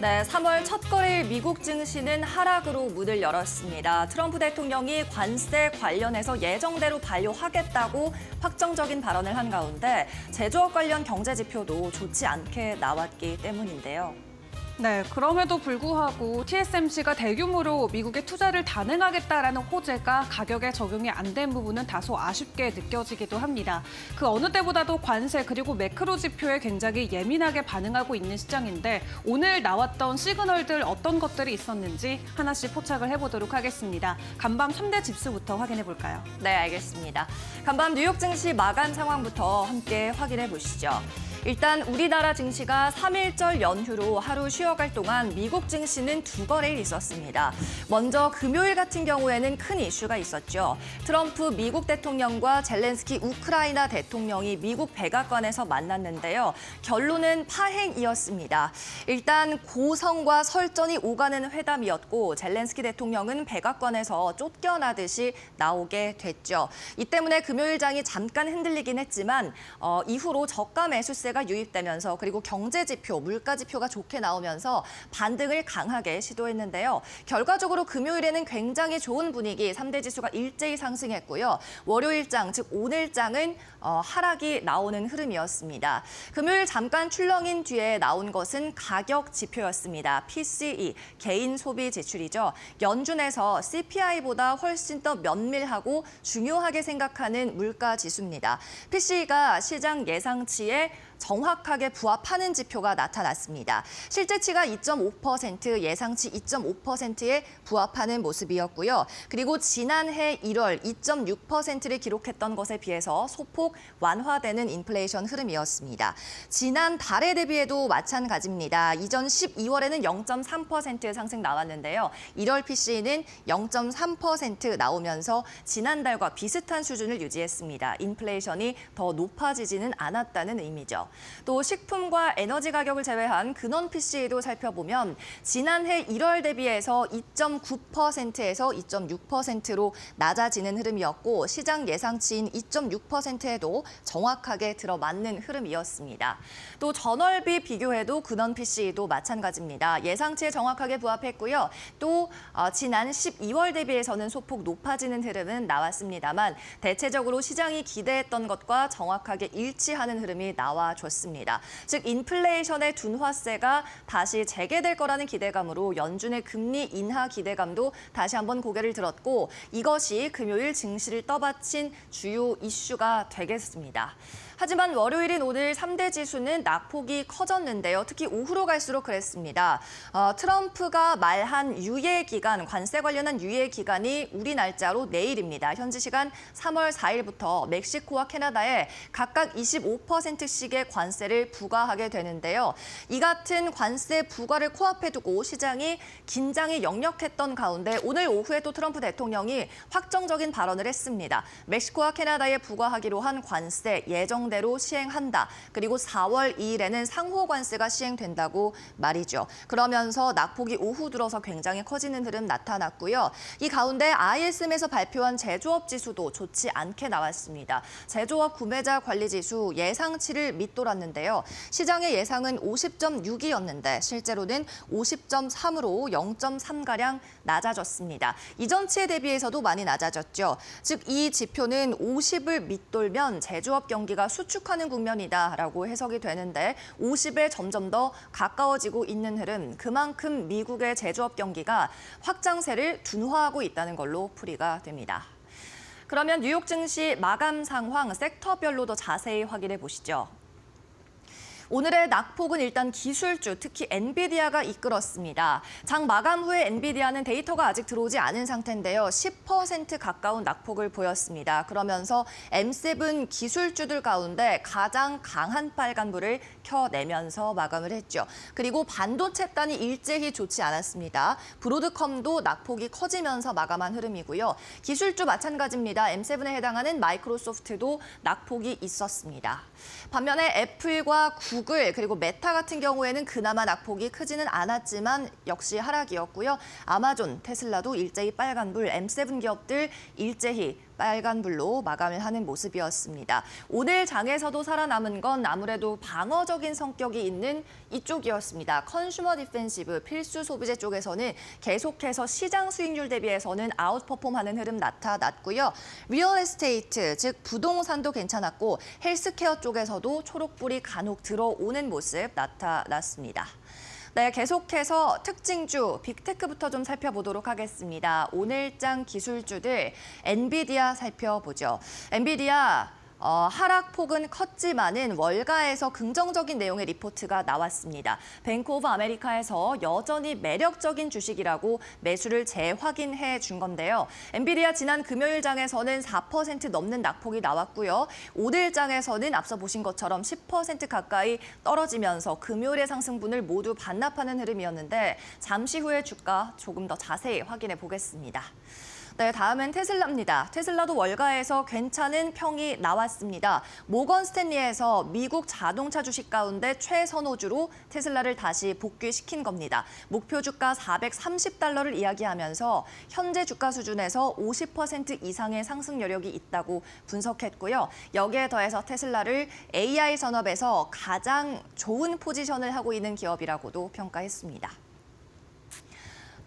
네, 3월 첫 거래일 미국 증시는 하락으로 문을 열었습니다. 트럼프 대통령이 관세 관련해서 예정대로 반려하겠다고 확정적인 발언을 한 가운데 제조업 관련 경제 지표도 좋지 않게 나왔기 때문인데요. 네, 그럼에도 불구하고 TSMC가 대규모로 미국에 투자를 단행하겠다라는 호재가 가격에 적용이 안 된 부분은 다소 아쉽게 느껴지기도 합니다. 그 어느 때보다도 관세 그리고 매크로 지표에 굉장히 예민하게 반응하고 있는 시장인데 오늘 나왔던 시그널들 어떤 것들이 있었는지 하나씩 포착을 해보도록 하겠습니다. 간밤 3대 지수부터 확인해 볼까요? 네, 알겠습니다. 간밤 뉴욕 증시 마감 상황부터 함께 확인해 보시죠. 일단 우리나라 증시가 3일절 연휴로 하루 쉬어갈 동안 미국 증시는 두 거래일 있었습니다. 먼저 금요일 같은 경우에는 큰 이슈가 있었죠. 트럼프 미국 대통령과 젤렌스키 우크라이나 대통령이 미국 백악관에서 만났는데요. 결론은 파행이었습니다. 일단 고성과 설전이 오가는 회담이었고 젤렌스키 대통령은 백악관에서 쫓겨나듯이 나오게 됐죠. 이 때문에 금요일장이 잠깐 흔들리긴 했지만 이후로 저가 매수세가 유입되면서 그리고 경제 지표, 물가 지표가 좋게 나오면서 반등을 강하게 시도했는데요. 결과적으로 금요일에는 굉장히 좋은 분위기, 3대 지수가 일제히 상승했고요. 월요일장, 즉 오늘장은 하락이 나오는 흐름이었습니다. 금요일 잠깐 출렁인 뒤에 나온 것은 가격 지표였습니다. PCE, 개인 소비 지출이죠. 연준에서 CPI보다 훨씬 더 면밀하고 중요하게 생각하는 물가 지수입니다. PCE가 시장 예상치에 정확하게 부합하는 지표가 나타났습니다. 실제치가 2.5%, 예상치 2.5%에 부합하는 모습이었고요. 그리고 지난해 1월 2.6%를 기록했던 것에 비해서 소폭 완화되는 인플레이션 흐름이었습니다. 지난 달에 대비해도 마찬가지입니다. 이전 12월에는 0.3% 상승 나왔는데요. 1월 PCE는 0.3% 나오면서 지난달과 비슷한 수준을 유지했습니다. 인플레이션이 더 높아지지는 않았다는 의미죠. 또 식품과 에너지 가격을 제외한 근원 PCE도 살펴보면 지난해 1월 대비해서 2.9%에서 2.6%로 낮아지는 흐름이었고 시장 예상치인 2.6%에도 정확하게 들어맞는 흐름이었습니다. 또 전월비 비교해도 근원 PCE도 마찬가지입니다. 예상치에 정확하게 부합했고요. 또 지난 12월 대비해서는 소폭 높아지는 흐름은 나왔습니다만 대체적으로 시장이 기대했던 것과 정확하게 일치하는 흐름이 나와줬습니다. 즉 인플레이션의 둔화세가 다시 재개될 거라는 기대감으로 연준의 금리 인하 기대감도 다시 한번 고개를 들었고 이것이 금요일 증시를 떠받친 주요 이슈가 되겠습니다. 하지만 월요일인 오늘 3대 지수는 낙폭이 커졌는데요. 특히 오후로 갈수록 그랬습니다. 트럼프가 말한 유예 기간, 관세 관련한 유예 기간이 우리 날짜로 내일입니다. 현지 시간 3월 4일부터 멕시코와 캐나다에 각각 25%씩의 관세를 부과하게 되는데요. 이 같은 관세 부과를 코앞에 두고 시장이 긴장이 역력했던 가운데 오늘 오후에 또 트럼프 대통령이 확정적인 발언을 했습니다. 멕시코와 캐나다에 부과하기로 한 관세 예정대로 시행한다. 그리고 4월 2일에는 상호 관세가 시행된다고 말이죠. 그러면서 낙폭이 오후 들어서 굉장히 커지는 흐름 나타났고요. 이 가운데 ISM에서 발표한 제조업 지수도 좋지 않게 나왔습니다. 제조업 구매자 관리 지수 예상치를 밑돌았는데요. 시장의 예상은 50.6이었는데 실제로는 50.3으로 0.3가량 낮아졌습니다. 이전치에 대비해서도 많이 낮아졌죠. 즉 이 지표는 50을 밑돌면 제조업 경기가 수축하는 국면이다라고 해석이 되는데 50에 점점 더 가까워지고 있는 흐름, 그만큼 미국의 제조업 경기가 확장세를 둔화하고 있다는 걸로 풀이가 됩니다. 그러면 뉴욕 증시 마감 상황 섹터별로 더 자세히 확인해 보시죠. 오늘의 낙폭은 일단 기술주, 특히 엔비디아가 이끌었습니다. 장 마감 후에 엔비디아는 데이터가 아직 들어오지 않은 상태인데요. 10% 가까운 낙폭을 보였습니다. 그러면서 M7 기술주들 가운데 가장 강한 빨간불을 켜내면서 마감을 했죠. 그리고 반도체단이 일제히 좋지 않았습니다. 브로드컴도 낙폭이 커지면서 마감한 흐름이고요. 기술주 마찬가지입니다. M7에 해당하는 마이크로소프트도 낙폭이 있었습니다. 반면에 애플과 구글 그리고 메타 같은 경우에는 그나마 낙폭이 크지는 않았지만 역시 하락이었고요. 아마존, 테슬라도 일제히 빨간불, M7 기업들 일제히 빨간불로 마감을 하는 모습이었습니다. 오늘 장에서도 살아남은 건 아무래도 방어적인 성격이 있는 이쪽이었습니다. 컨슈머 디펜시브, 필수 소비재 쪽에서는 계속해서 시장 수익률 대비해서는 아웃퍼폼하는 흐름 나타났고요. 리얼 에스테이트, 즉 부동산도 괜찮았고 헬스케어 쪽에서도 초록불이 간혹 들어오는 모습 나타났습니다. 네, 계속해서 특징주 빅테크부터 좀 살펴보도록 하겠습니다. 오늘장 기술주들 엔비디아 살펴보죠. 엔비디아 하락폭은 컸지만은 월가에서 긍정적인 내용의 리포트가 나왔습니다. 뱅크 오브 아메리카에서 여전히 매력적인 주식이라고 매수를 재확인해 준 건데요. 엔비디아 지난 금요일장에서는 4% 넘는 낙폭이 나왔고요. 오늘장에서는 앞서 보신 것처럼 10% 가까이 떨어지면서 금요일의 상승분을 모두 반납하는 흐름이었는데 잠시 후에 주가 조금 더 자세히 확인해 보겠습니다. 네, 다음은 테슬라입니다. 테슬라도 월가에서 괜찮은 평이 나왔습니다. 모건 스탠리에서 미국 자동차 주식 가운데 최선호주로 테슬라를 다시 복귀시킨 겁니다. 목표 주가 $430를 이야기하면서 현재 주가 수준에서 50% 이상의 상승 여력이 있다고 분석했고요. 여기에 더해서 테슬라를 AI 산업에서 가장 좋은 포지션을 하고 있는 기업이라고도 평가했습니다.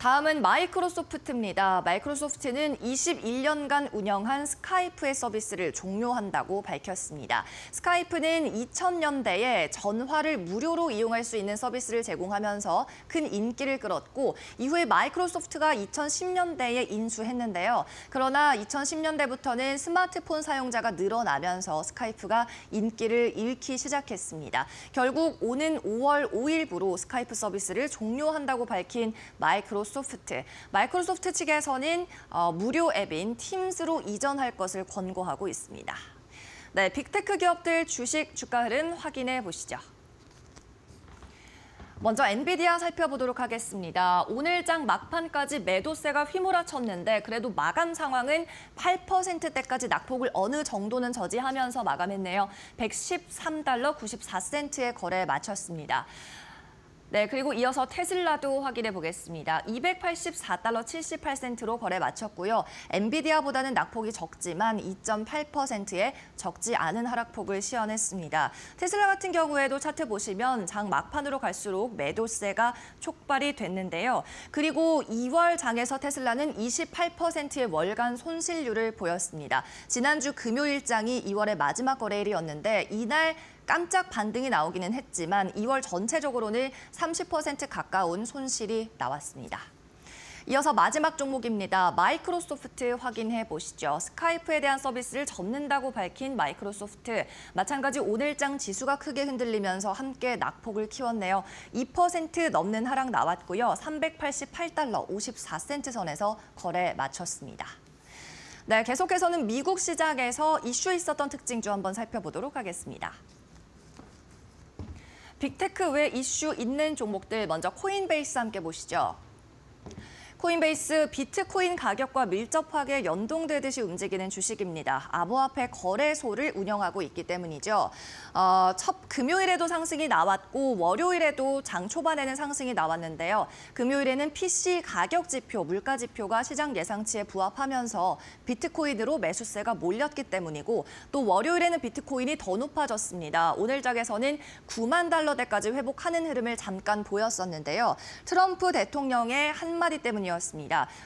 다음은 마이크로소프트입니다. 마이크로소프트는 21년간 운영한 스카이프의 서비스를 종료한다고 밝혔습니다. 스카이프는 2000년대에 전화를 무료로 이용할 수 있는 서비스를 제공하면서 큰 인기를 끌었고 이후에 마이크로소프트가 2010년대에 인수했는데요. 그러나 2010년대부터는 스마트폰 사용자가 늘어나면서 스카이프가 인기를 잃기 시작했습니다. 결국 오는 5월 5일부로 스카이프 서비스를 종료한다고 밝힌 마이크로소프트 측에서는 무료 앱인 팀스로 이전할 것을 권고하고 있습니다. 네, 빅테크 기업들 주식 주가 흐름 확인해 보시죠. 먼저 엔비디아 살펴보도록 하겠습니다. 오늘장 막판까지 매도세가 휘몰아쳤는데 그래도 마감 상황은 8%대까지 낙폭을 어느 정도는 저지하면서 마감했네요. $113.94에 거래에 마쳤습니다. 네, 그리고 이어서 테슬라도 확인해 보겠습니다. $284.78로 거래 마쳤고요. 엔비디아보다는 낙폭이 적지만 2.8%의 적지 않은 하락폭을 시현했습니다. 테슬라 같은 경우에도 차트 보시면 장 막판으로 갈수록 매도세가 촉발이 됐는데요. 그리고 2월 장에서 테슬라는 28%의 월간 손실률을 보였습니다. 지난주 금요일장이 2월의 마지막 거래일이었는데 이날 깜짝 반등이 나오기는 했지만 2월 전체적으로는 30% 가까운 손실이 나왔습니다. 이어서 마지막 종목입니다. 마이크로소프트 확인해 보시죠. 스카이프에 대한 서비스를 접는다고 밝힌 마이크로소프트. 마찬가지 오늘장 지수가 크게 흔들리면서 함께 낙폭을 키웠네요. 2% 넘는 하락 나왔고요. $388.54 선에서 거래 마쳤습니다. 네, 계속해서는 미국 시장에서 이슈 있었던 특징주 한번 살펴보도록 하겠습니다. 빅테크 외 이슈 있는 종목들 먼저 코인베이스 함께 보시죠. 코인베이스 비트코인 가격과 밀접하게 연동되듯이 움직이는 주식입니다. 암호화폐 거래소를 운영하고 있기 때문이죠. 첫 금요일에도 상승이 나왔고 월요일에도 장 초반에는 상승이 나왔는데요. 금요일에는 PC 가격 지표, 물가 지표가 시장 예상치에 부합하면서 비트코인으로 매수세가 몰렸기 때문이고 또 월요일에는 비트코인이 더 높아졌습니다. 오늘 장에서는 $90,000대까지 회복하는 흐름을 잠깐 보였었는데요. 트럼프 대통령의 한마디 때문이었습니다.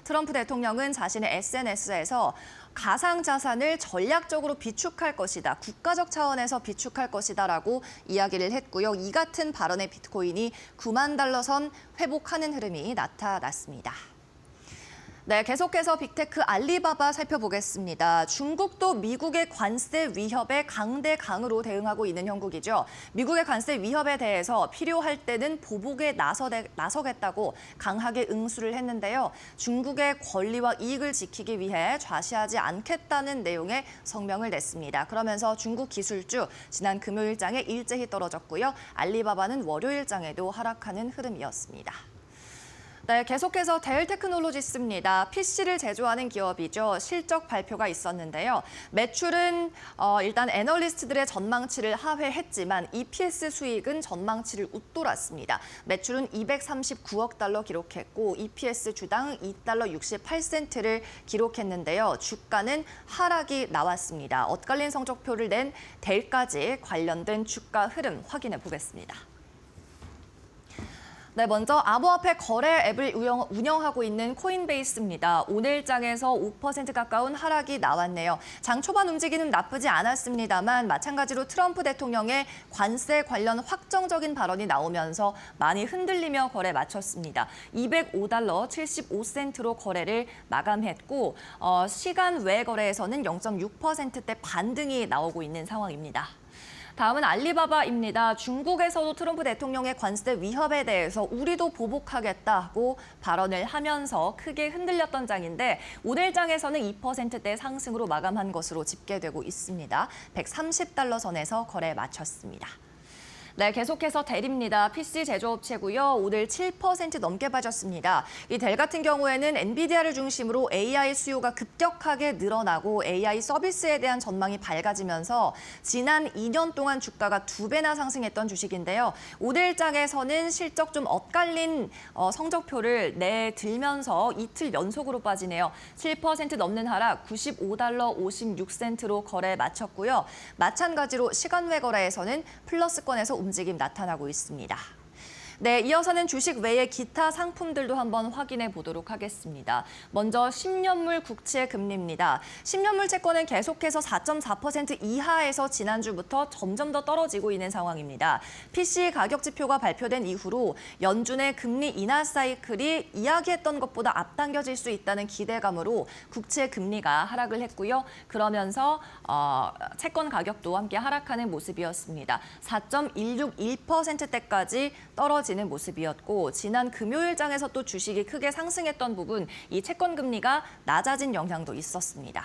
트럼프 대통령은 자신의 SNS에서 가상자산을 전략적으로 비축할 것이다. 국가적 차원에서 비축할 것이다라고 이야기를 했고요. 이 같은 발언의 비트코인이 $90,000 선 회복하는 흐름이 나타났습니다. 네, 계속해서 빅테크 알리바바 살펴보겠습니다. 중국도 미국의 관세 위협에 강대강으로 대응하고 있는 형국이죠. 미국의 관세 위협에 대해서 필요할 때는 보복에 나서겠다고 강하게 응수를 했는데요. 중국의 권리와 이익을 지키기 위해 좌시하지 않겠다는 내용의 성명을 냈습니다. 그러면서 중국 기술주 지난 금요일장에 일제히 떨어졌고요. 알리바바는 월요일장에도 하락하는 흐름이었습니다. 네, 계속해서 델테크놀로지스입니다. PC를 제조하는 기업이죠. 실적 발표가 있었는데요. 매출은 일단 애널리스트들의 전망치를 하회했지만 EPS 수익은 전망치를 웃돌았습니다. 매출은 239억 달러 기록했고 EPS 주당 2달러 68센트를 기록했는데요. 주가는 하락이 나왔습니다. 엇갈린 성적표를 낸 델까지 관련된 주가 흐름 확인해 보겠습니다. 네, 먼저 암호화폐 거래 앱을 운영하고 있는 코인베이스입니다. 오늘장에서 5% 가까운 하락이 나왔네요. 장 초반 움직임은 나쁘지 않았습니다만 마찬가지로 트럼프 대통령의 관세 관련 확정적인 발언이 나오면서 많이 흔들리며 거래 마쳤습니다. 205달러 75센트로 거래를 마감했고 시간 외 거래에서는 0.6%대 반등이 나오고 있는 상황입니다. 다음은 알리바바입니다. 중국에서도 트럼프 대통령의 관세 위협에 대해서 우리도 보복하겠다고 발언을 하면서 크게 흔들렸던 장인데 오늘 장에서는 2%대 상승으로 마감한 것으로 집계되고 있습니다. 130달러 선에서 거래 마쳤습니다. 네, 계속해서 델입니다. PC 제조업체고요. 오늘 7% 넘게 빠졌습니다. 이 델 같은 경우에는 엔비디아를 중심으로 AI 수요가 급격하게 늘어나고 AI 서비스에 대한 전망이 밝아지면서 지난 2년 동안 주가가 2배나 상승했던 주식인데요. 오늘 장에서는 실적 좀 엇갈린 성적표를 내들면서 이틀 연속으로 빠지네요. 7% 넘는 하락 95달러 56센트로 거래 마쳤고요. 마찬가지로 시간 외 거래에서는 플러스권에서 움직임 나타나고 있습니다. 네, 이어서는 주식 외의 기타 상품들도 한번 확인해 보도록 하겠습니다. 먼저 10년물 국채 금리입니다. 10년물 채권은 계속해서 4.4% 이하에서 지난주부터 점점 더 떨어지고 있는 상황입니다. PC 가격 지표가 발표된 이후로 연준의 금리 인하 사이클이 이야기했던 것보다 앞당겨질 수 있다는 기대감으로 국채 금리가 하락을 했고요. 그러면서 채권 가격도 함께 하락하는 모습이었습니다. 4.161%대까지 떨어지는 모습이었고 지난 금요일장에서 또 주식이 크게 상승했던 부분 이 채권 금리가 낮아진 영향도 있었습니다.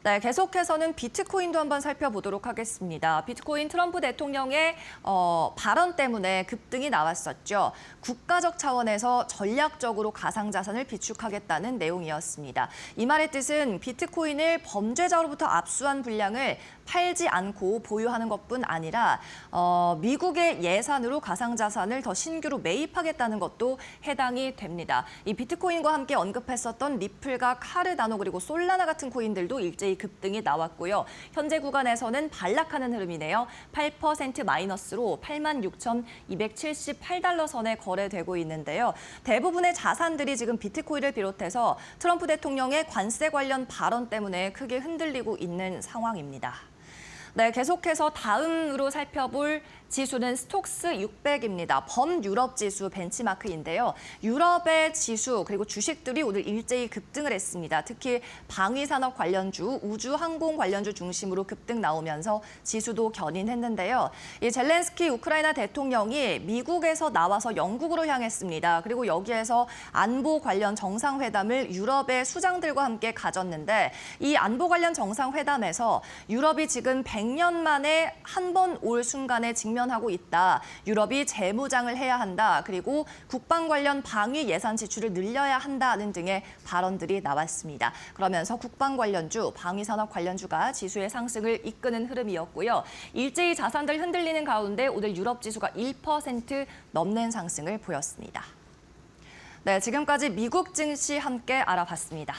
네, 계속해서는 비트코인도 한번 살펴보도록 하겠습니다. 비트코인 트럼프 대통령의 발언 때문에 급등이 나왔었죠. 국가적 차원에서 전략적으로 가상자산을 비축하겠다는 내용이었습니다. 이 말의 뜻은 비트코인을 범죄자로부터 압수한 분량을 팔지 않고 보유하는 것뿐 아니라 미국의 예산으로 가상자산을 더 신규로 매입하겠다는 것도 해당이 됩니다. 이 비트코인과 함께 언급했었던 리플과 카르다노 그리고 솔라나 같은 코인들도 일제히 급등이 나왔고요. 현재 구간에서는 반락하는 흐름이네요. 8% 마이너스로 86,278달러 선에 거래되고 있는데요. 대부분의 자산들이 지금 비트코인을 비롯해서 트럼프 대통령의 관세 관련 발언 때문에 크게 흔들리고 있는 상황입니다. 네, 계속해서 다음으로 살펴볼 지수는 스톡스 600입니다. 범유럽 지수 벤치마크인데요. 유럽의 지수 그리고 주식들이 오늘 일제히 급등을 했습니다. 특히 방위산업 관련주, 우주 항공 관련주 중심으로 급등 나오면서 지수도 견인했는데요. 이 젤렌스키 우크라이나 대통령이 미국에서 나와서 영국으로 향했습니다. 그리고 여기에서 안보 관련 정상회담을 유럽의 수장들과 함께 가졌는데 이 안보 관련 정상회담에서 유럽이 지금 100년 만에 한 번 올 순간에 직면하고 있다. 유럽이 재무장을 해야 한다. 그리고 국방 관련 방위 예산 지출을 늘려야 한다는 등의 발언들이 나왔습니다. 그러면서 국방 관련주, 방위산업 관련주가 지수의 상승을 이끄는 흐름이었고요. 일제히 자산들 흔들리는 가운데 오늘 유럽 지수가 1% 넘는 상승을 보였습니다. 네, 지금까지 미국 증시 함께 알아봤습니다.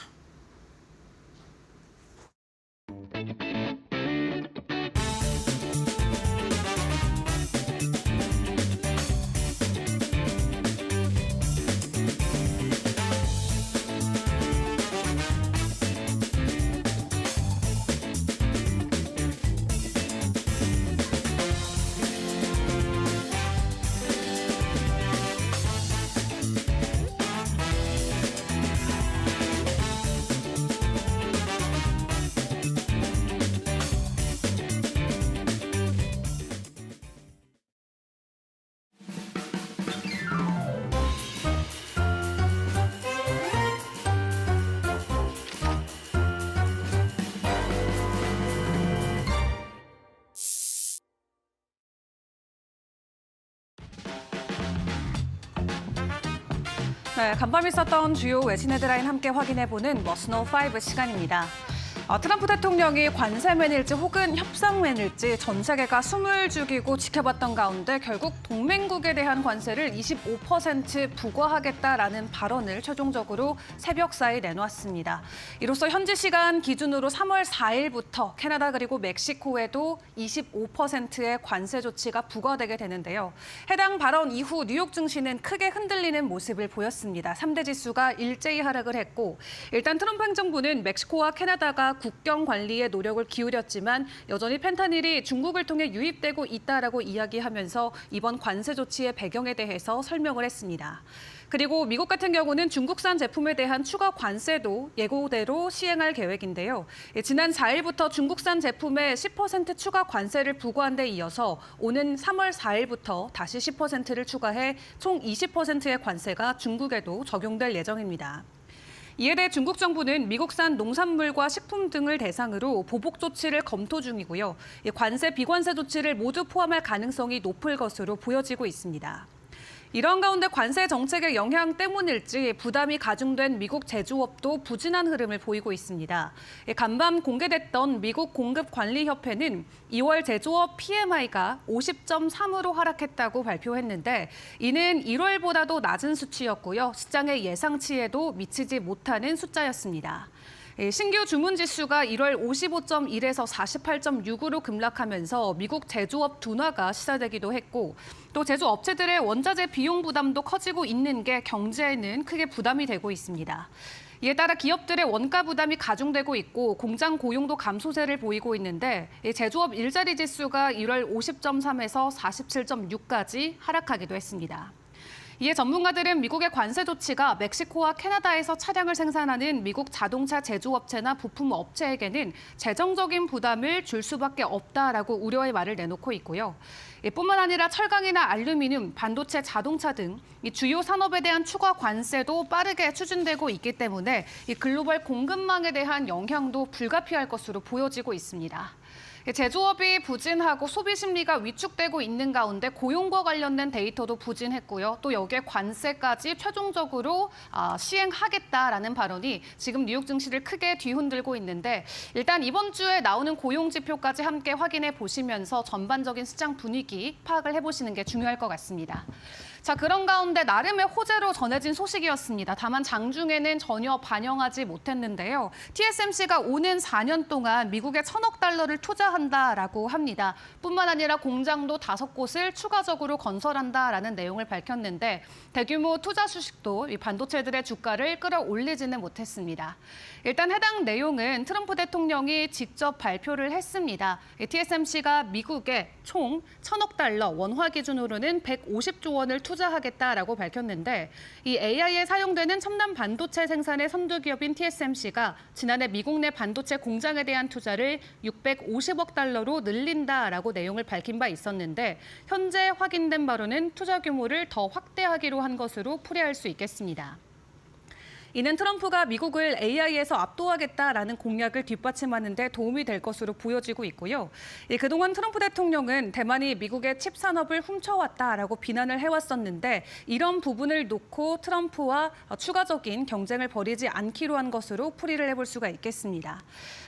네, 간밤 있었던 주요 외신 헤드라인 함께 확인해보는 머스노 5 시간입니다. 트럼프 대통령이 관세맨일지 혹은 협상맨일지 전 세계가 숨을 죽이고 지켜봤던 가운데 결국 동맹국에 대한 관세를 25% 부과하겠다라는 발언을 최종적으로 새벽 사이 내놓았습니다. 이로써 현지 시간 기준으로 3월 4일부터 캐나다 그리고 멕시코에도 25%의 관세 조치가 부과되게 되는데요. 해당 발언 이후 뉴욕 증시는 크게 흔들리는 모습을 보였습니다. 3대 지수가 일제히 하락을 했고 일단 트럼프 행정부는 멕시코와 캐나다가 국경 관리에 노력을 기울였지만 여전히 펜타닐이 중국을 통해 유입되고 있다라고 이야기하면서 이번 관세 조치의 배경에 대해서 설명을 했습니다. 그리고 미국 같은 경우는 중국산 제품에 대한 추가 관세도 예고대로 시행할 계획인데요. 지난 4일부터 중국산 제품에 10% 추가 관세를 부과한 데 이어서 오는 3월 4일부터 다시 10%를 추가해 총 20%의 관세가 중국에도 적용될 예정입니다. 이에 대해 중국 정부는 미국산 농산물과 식품 등을 대상으로 보복 조치를 검토 중이고요. 관세, 비관세 조치를 모두 포함할 가능성이 높을 것으로 보여지고 있습니다. 이런 가운데 관세 정책의 영향 때문일지 부담이 가중된 미국 제조업도 부진한 흐름을 보이고 있습니다. 간밤 공개됐던 미국 공급관리협회는 2월 제조업 PMI가 50.3으로 하락했다고 발표했는데 이는 1월보다도 낮은 수치였고요. 시장의 예상치에도 미치지 못하는 숫자였습니다. 신규 주문 지수가 1월 55.1에서 48.6으로 급락하면서 미국 제조업 둔화가 시사되기도 했고 또 제조업체들의 원자재 비용 부담도 커지고 있는 게 경제에는 크게 부담이 되고 있습니다. 이에 따라 기업들의 원가 부담이 가중되고 있고 공장 고용도 감소세를 보이고 있는데 제조업 일자리 지수가 1월 50.3에서 47.6까지 하락하기도 했습니다. 이에 전문가들은 미국의 관세 조치가 멕시코와 캐나다에서 차량을 생산하는 미국 자동차 제조업체나 부품 업체에게는 재정적인 부담을 줄 수밖에 없다라고 우려의 말을 내놓고 있고요. 뿐만 아니라 철강이나 알루미늄, 반도체, 자동차 등 이 주요 산업에 대한 추가 관세도 빠르게 추진되고 있기 때문에 이 글로벌 공급망에 대한 영향도 불가피할 것으로 보여지고 있습니다. 제조업이 부진하고 소비 심리가 위축되고 있는 가운데 고용과 관련된 데이터도 부진했고요. 또 여기에 관세까지 최종적으로 시행하겠다라는 발언이 지금 뉴욕 증시를 크게 뒤흔들고 있는데 일단 이번 주에 나오는 고용 지표까지 함께 확인해 보시면서 전반적인 시장 분위기 파악을 해보시는 게 중요할 것 같습니다. 자, 그런 가운데 나름의 호재로 전해진 소식이었습니다. 다만 장중에는 전혀 반영하지 못했는데요. TSMC가 오는 4년 동안 미국에 1,000억 달러를 투자한다라고 합니다. 뿐만 아니라 공장도 5곳을 추가적으로 건설한다라는 내용을 밝혔는데 대규모 투자 수식도 이 반도체들의 주가를 끌어올리지는 못했습니다. 일단 해당 내용은 트럼프 대통령이 직접 발표를 했습니다. TSMC가 미국에 총 1,000억 달러, 원화 기준으로는 150조 원을 투자하겠다라고 밝혔는데 이 AI에 사용되는 첨단 반도체 생산의 선두기업인 TSMC가 지난해 미국 내 반도체 공장에 대한 투자를 650억 달러로 늘린다라고 내용을 밝힌 바 있었는데 현재 확인된 바로는 투자 규모를 더 확대하기로 한 것으로 풀이할 수 있겠습니다. 이는 트럼프가 미국을 AI에서 압도하겠다라는 공약을 뒷받침하는 데 도움이 될 것으로 보여지고 있고요. 그동안 트럼프 대통령은 대만이 미국의 칩 산업을 훔쳐왔다라고 비난을 해왔었는데 이런 부분을 놓고 트럼프와 추가적인 경쟁을 벌이지 않기로 한 것으로 풀이를 해볼 수가 있겠습니다.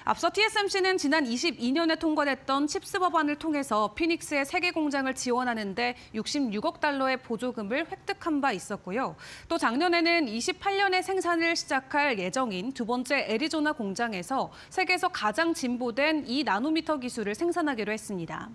앞서 TSMC는 지난 22년에 통과됐던 칩스 법안을 통해서 피닉스의 세계 공장을 지원하는 데 66억 달러의 보조금을 획득한 바 있었고요. 또 작년에는 28년에 생산을 시작할 예정인 두 번째 애리조나 공장에서 세계에서 가장 진보된 2나노미터 기술을 생산하기로 했습니다.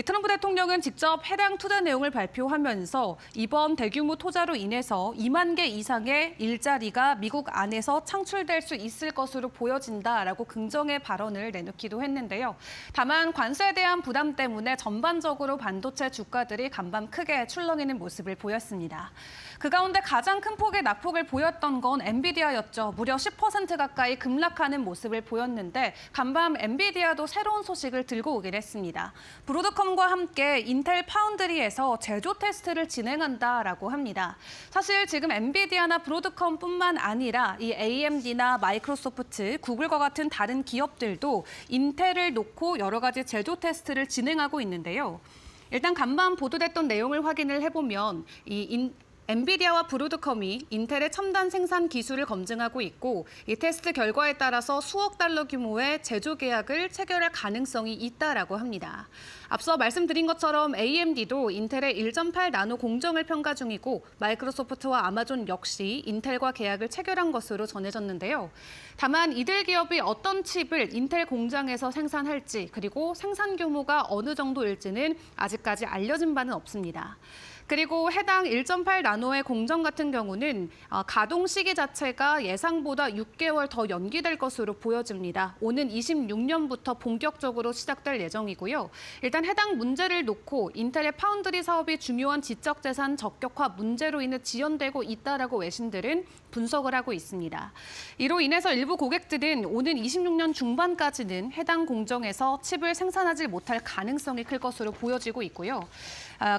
트럼프 대통령은 직접 해당 투자 내용을 발표하면서 이번 대규모 투자로 인해서 2만 개 이상의 일자리가 미국 안에서 창출될 수 있을 것으로 보여진다라고 긍정의 발언을 내놓기도 했는데요. 다만 관세에 대한 부담 때문에 전반적으로 반도체 주가들이 간밤 크게 출렁이는 모습을 보였습니다. 그 가운데 가장 큰 폭의 낙폭을 보였던 건 엔비디아였죠. 무려 10% 가까이 급락하는 모습을 보였는데 간밤 엔비디아도 새로운 소식을 들고 오긴 했습니다. 브로드컴과 함께 인텔 파운드리에서 제조 테스트를 진행한다라고 합니다. 사실 지금 엔비디아나 브로드컴뿐만 아니라 이 AMD나 마이크로소프트, 구글과 같은 다른 기업들도 인텔을 놓고 여러 가지 제조 테스트를 진행하고 있는데요. 일단 간밤 보도됐던 내용을 확인을 해보면 엔비디아와 브로드컴이 인텔의 첨단 생산 기술을 검증하고 있고 이 테스트 결과에 따라서 수억 달러 규모의 제조 계약을 체결할 가능성이 있다라고 합니다. 앞서 말씀드린 것처럼 AMD도 인텔의 1.8 나노 공정을 평가 중이고 마이크로소프트와 아마존 역시 인텔과 계약을 체결한 것으로 전해졌는데요. 다만 이들 기업이 어떤 칩을 인텔 공장에서 생산할지 그리고 생산 규모가 어느 정도일지는 아직까지 알려진 바는 없습니다. 그리고 해당 1.8 나노의 공정 같은 경우는 가동 시기 자체가 예상보다 6개월 더 연기될 것으로 보여집니다. 오는 26년부터 본격적으로 시작될 예정이고요. 일단 해당 문제를 놓고 인텔의 파운드리 사업이 중요한 지적재산 적격화 문제로 인해 지연되고 있다라고 외신들은 분석을 하고 있습니다. 이로 인해서 일부 고객들은 오는 26년 중반까지는 해당 공정에서 칩을 생산하지 못할 가능성이 클 것으로 보여지고 있고요.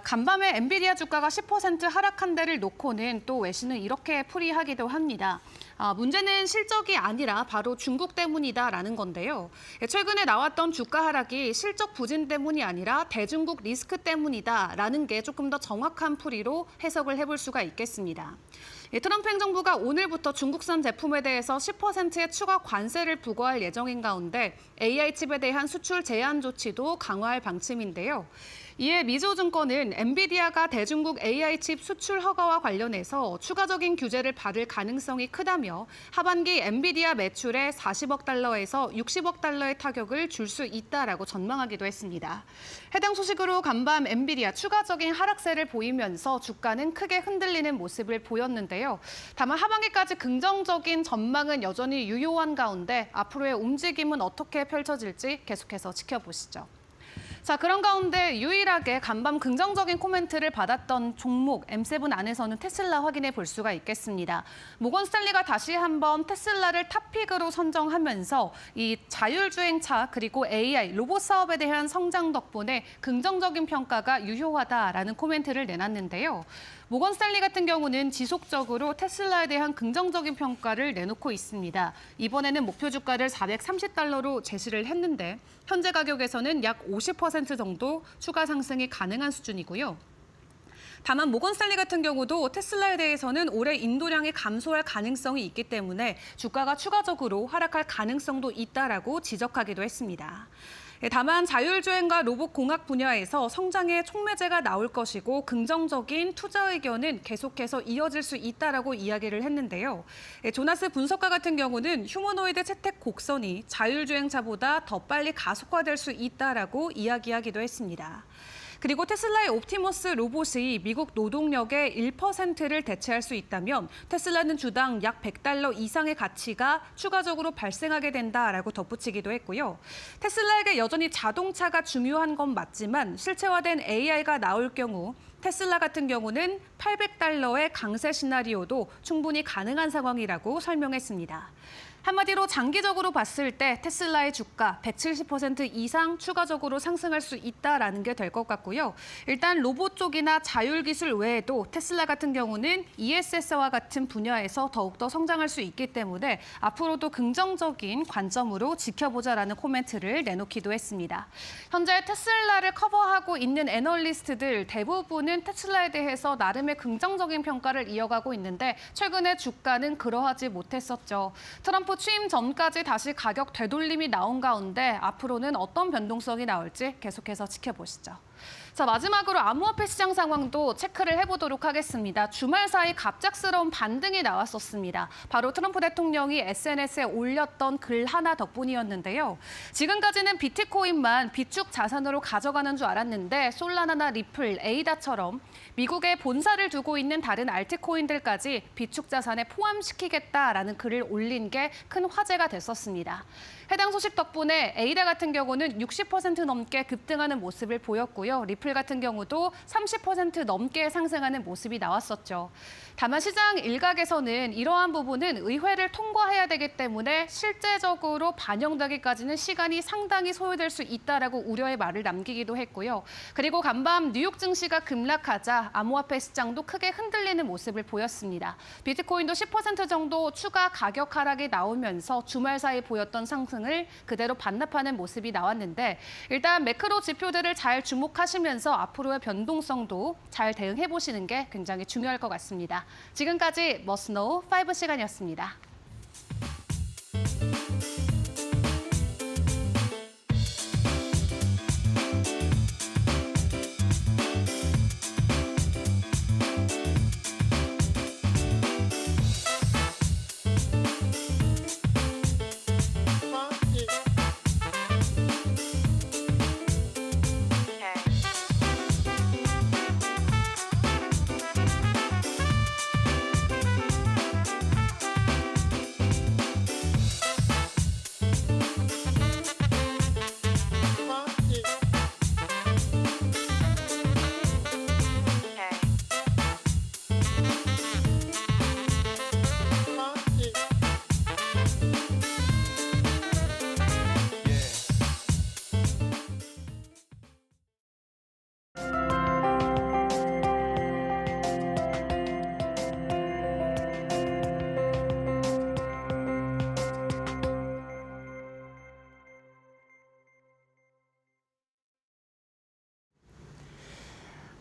간밤에 엔비디아 주가가 10% 하락한 데를 놓고는 또 외신은 이렇게 풀이하기도 합니다. 문제는 실적이 아니라 바로 중국 때문이다라는 건데요. 최근에 나왔던 주가 하락이 실적 부진 때문이 아니라 대중국 리스크 때문이다라는 게 조금 더 정확한 풀이로 해석을 해볼 수가 있겠습니다. 트럼프 행정부가 오늘부터 중국산 제품에 대해서 10%의 추가 관세를 부과할 예정인 가운데 AI 칩에 대한 수출 제한 조치도 강화할 방침인데요. 이에 미조증권은 엔비디아가 대중국 AI 칩 수출 허가와 관련해서 추가적인 규제를 받을 가능성이 크다며 하반기 엔비디아 매출에 40억 달러에서 60억 달러의 타격을 줄 수 있다라고 전망하기도 했습니다. 해당 소식으로 간밤 엔비디아 추가적인 하락세를 보이면서 주가는 크게 흔들리는 모습을 보였는데요. 다만 하반기까지 긍정적인 전망은 여전히 유효한 가운데 앞으로의 움직임은 어떻게 펼쳐질지 계속해서 지켜보시죠. 자, 그런 가운데 유일하게 간밤 긍정적인 코멘트를 받았던 종목 M7 안에서는 테슬라 확인해 볼 수가 있겠습니다. 모건 스탠리가 다시 한번 테슬라를 탑픽으로 선정하면서 이 자율주행차 그리고 AI, 로봇 사업에 대한 성장 덕분에 긍정적인 평가가 유효하다라는 코멘트를 내놨는데요. 모건 스탠리 같은 경우는 지속적으로 테슬라에 대한 긍정적인 평가를 내놓고 있습니다. 이번에는 목표 주가를 430달러로 제시를 했는데 현재 가격에서는 약 50% 정도 추가 상승이 가능한 수준이고요. 다만 모건 스탠리 같은 경우도 테슬라에 대해서는 올해 인도량이 감소할 가능성이 있기 때문에 주가가 추가적으로 하락할 가능성도 있다라고 지적하기도 했습니다. 다만 자율주행과 로봇공학 분야에서 성장의 촉매제가 나올 것이고 긍정적인 투자 의견은 계속해서 이어질 수 있다라고 이야기를 했는데요. 조나스 분석가 같은 경우는 휴머노이드 채택 곡선이 자율주행차보다 더 빨리 가속화될 수 있다라고 이야기하기도 했습니다. 그리고 테슬라의 옵티머스 로봇이 미국 노동력의 1%를 대체할 수 있다면 테슬라는 주당 약 $100 이상의 가치가 추가적으로 발생하게 된다라고 덧붙이기도 했고요. 테슬라에게 여전히 자동차가 중요한 건 맞지만 실체화된 AI가 나올 경우 테슬라 같은 경우는 $800의 강세 시나리오도 충분히 가능한 상황이라고 설명했습니다. 한마디로 장기적으로 봤을 때 테슬라의 주가 170% 이상 추가적으로 상승할 수 있다라는 게 될 것 같고요. 일단 로봇 쪽이나 자율 기술 외에도 테슬라 같은 경우는 ESS와 같은 분야에서 더욱더 성장할 수 있기 때문에 앞으로도 긍정적인 관점으로 지켜보자라는 코멘트를 내놓기도 했습니다. 현재 테슬라를 커버하고 있는 애널리스트들 대부분은 테슬라에 대해서 나름의 긍정적인 평가를 이어가고 있는데 최근에 주가는 그러하지 못했었죠. 트럼프 취임 전까지 다시 가격 되돌림이 나온 가운데 앞으로는 어떤 변동성이 나올지 계속해서 지켜보시죠. 자, 마지막으로 암호화폐 시장 상황도 체크를 해보도록 하겠습니다. 주말 사이 갑작스러운 반등이 나왔었습니다. 바로 트럼프 대통령이 SNS에 올렸던 글 하나 덕분이었는데요. 지금까지는 비트코인만 비축 자산으로 가져가는 줄 알았는데 솔라나나 리플, 에이다처럼 미국에 본사를 두고 있는 다른 알트코인들까지 비축 자산에 포함시키겠다라는 글을 올린 게 큰 화제가 됐었습니다. 해당 소식 덕분에 에이다 같은 경우는 60% 넘게 급등하는 모습을 보였고요. 리플 같은 경우도 30% 넘게 상승하는 모습이 나왔었죠. 다만 시장 일각에서는 이러한 부분은 의회를 통과해야 되기 때문에 실제적으로 반영되기까지는 시간이 상당히 소요될 수 있다라고 우려의 말을 남기기도 했고요. 그리고 간밤 뉴욕 증시가 급락하자 암호화폐 시장도 크게 흔들리는 모습을 보였습니다. 비트코인도 10% 정도 추가 가격 하락이 나오면서 주말 사이 보였던 상승을 그대로 반납하는 모습이 나왔는데 일단 매크로 지표들을 잘 주목하면 기억하시면서 앞으로의 변동성도 잘 대응해 보시는 게 굉장히 중요할 것 같습니다. 지금까지 머스노우 5 시간이었습니다.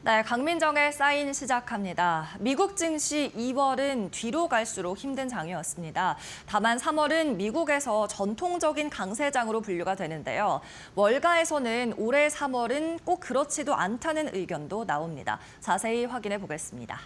네, 강민정의 사인 시작합니다. 미국 증시 2월은 뒤로 갈수록 힘든 장이었습니다. 다만 3월은 미국에서 전통적인 강세장으로 분류가 되는데요. 월가에서는 올해 3월은 꼭 그렇지도 않다는 의견도 나옵니다. 자세히 확인해 보겠습니다.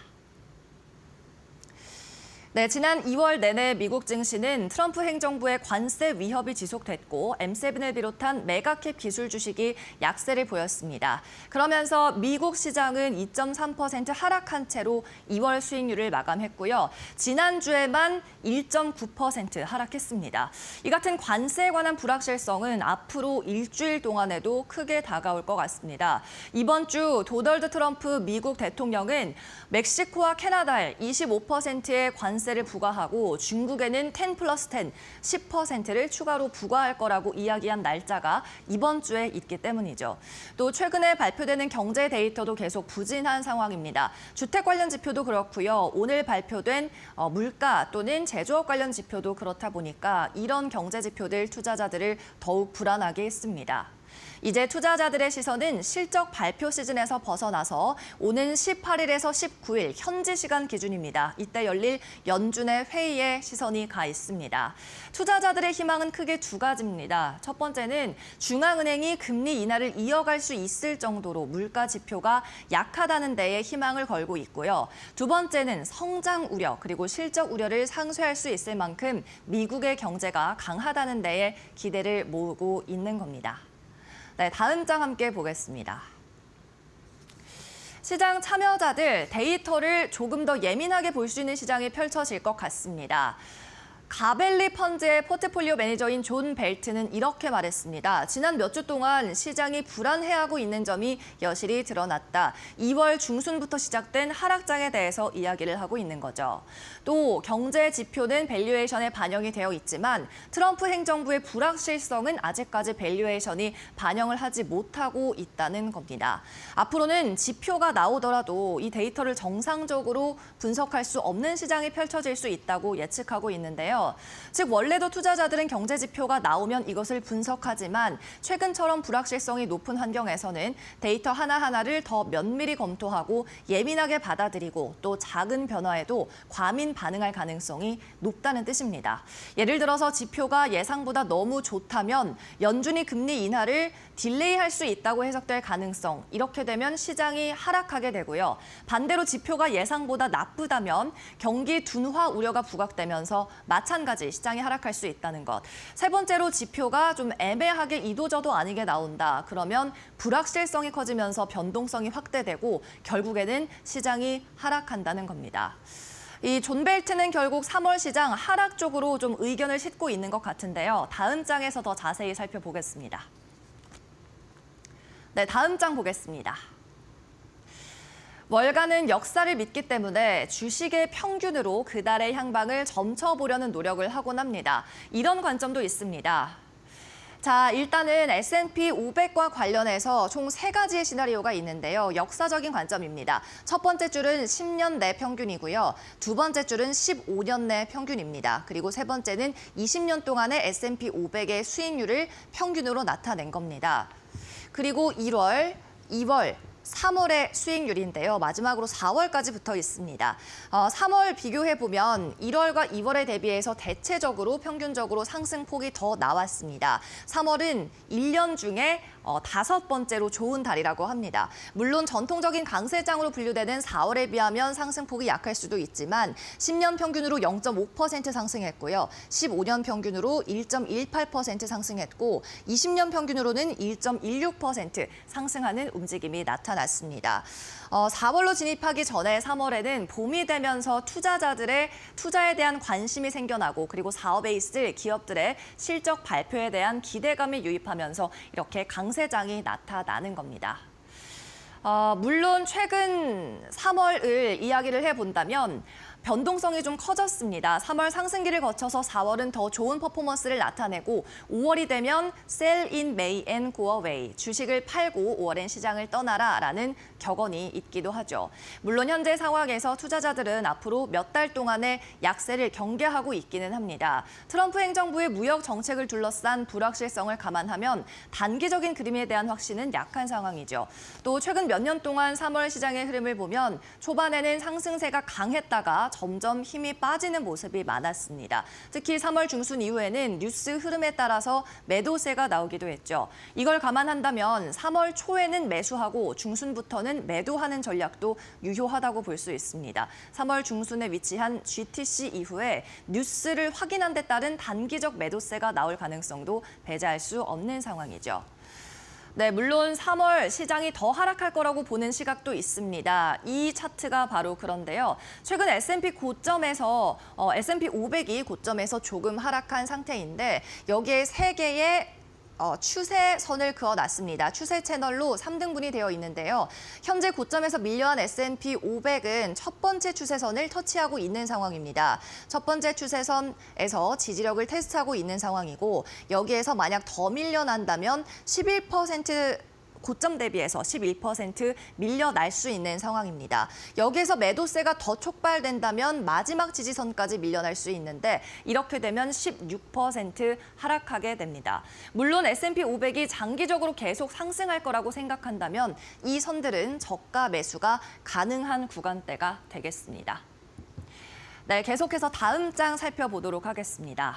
네, 지난 2월 내내 미국 증시는 트럼프 행정부의 관세 위협이 지속됐고 M7을 비롯한 메가캡 기술 주식이 약세를 보였습니다. 그러면서 미국 시장은 2.3% 하락한 채로 2월 수익률을 마감했고요. 지난주에만 1.9% 하락했습니다. 이 같은 관세에 관한 불확실성은 앞으로 일주일 동안에도 크게 다가올 것 같습니다. 이번 주 도널드 트럼프 미국 대통령은 멕시코와 캐나다에 25%의 관세를 부과하고 중국에는 10+10, 10%를 추가로 부과할 거라고 이야기한 날짜가 이번 주에 있기 때문이죠. 또 최근에 발표되는 경제 데이터도 계속 부진한 상황입니다. 주택 관련 지표도 그렇고요. 오늘 발표된 물가 또는 제조업 관련 지표도 그렇다 보니까 이런 경제 지표들 투자자들을 더욱 불안하게 했습니다. 이제 투자자들의 시선은 실적 발표 시즌에서 벗어나서 오는 18일에서 19일 현지 시간 기준입니다. 이때 열릴 연준의 회의에 시선이 가 있습니다. 투자자들의 희망은 크게 두 가지입니다. 첫 번째는 중앙은행이 금리 인하를 이어갈 수 있을 정도로 물가 지표가 약하다는 데에 희망을 걸고 있고요. 두 번째는 성장 우려 그리고 실적 우려를 상쇄할 수 있을 만큼 미국의 경제가 강하다는 데에 기대를 모으고 있는 겁니다. 네, 다음 장 함께 보겠습니다. 시장 참여자들 데이터를 조금 더 예민하게 볼 수 있는 시장이 펼쳐질 것 같습니다. 가벨리 펀드의 포트폴리오 매니저인 존 벨트는 이렇게 말했습니다. 지난 몇 주 동안 시장이 불안해하고 있는 점이 여실히 드러났다. 2월 중순부터 시작된 하락장에 대해서 이야기를 하고 있는 거죠. 또 경제 지표는 밸류에이션에 반영이 되어 있지만 트럼프 행정부의 불확실성은 아직까지 밸류에이션이 반영을 하지 못하고 있다는 겁니다. 앞으로는 지표가 나오더라도 이 데이터를 정상적으로 분석할 수 없는 시장이 펼쳐질 수 있다고 예측하고 있는데요. 즉 원래도 투자자들은 경제 지표가 나오면 이것을 분석하지만 최근처럼 불확실성이 높은 환경에서는 데이터 하나하나를 더 면밀히 검토하고 예민하게 받아들이고 또 작은 변화에도 과민 반응할 가능성이 높다는 뜻입니다. 예를 들어서 지표가 예상보다 너무 좋다면 연준이 금리 인하를 딜레이할 수 있다고 해석될 가능성, 이렇게 되면 시장이 하락하게 되고요. 반대로 지표가 예상보다 나쁘다면 경기 둔화 우려가 부각되면서 마찬가지 시장이 하락할 수 있다는 것. 세 번째로 지표가 좀 애매하게 이도저도 아니게 나온다. 그러면 불확실성이 커지면서 변동성이 확대되고 결국에는 시장이 하락한다는 겁니다. 이 존 벨트는 결국 3월 시장 하락 쪽으로 좀 의견을 싣고 있는 것 같은데요. 다음 장에서 더 자세히 살펴보겠습니다. 네, 다음 장 보겠습니다. 월가는 역사를 믿기 때문에 주식의 평균으로 그달의 향방을 점쳐보려는 노력을 하곤 합니다. 이런 관점도 있습니다. 자, 일단은 S&P 500과 관련해서 총 3가지의 시나리오가 있는데요. 역사적인 관점입니다. 첫 번째 줄은 10년 내 평균이고요. 두 번째 줄은 15년 내 평균입니다. 그리고 세 번째는 20년 동안의 S&P 500의 수익률을 평균으로 나타낸 겁니다. 그리고 1월, 2월, 3월의 수익률인데요. 마지막으로 4월까지 붙어 있습니다. 3월 비교해보면 1월과 2월에 대비해서 대체적으로 평균적으로 상승폭이 더 나왔습니다. 3월은 1년 중에 5번째로 좋은 달이라고 합니다. 물론 전통적인 강세장으로 분류되는 4월에 비하면 상승폭이 약할 수도 있지만 10년 평균으로 0.5% 상승했고요. 15년 평균으로 1.18% 상승했고 20년 평균으로는 1.16% 상승하는 움직임이 나타났습니다. 4월로 진입하기 전에 3월에는 봄이 되면서 투자자들의 투자에 대한 관심이 생겨나고 그리고 사업에 있을 기업들의 실적 발표에 대한 기대감이 유입하면서 이렇게 강세장이 나타나는 겁니다. 물론 최근 3월을 이야기를 해본다면 변동성이 좀 커졌습니다. 3월 상승기를 거쳐서 4월은 더 좋은 퍼포먼스를 나타내고 5월이 되면 sell in May and go away, 주식을 팔고 5월엔 시장을 떠나라라는 격언이 있기도 하죠. 물론 현재 상황에서 투자자들은 앞으로 몇 달 동안의 약세를 경계하고 있기는 합니다. 트럼프 행정부의 무역 정책을 둘러싼 불확실성을 감안하면 단기적인 그림에 대한 확신은 약한 상황이죠. 또 최근 몇 년 동안 3월 시장의 흐름을 보면 초반에는 상승세가 강했다가 점점 힘이 빠지는 모습이 많았습니다. 특히 3월 중순 이후에는 뉴스 흐름에 따라서 매도세가 나오기도 했죠. 이걸 감안한다면 3월 초에는 매수하고 중순부터는 매도하는 전략도 유효하다고 볼 수 있습니다. 3월 중순에 위치한 GTC 이후에 뉴스를 확인한 데 따른 단기적 매도세가 나올 가능성도 배제할 수 없는 상황이죠. 네, 물론 3월 시장이 더 하락할 거라고 보는 시각도 있습니다. 이 차트가 바로 그런데요. 최근 S&P 고점에서 S&P 500이 고점에서 조금 하락한 상태인데 여기에 3개의 추세선을 그어놨습니다. 추세 채널로 3등분이 되어 있는데요. 현재 고점에서 밀려한 S&P 500은 첫 번째 추세선을 터치하고 있는 상황입니다. 첫 번째 추세선에서 지지력을 테스트하고 있는 상황이고 여기에서 만약 더 밀려난다면 11% 고점 대비해서 11% 밀려날 수 있는 상황입니다. 여기에서 매도세가 더 촉발된다면 마지막 지지선까지 밀려날 수 있는데 이렇게 되면 16% 하락하게 됩니다. 물론 S&P 500이 장기적으로 계속 상승할 거라고 생각한다면 이 선들은 저가 매수가 가능한 구간대가 되겠습니다. 네, 계속해서 다음 장 살펴보도록 하겠습니다.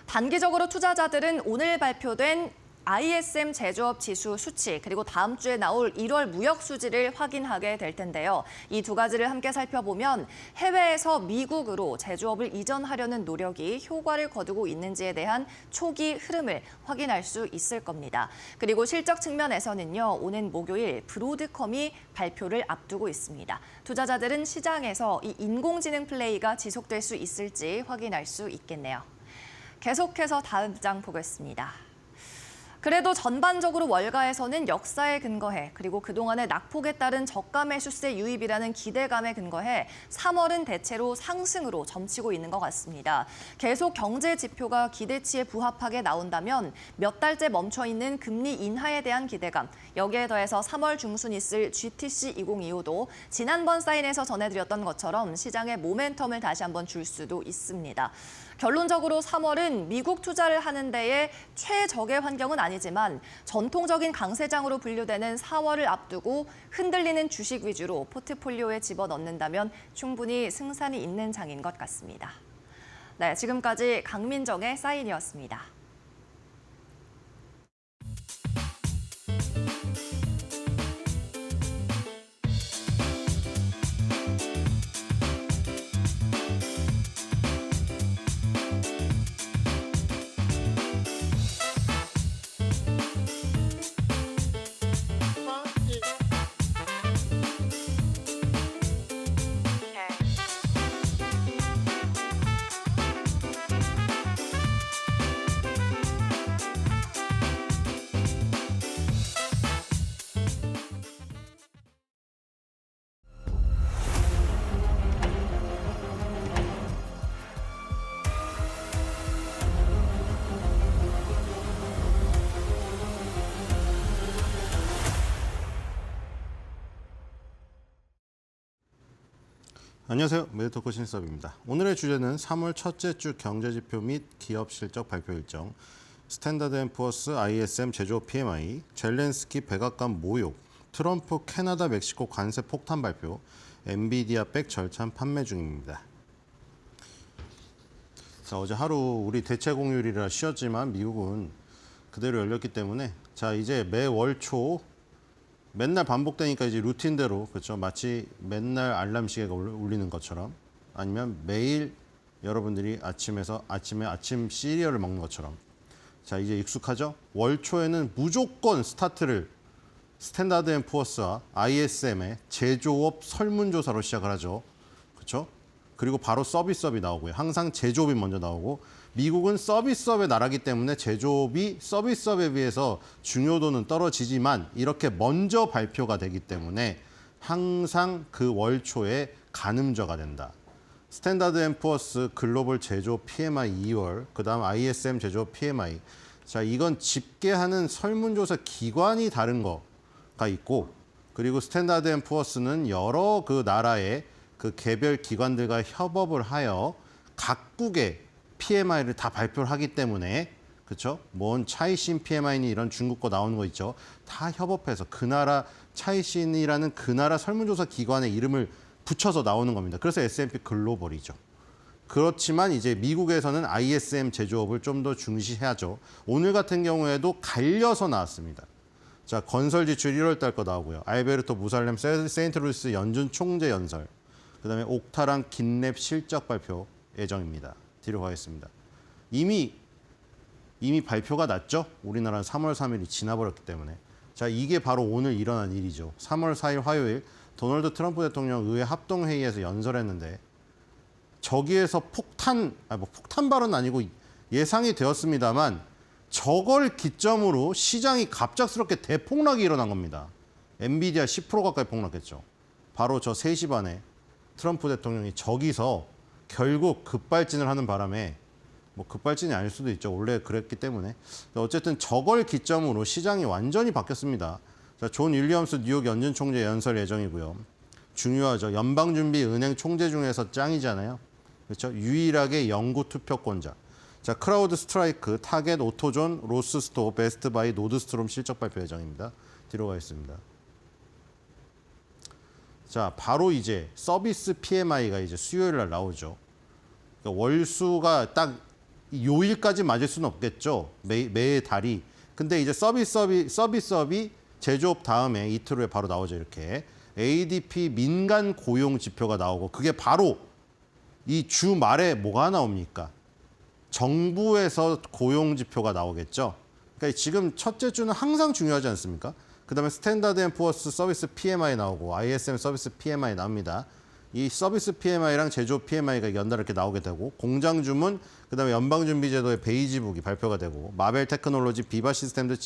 단기적으로 투자자들은 오늘 발표된 ISM 제조업 지수 수치 그리고 다음 주에 나올 1월 무역 수지를 확인하게 될 텐데요. 이 두 가지를 함께 살펴보면 해외에서 미국으로 제조업을 이전하려는 노력이 효과를 거두고 있는지에 대한 초기 흐름을 확인할 수 있을 겁니다. 그리고 실적 측면에서는요. 오는 목요일 브로드컴이 발표를 앞두고 있습니다. 투자자들은 시장에서 이 인공지능 플레이가 지속될 수 있을지 확인할 수 있겠네요. 계속해서 다음 장 보겠습니다. 그래도 전반적으로 월가에서는 역사에 근거해 그리고 그동안의 낙폭에 따른 저가 매수세 유입이라는 기대감에 근거해 3월은 대체로 상승으로 점치고 있는 것 같습니다. 계속 경제 지표가 기대치에 부합하게 나온다면 몇 달째 멈춰있는 금리 인하에 대한 기대감, 여기에 더해서 3월 중순 있을 GTC 2025도 지난번 사인에서 전해드렸던 것처럼 시장의 모멘텀을 다시 한번 줄 수도 있습니다. 결론적으로 3월은 미국 투자를 하는 데에 최적의 환경은 아니지만 전통적인 강세장으로 분류되는 4월을 앞두고 흔들리는 주식 위주로 포트폴리오에 집어넣는다면 충분히 승산이 있는 장인 것 같습니다. 네, 지금까지 강민정의 사인이었습니다. 안녕하세요. 매드토크 신수업입니다. 오늘의 주제는 3월 첫째 주 경제지표 및 기업 실적 발표 일정, 스탠다드 앤 푸어스 ISM 제조업 PMI, 젤렌스키 백악관 모욕, 트럼프 캐나다 멕시코 관세 폭탄 발표, 엔비디아 백 절찬 판매 중입니다. 자, 어제 하루 우리 대체 공휴일이라 쉬었지만 미국은 그대로 열렸기 때문에 자, 이제 매월 초 맨날 반복되니까 이제 루틴대로 그렇죠. 마치 맨날 알람 시계가 울리는 것처럼 아니면 매일 여러분들이 아침에 아침 시리얼을 먹는 것처럼 자, 이제 익숙하죠? 월 초에는 무조건 스타트를 스탠다드 앤 푸어스와 ISM의 제조업 설문조사로 시작을 하죠. 그렇죠? 그리고 바로 서비스업이 나오고요. 항상 제조업이 먼저 나오고 미국은 서비스업의 나라기 때문에 제조업이 서비스업에 비해서 중요도는 떨어지지만 이렇게 먼저 발표가 되기 때문에 항상 그 월 초에 가늠저가 된다. 스탠다드 앤 푸어스 글로벌 제조업 PMI 2월, 그다음 ISM 제조업 PMI. 자, 이건 집계하는 설문조사 기관이 다른 거가 있고 그리고 스탠다드 앤 푸어스는 여러 그 나라의 그 개별 기관들과 협업을 하여 각국의 PMI를 다 발표를 하기 때문에 그렇죠? 뭔 차이신 PMI니 이런 중국 거 나오는 거 있죠? 다 협업해서 그 나라 차이신이라는 그 나라 설문조사 기관의 이름을 붙여서 나오는 겁니다. 그래서 S&P 글로벌이죠. 그렇지만 이제 미국에서는 ISM 제조업을 좀 더 중시해야죠. 오늘 같은 경우에도 갈려서 나왔습니다. 자, 건설 지출 1월 달 거 나오고요. 알베르토 무살렘 세인트루이스 연준 총재 연설. 그다음에 옥타랑 긴랩 실적 발표 예정입니다. 뒤로 가겠습니다. 이미 발표가 났죠. 우리나라는 3월 3일이 지나버렸기 때문에. 자, 이게 바로 오늘 일어난 일이죠. 3월 4일 화요일 도널드 트럼프 대통령 의회 합동회의에서 연설했는데 저기에서 폭탄 발언은 아니고 예상이 되었습니다만 저걸 기점으로 시장이 갑작스럽게 대폭락이 일어난 겁니다. 엔비디아 10% 가까이 폭락했죠. 바로 저 3시 반에 트럼프 대통령이 저기서 결국 급발진을 하는 바람에 뭐 급발진이 아닐 수도 있죠. 원래 그랬기 때문에. 어쨌든 저걸 기점으로 시장이 완전히 바뀌었습니다. 자, 존 윌리엄스 뉴욕 연준 총재 연설 예정이고요. 중요하죠. 연방준비은행 총재 중에서 짱이잖아요. 그렇죠? 유일하게 영구 투표권자. 자, 크라우드 스트라이크, 타겟, 오토존, 로스스토어, 베스트바이, 노드스트롬 실적 발표 예정입니다. 뒤로 가겠습니다. 자, 바로 이제 서비스 PMI가 이제 수요일 날 나오죠. 그러니까 월수가 딱 요일까지 맞을 수는 없겠죠. 매 달이. 근데 이제 서비스업이 제조업 다음에 이틀 후에 바로 나오죠. 이렇게. ADP 민간 고용 지표가 나오고 그게 바로 이 주말에 뭐가 나옵니까? 정부에서 고용 지표가 나오겠죠. 그러니까 지금 첫째 주는 항상 중요하지 않습니까? 그다음에 스탠다드 앤 푸어스 서비스 PMI 나오고 ISM 서비스 PMI 나옵니다. 이 서비스 PMI랑 제조업 PMI가 연달아 이렇게 나오게 되고 공장 주문, 그다음에 연방준비제도의 베이지북이 발표가 되고 마벨 테크놀로지, 비바 시스템즈,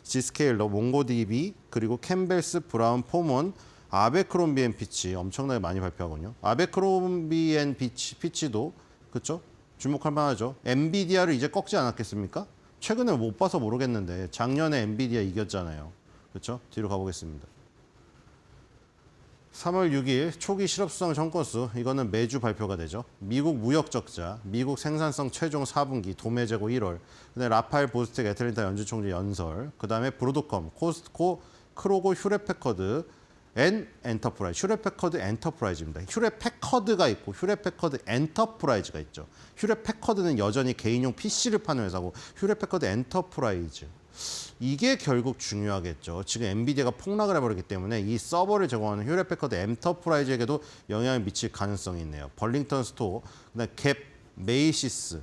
지스케일러, 몽고DB, 그리고 캠벨스, 브라운, 포먼, 아베크롬비 앤 피치 엄청나게 많이 발표하거든요. 아베크롬비 앤 피치도 그렇죠? 주목할 만하죠. 엔비디아를 이제 꺾지 않았겠습니까? 최근에 못 봐서 모르겠는데 작년에 엔비디아 이겼잖아요. 그렇죠? 뒤로 가보겠습니다. 3월 6일 초기 실업수당 정건수 이거는 매주 발표가 되죠. 미국 무역 적자, 미국 생산성 최종 4분기 도매 재고 1월, 그다음에 라파엘 보스텍 애틀랜타 연준 총재 연설, 그다음에 브로드컴, 코스트코, 크로고, 휴렛패커드 엔터프라이즈, 휴렛패커드 엔터프라이즈입니다. 휴렛패커드가 있고 휴렛패커드 엔터프라이즈가 있죠. 휴렛패커드는 여전히 개인용 PC를 파는 회사고 휴렛패커드 엔터프라이즈. 이게 결국 중요하겠죠. 지금 엔비디아가 폭락을 해버렸기 때문에 이 서버를 제공하는 휴렛패커드 엔터프라이즈에게도 영향을 미칠 가능성이 있네요. 벌링턴 스토어, 그다음에 갭, 메이시스.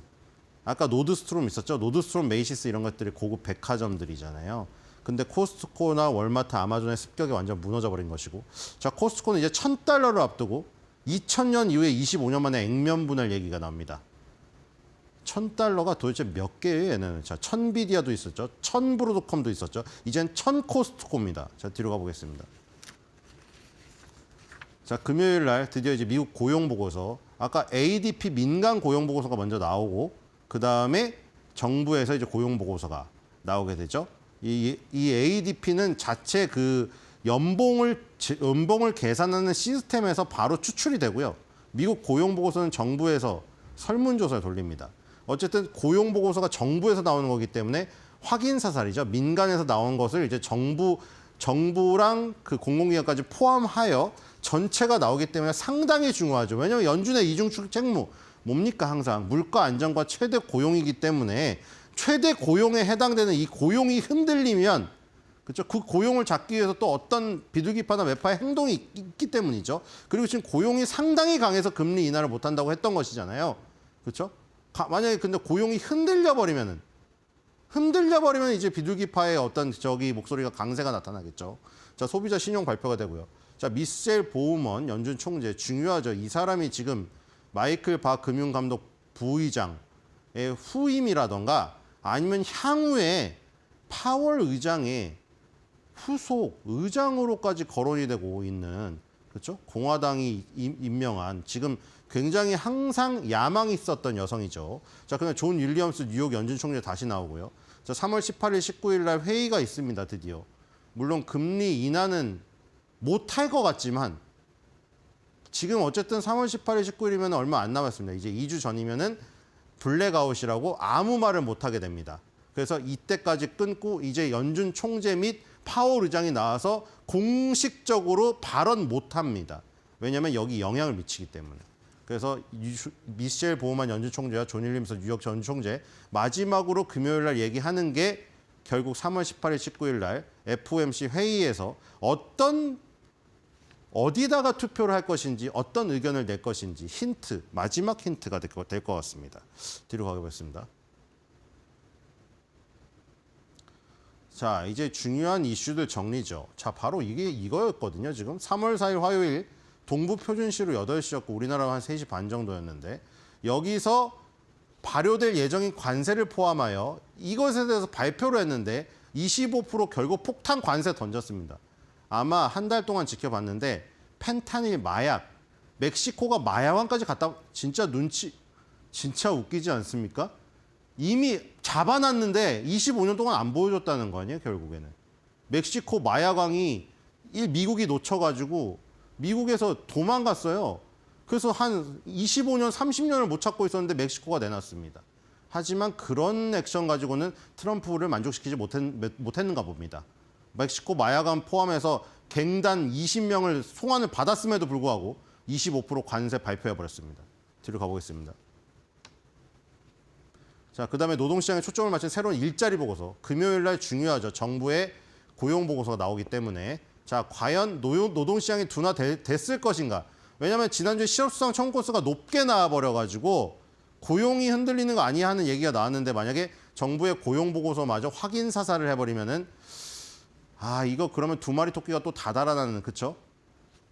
아까 노드스트롬 있었죠. 노드스트롬, 메이시스 이런 것들이 고급 백화점들이잖아요. 근데 코스트코나 월마트, 아마존의 습격이 완전 무너져버린 것이고 자, 코스트코는 이제 $1,000를 앞두고 2000년 이후에 25년 만에 액면 분할 얘기가 나옵니다. $1,000가 도대체 몇 개예요, 얘는? 자, 천비디아도 있었죠. 천브로드컴도 있었죠. 이젠 천코스트코입니다. 자, 뒤로 가보겠습니다. 자, 금요일 날 드디어 이제 미국 고용 보고서, 아까 ADP 민간 고용 보고서가 먼저 나오고, 그 다음에 정부에서 이제 고용 보고서가 나오게 되죠. 이 ADP는 자체 그 연봉을 계산하는 시스템에서 바로 추출이 되고요. 미국 고용 보고서는 정부에서 설문조사를 돌립니다. 어쨌든 고용 보고서가 정부에서 나오는 거기 때문에 확인 사살이죠. 민간에서 나온 것을 이제 정부랑 그 공공기관까지 포함하여 전체가 나오기 때문에 상당히 중요하죠. 왜냐하면 연준의 이중 책무 뭡니까? 항상 물가 안정과 최대 고용이기 때문에 최대 고용에 해당되는 이 고용이 흔들리면 그렇죠. 그 고용을 잡기 위해서 또 어떤 비둘기파나 매파의 행동이 있기 때문이죠. 그리고 지금 고용이 상당히 강해서 금리 인하를 못한다고 했던 것이잖아요. 그렇죠? 만약에 근데 고용이 흔들려 버리면 이제 비둘기파의 어떤 목소리가 강세가 나타나겠죠. 자, 소비자 신용 발표가 되고요. 자, 미셸 보우먼 연준 총재 중요하죠. 이 사람이 지금 마이클 바 금융감독 부의장의 후임이라던가 아니면 향후에 파월 의장의 후속 의장으로까지 거론이 되고 있는 그렇죠? 공화당이 임명한 지금 굉장히 항상 야망이 있었던 여성이죠. 자, 그다음에 존 윌리엄스 뉴욕 연준 총재 다시 나오고요. 자, 3월 18일, 19일 날 회의가 있습니다. 드디어. 물론 금리 인하는 못할 것 같지만 지금 어쨌든 3월 18일, 19일이면 얼마 안 남았습니다. 이제 2주 전이면은 블랙아웃이라고 아무 말을 못 하게 됩니다. 그래서 이때까지 끊고 이제 연준 총재 및 파월 의장이 나와서 공식적으로 발언 못 합니다. 왜냐하면 여기 영향을 미치기 때문에. 그래서 미셸 보우만 연준 총재와 존 윌리엄스 뉴욕 전 총재 마지막으로 금요일 날 얘기하는 게 결국 3월 18일, 19일 날 FOMC 회의에서 어디다가 투표를 할 것인지 어떤 의견을 낼 것인지 마지막 힌트가 될 것 같습니다. 뒤로 가보겠습니다. 자, 이제 중요한 이슈들 정리죠. 자, 바로 이거였거든요. 지금 3월 4일 화요일 동부 표준시로 8시였고 우리나라로 한 3시 반 정도였는데 여기서 발효될 예정인 관세를 포함하여 이것에 대해서 발표를 했는데 25% 결국 폭탄 관세 던졌습니다. 아마 한 달 동안 지켜봤는데 펜타닐 마약, 멕시코가 마약왕까지 갔다 진짜 웃기지 않습니까? 이미 잡아놨는데 25년 동안 안 보여줬다는 거 아니에요, 결국에는. 멕시코 마약왕이 미국이 놓쳐가지고 미국에서 도망갔어요. 그래서 한 25년, 30년을 못 찾고 있었는데 멕시코가 내놨습니다. 하지만 그런 액션 가지고는 트럼프를 만족시키지 못했는가 봅니다. 멕시코 마약왕 포함해서 갱단 20명을 송환을 받았음에도 불구하고 25% 관세 발표해버렸습니다. 뒤로 가보겠습니다. 자, 그다음에 노동시장에 초점을 맞춘 새로운 일자리 보고서. 금요일 날 중요하죠. 정부의 고용 보고서가 나오기 때문에. 자, 과연 노동시장이 둔화됐을 것인가. 왜냐하면 지난주에 실업수당 청구 건수가 높게 나와버려가지고 고용이 흔들리는 거 아니야 하는 얘기가 나왔는데 만약에 정부의 고용 보고서마저 확인 사살을 해버리면은 이거 그러면 두 마리 토끼가 또 다 달아나는, 그쵸?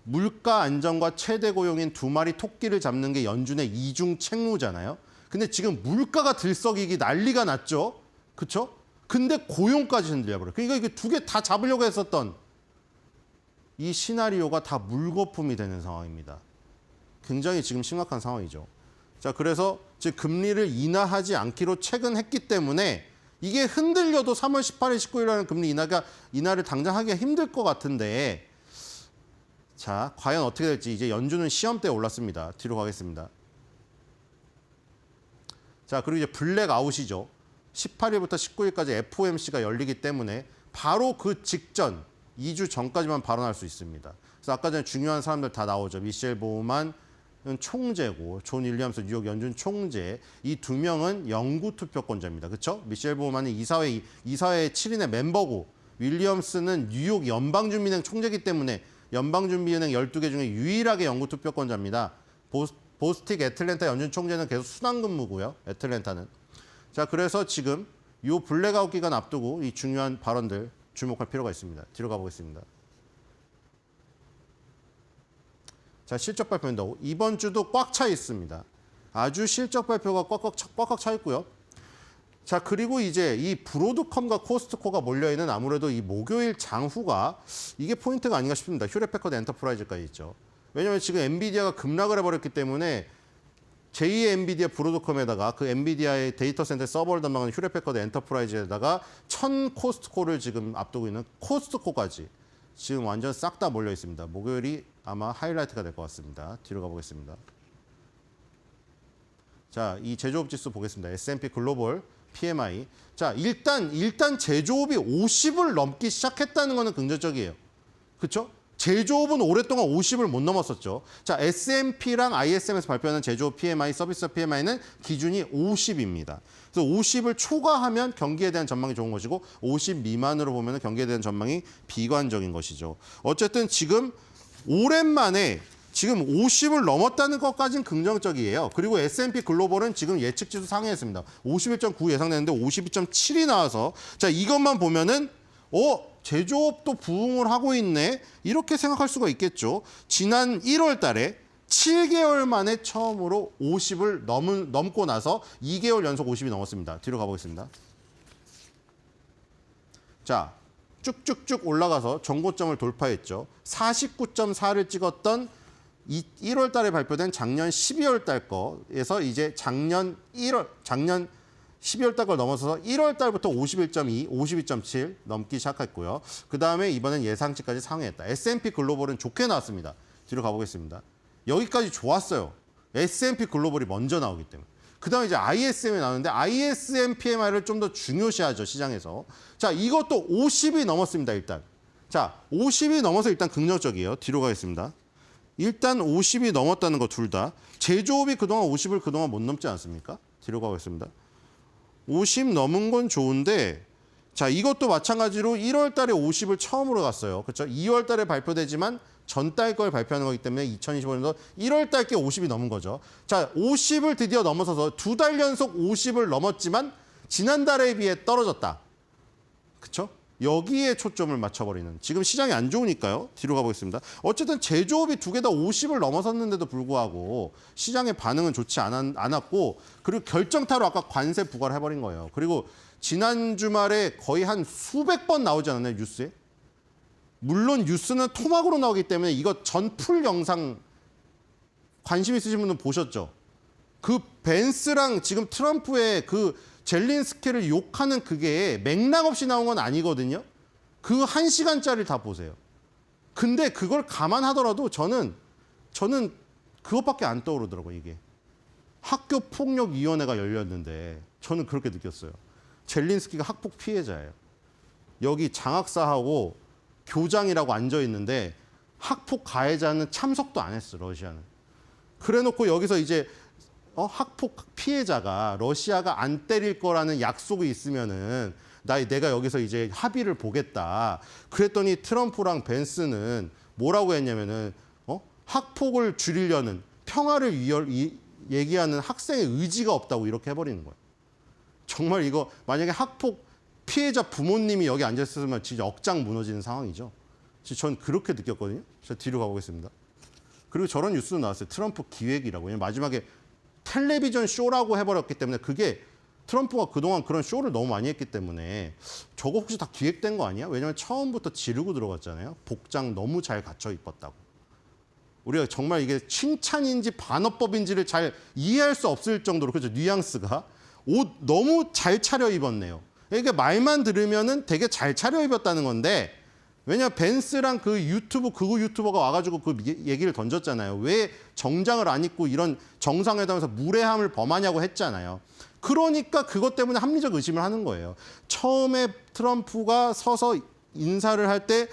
물가 안정과 최대 고용인 두 마리 토끼를 잡는 게 연준의 이중 책무잖아요. 근데 지금 물가가 들썩이기 난리가 났죠. 그쵸? 근데 고용까지 흔들려버려요. 그러니까 이게 두 개 다 잡으려고 했었던 이 시나리오가 다 물거품이 되는 상황입니다. 굉장히 지금 심각한 상황이죠. 자, 그래서 지금 금리를 인하하지 않기로 체근했기 때문에 이게 흔들려도 3월 18일, 19일에는 금리 인하를 당장 하기가 힘들 것 같은데 자, 과연 어떻게 될지 이제 연준은 시험대에 올랐습니다. 뒤로 가겠습니다. 자, 그리고 이제 블랙아웃이죠. 18일부터 19일까지 FOMC가 열리기 때문에 바로 그 직전 2주 전까지만 발언할 수 있습니다. 그래서 아까 전에 중요한 사람들 다 나오죠. 미셸 보우만 총재고 존 윌리엄스 뉴욕 연준 총재 이 두 명은 영구 투표권자입니다. 그렇죠? 미셸 보우만은 이사회 7인의 멤버고 윌리엄스는 뉴욕 연방준비은행 총재이기 때문에 연방준비은행 12개 중에 유일하게 영구 투표권자입니다. 보스틱 애틀랜타 연준 총재는 계속 순환 근무고요. 애틀랜타는. 자, 그래서 지금 이 블랙아웃 기간 앞두고 이 중요한 발언들 주목할 필요가 있습니다. 뒤로 가보겠습니다. 자, 실적 발표입니다. 이번 주도 꽉 차 있습니다. 아주 실적 발표가 꽉꽉 차 있고요. 자, 그리고 이제 이 브로드컴과 코스트코가 몰려있는 아무래도 이 목요일 장후가 이게 포인트가 아닌가 싶습니다. 휴렛패커드 엔터프라이즈까지 있죠. 왜냐하면 지금 엔비디아가 급락을 해버렸기 때문에 제2의 엔비디아 브로드컴에다가 그 엔비디아의 데이터 센터 서버를 담당하는 휴렛패커드 엔터프라이즈에다가 1000 코스트코를 지금 앞두고 있는 코스트코까지 지금 완전 싹 다 몰려 있습니다. 목요일이 아마 하이라이트가 될 것 같습니다. 뒤로 가보겠습니다. 자, 이 제조업 지수 보겠습니다. S&P 글로벌 PMI. 자, 일단 제조업이 50을 넘기 시작했다는 거는 긍정적이에요. 그렇죠? 제조업은 오랫동안 50을 못 넘었었죠. 자, S&P랑 ISM에서 발표하는 제조업 PMI, 서비스 PMI는 기준이 50입니다. 그래서 50을 초과하면 경기에 대한 전망이 좋은 것이고 50 미만으로 보면 경기에 대한 전망이 비관적인 것이죠. 어쨌든 지금 오랜만에 지금 50을 넘었다는 것까지는 긍정적이에요. 그리고 S&P 글로벌은 지금 예측 지수 상회했습니다. 51.9 예상되는데 52.7이 나와서 자, 이것만 보면은 제조업도 부흥을 하고 있네. 이렇게 생각할 수가 있겠죠. 지난 1월 달에 7개월 만에 처음으로 50을 넘고 나서 2개월 연속 50이 넘었습니다. 뒤로 가보겠습니다. 자, 쭉쭉쭉 올라가서 전고점을 돌파했죠. 49.4를 찍었던 1월 달에 발표된 작년 12월 달 거에서 이제 작년 12월 달 걸 넘어서서 1월 달부터 51.2, 52.7 넘기 시작했고요. 그다음에 이번엔 예상치까지 상회했다. S&P 글로벌은 좋게 나왔습니다. 뒤로 가보겠습니다. 여기까지 좋았어요. S&P 글로벌이 먼저 나오기 때문에. 그다음에 이제 ISM이 나오는데 ISM PMI를 좀 더 중요시하죠, 시장에서. 자, 이것도 50이 넘었습니다, 일단. 자, 50이 넘어서 일단 긍정적이에요. 뒤로 가겠습니다. 일단 50이 넘었다는 거 둘 다. 제조업이 그동안 50을 그동안 못 넘지 않습니까? 뒤로 가겠습니다. 50 넘은 건 좋은데 자, 이것도 마찬가지로 1월 달에 50을 처음으로 갔어요. 그렇죠? 2월 달에 발표되지만 전달 걸 발표하는 거기 때문에 2025년도 1월 달께 50이 넘은 거죠. 자, 50을 드디어 넘어서서 2달 연속 50을 넘었지만 지난달에 비해 떨어졌다. 그렇죠? 여기에 초점을 맞춰버리는. 지금 시장이 안 좋으니까요. 뒤로 가보겠습니다. 어쨌든 제조업이 두 개 다 50을 넘어섰는데도 불구하고 시장의 반응은 좋지 않았고 그리고 결정타로 아까 관세 부과를 해버린 거예요. 그리고 지난 주말에 거의 한 수백 번 나오지 않았나요? 뉴스에? 물론 뉴스는 토막으로 나오기 때문에 이거 전 풀 영상 관심 있으신 분은 보셨죠? 그 벤스랑 지금 트럼프의 그 젤린스키를 욕하는 그게 맥락 없이 나온 건 아니거든요. 그 1시간짜리를 다 보세요. 근데 그걸 감안하더라도 저는 그것밖에 안 떠오르더라고요, 이게. 학교폭력위원회가 열렸는데 저는 그렇게 느꼈어요. 젤린스키가 학폭 피해자예요. 여기 장학사하고 교장이라고 앉아있는데 학폭 가해자는 참석도 안 했어, 러시아는. 그래놓고 여기서 이제 학폭 피해자가 러시아가 안 때릴 거라는 약속이 있으면은 내가 여기서 이제 합의를 보겠다. 그랬더니 트럼프랑 벤스는 뭐라고 했냐면은 학폭을 줄이려는 평화를 얘기하는 학생의 의지가 없다고 이렇게 해버리는 거예요. 정말 이거 만약에 학폭 피해자 부모님이 여기 앉았으면 진짜 억장 무너지는 상황이죠. 전 그렇게 느꼈거든요. 자, 뒤로 가보겠습니다. 그리고 저런 뉴스도 나왔어요. 트럼프 기획이라고. 왜냐면 마지막에 텔레비전 쇼라고 해버렸기 때문에 그게 트럼프가 그동안 그런 쇼를 너무 많이 했기 때문에 저거 혹시 다 기획된 거 아니야? 왜냐면 처음부터 지르고 들어갔잖아요. 복장 너무 잘 갖춰 입었다고. 우리가 정말 이게 칭찬인지 반어법인지를 잘 이해할 수 없을 정도로 그죠? 뉘앙스가 옷 너무 잘 차려 입었네요. 이게 말만 들으면은 되게 잘 차려 입었다는 건데 왜냐면 벤스랑 그 극우 유튜버가 와가지고 그 얘기를 던졌잖아요. 왜 정장을 안 입고 이런 정상회담에서 무례함을 범하냐고 했잖아요. 그러니까 그것 때문에 합리적 의심을 하는 거예요. 처음에 트럼프가 서서 인사를 할 때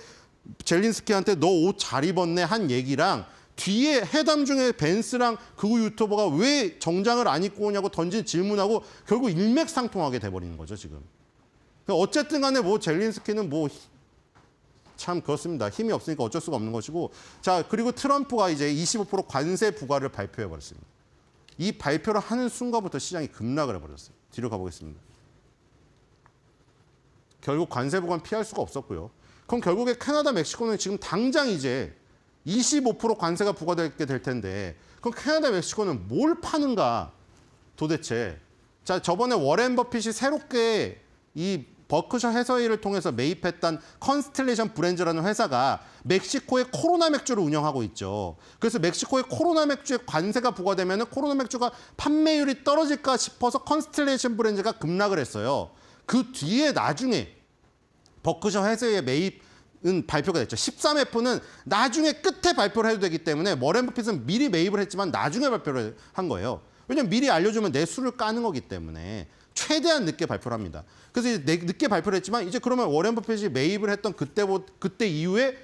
젤린스키한테 너 옷 잘 입었네 한 얘기랑 뒤에 회담 중에 벤스랑 극우 유튜버가 왜 정장을 안 입고 오냐고 던진 질문하고 결국 일맥상통하게 돼버리는 거죠, 지금. 어쨌든 간에 뭐 젤린스키는 참 그렇습니다. 힘이 없으니까 어쩔 수가 없는 것이고. 자, 그리고 트럼프가 이제 25% 관세 부과를 발표해버렸습니다. 이 발표를 하는 순간부터 시장이 급락을 해버렸어요. 뒤로 가보겠습니다. 결국 관세 부과는 피할 수가 없었고요. 그럼 결국에 캐나다, 멕시코는 지금 당장 이제 25% 관세가 부과되게 될 텐데 그럼 캐나다, 멕시코는 뭘 파는가 도대체. 자, 저번에 워렌 버핏이 새롭게 이 버크셔 해서웨이를 통해서 매입했던 컨스텔레이션 브랜드라는 회사가 멕시코의 코로나 맥주를 운영하고 있죠. 그래서 멕시코의 코로나 맥주에 관세가 부과되면 코로나 맥주가 판매율이 떨어질까 싶어서 컨스텔레이션 브랜드가 급락을 했어요. 그 뒤에 나중에 버크셔 해서웨이의 매입은 발표가 됐죠. 13F는 나중에 끝에 발표를 해도 되기 때문에 워렌 버핏은 미리 매입을 했지만 나중에 발표를 한 거예요. 왜냐면 미리 알려주면 내 수를 까는 거기 때문에 최대한 늦게 발표를 합니다. 그래서 이제 늦게 발표를 했지만 이제 그러면 워렌 버핏이 매입을 했던 그때 이후에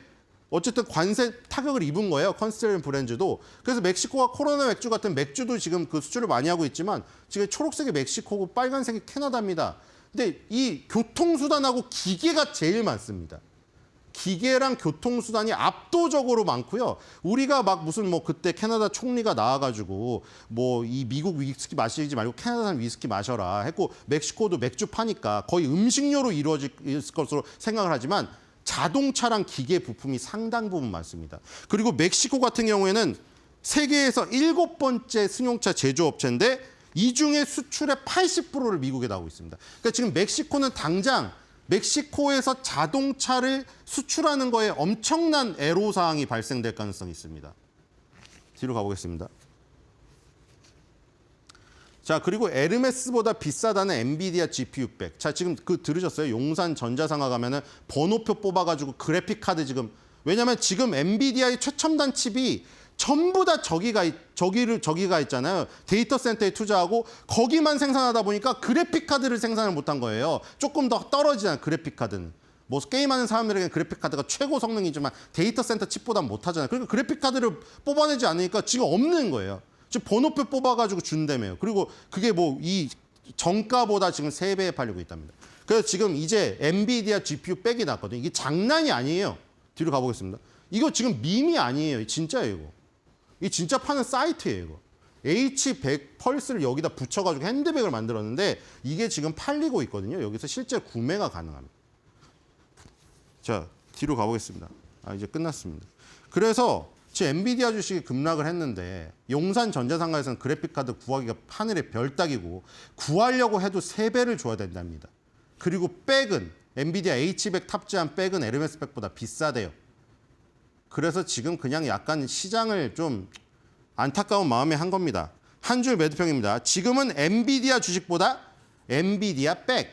어쨌든 관세 타격을 입은 거예요. 컨스텔레이션 브랜드도. 그래서 멕시코가 코로나 맥주 같은 맥주도 지금 그 수출을 많이 하고 있지만 지금 초록색이 멕시코고 빨간색이 캐나다입니다. 근데 이 교통수단하고 기계가 제일 많습니다. 기계랑 교통수단이 압도적으로 많고요. 우리가 막 무슨 뭐 그때 캐나다 총리가 나와가지고 뭐 이 미국 위스키 마시지 말고 캐나다산 위스키 마셔라 했고 멕시코도 맥주 파니까 거의 음식료로 이루어질 것으로 생각을 하지만 자동차랑 기계 부품이 상당 부분 많습니다. 그리고 멕시코 같은 경우에는 세계에서 7번째 승용차 제조업체인데 이 중에 수출의 80%를 미국에 나오고 있습니다. 그러니까 지금 멕시코는 당장 멕시코에서 자동차를 수출하는 거에 엄청난 애로사항이 발생될 가능성이 있습니다. 뒤로 가보겠습니다. 자, 그리고 에르메스보다 비싸다는 엔비디아 GPU 백. 자, 지금 그 들으셨어요? 용산 전자상가 가면은 번호표 뽑아가지고 그래픽 카드 지금. 왜냐면 지금 엔비디아의 최첨단 칩이 전부 다 저기가 있잖아요. 데이터 센터에 투자하고 거기만 생산하다 보니까 그래픽 카드를 생산을 못한 거예요. 조금 더 떨어지잖아요. 그래픽 카드는. 뭐 게임하는 사람들에게는 그래픽 카드가 최고 성능이지만 데이터 센터 칩보다 못하잖아요. 그러니까 그래픽 카드를 뽑아내지 않으니까 지금 없는 거예요. 지금 번호표 뽑아가지고 준다며요. 그리고 그게 뭐 이 정가보다 지금 3배에 팔리고 있답니다. 그래서 지금 이제 엔비디아 GPU 백이 났거든요. 이게 장난이 아니에요. 뒤로 가보겠습니다. 이거 지금 밈이 아니에요. 진짜예요, 이거. 이 진짜 파는 사이트예요, 이거. H100 펄스를 여기다 붙여가지고 핸드백을 만들었는데 이게 지금 팔리고 있거든요. 여기서 실제 구매가 가능합니다. 자, 뒤로 가보겠습니다. 이제 끝났습니다. 그래서 지금 엔비디아 주식이 급락을 했는데 용산 전자상가에서는 그래픽카드 구하기가 하늘의 별 따기고 구하려고 해도 3배를 줘야 된답니다. 그리고 백은 엔비디아 H100 탑재한 백은 에르메스 백보다 비싸대요. 그래서 지금 그냥 약간 시장을 좀 안타까운 마음에 한 겁니다. 한 줄 매도평입니다. 지금은 엔비디아 주식보다 엔비디아 백.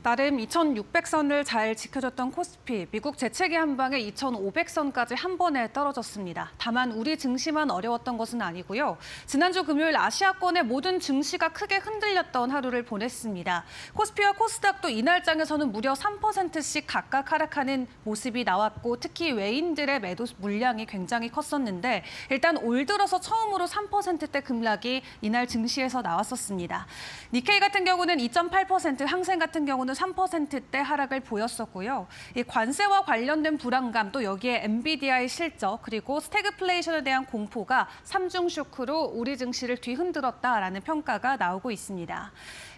나름 2,600선을 잘 지켜줬던 코스피, 미국 재채기 한 방에 2,500선까지 한 번에 떨어졌습니다. 다만 우리 증시만 어려웠던 것은 아니고요. 지난주 금요일 아시아권의 모든 증시가 크게 흔들렸던 하루를 보냈습니다. 코스피와 코스닥도 이날장에서는 무려 3%씩 각각 하락하는 모습이 나왔고 특히 외인들의 매도 물량이 굉장히 컸었는데 일단 올 들어서 처음으로 3%대 급락이 이날 증시에서 나왔었습니다. 니케이 같은 경우는 2.8%, 항생 같은 경우는 3%대 하락을 보였었고요. 이 관세와 관련된 불안감 또 여기에 엔비디아의 실적 그리고 스태그플레이션에 대한 공포가 3중 쇼크로 우리 증시를 뒤흔들었다라는 평가가 나오고 있습니다.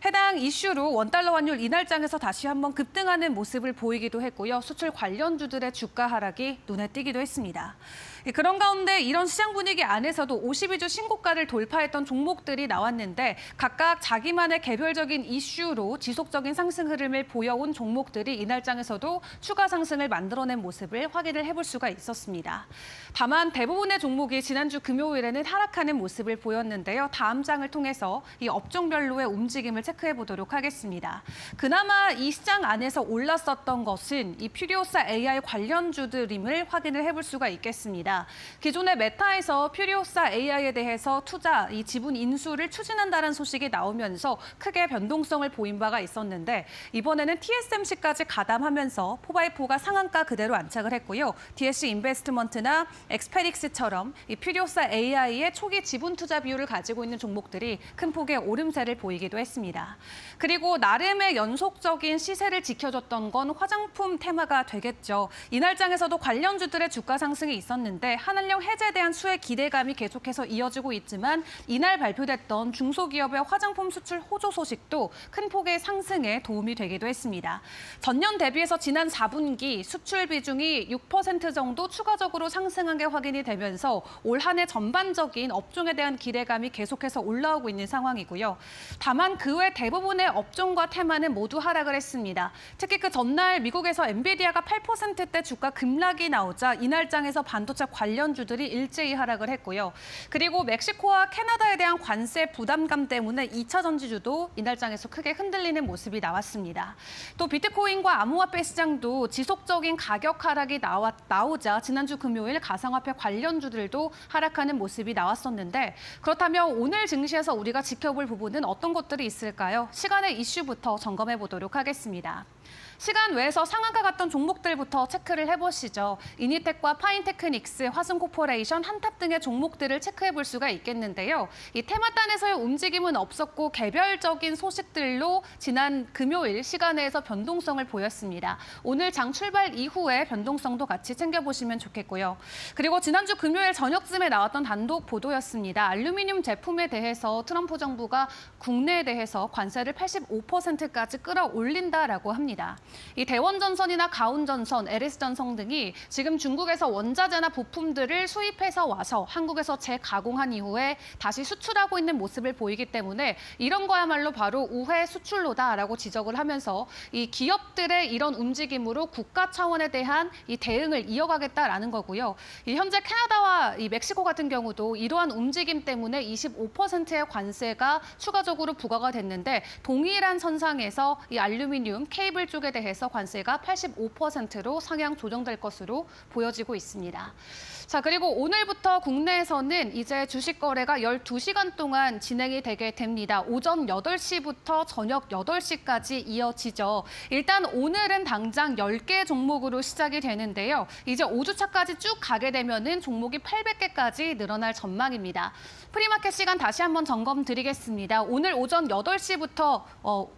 해당 이슈로 원달러 환율 이날장에서 다시 한번 급등하는 모습을 보이기도 했고요. 수출 관련주들의 주가 하락이 눈에 띄기도 했습니다. 그런 가운데 이런 시장 분위기 안에서도 52주 신고가를 돌파했던 종목들이 나왔는데 각각 자기만의 개별적인 이슈로 지속적인 상승 흐름을 보여온 종목들이 이날장에서도 추가 상승을 만들어낸 모습을 확인을 해볼 수가 있었습니다. 다만 대부분의 종목이 지난주 금요일에는 하락하는 모습을 보였는데요. 다음 장을 통해서 이 업종별로의 움직임을 체크해 보도록 하겠습니다. 그나마 이 시장 안에서 올랐었던 것은 이 퓨리오사 AI 관련주들임을 확인을 해볼 수가 있겠습니다. 기존의 메타에서 퓨리오사 AI에 대해서 투자, 이 지분 인수를 추진한다는 소식이 나오면서 크게 변동성을 보인 바가 있었는데 이번에는 TSMC까지 가담하면서 4x4가 상한가 그대로 안착을 했고요. DSC 인베스트먼트나 엑스페릭스처럼 이 퓨리오사 AI의 초기 지분 투자 비율을 가지고 있는 종목들이 큰 폭의 오름세를 보이기도 했습니다. 그리고 나름의 연속적인 시세를 지켜줬던 건 화장품 테마가 되겠죠. 이날장에서도 관련주들의 주가 상승이 있었는데 가운데 한한령 해제에 대한 수혜 기대감이 계속해서 이어지고 있지만 이날 발표됐던 중소기업의 화장품 수출 호조 소식도 큰 폭의 상승에 도움이 되기도 했습니다. 전년 대비해서 지난 4분기 수출 비중이 6% 정도 추가적으로 상승한 게 확인이 되면서 올 한 해 전반적인 업종에 대한 기대감이 계속해서 올라오고 있는 상황이고요. 다만 그 외 대부분의 업종과 테마는 모두 하락을 했습니다. 특히 그 전날 미국에서 엔비디아가 8%대 주가 급락이 나오자 이날장에서 반도체 관련주들이 일제히 하락을 했고요. 그리고 멕시코와 캐나다에 대한 관세 부담감 때문에 2차 전지주도 이날장에서 크게 흔들리는 모습이 나왔습니다. 또 비트코인과 암호화폐 시장도 지속적인 가격 하락이 나오자 지난주 금요일 가상화폐 관련주들도 하락하는 모습이 나왔었는데 그렇다면 오늘 증시에서 우리가 지켜볼 부분은 어떤 것들이 있을까요? 시간의 이슈부터 점검해 보도록 하겠습니다. 시간 외에서 상한가 갔던 종목들부터 체크를 해보시죠. 이니텍과 파인테크닉스, 화승코퍼레이션, 한탑 등의 종목들을 체크해 볼 수가 있겠는데요. 이 테마단에서의 움직임은 없었고 개별적인 소식들로 지난 금요일 시간에서 변동성을 보였습니다. 오늘 장 출발 이후에 변동성도 같이 챙겨보시면 좋겠고요. 그리고 지난주 금요일 저녁쯤에 나왔던 단독 보도였습니다. 알루미늄 제품에 대해서 트럼프 정부가 국내에 대해서 관세를 85%까지 끌어올린다라고 합니다. 이 대원전선이나 가온전선, LS전선 등이 지금 중국에서 원자재나 부품들을 수입해서 와서 한국에서 재가공한 이후에 다시 수출하고 있는 모습을 보이기 때문에 이런 거야말로 바로 우회 수출로다라고 지적을 하면서 이 기업들의 이런 움직임으로 국가 차원에 대한 이 대응을 이어가겠다라는 거고요. 이 현재 캐나다와 이 멕시코 같은 경우도 이러한 움직임 때문에 25%의 관세가 추가적으로 부과가 됐는데 동일한 선상에서 이 알루미늄 케이블 쪽에 대해서 관세가 85%로 상향 조정될 것으로 보여지고 있습니다. 자, 그리고 오늘부터 국내에서는 이제 주식 거래가 12시간 동안 진행이 되게 됩니다. 오전 8시부터 저녁 8시까지 이어지죠. 일단 오늘은 당장 10개 종목으로 시작이 되는데요. 이제 5주차까지 쭉 가게 되면은 종목이 800개까지 늘어날 전망입니다. 프리마켓 시간 다시 한번 점검 드리겠습니다. 오늘 오전 8시부터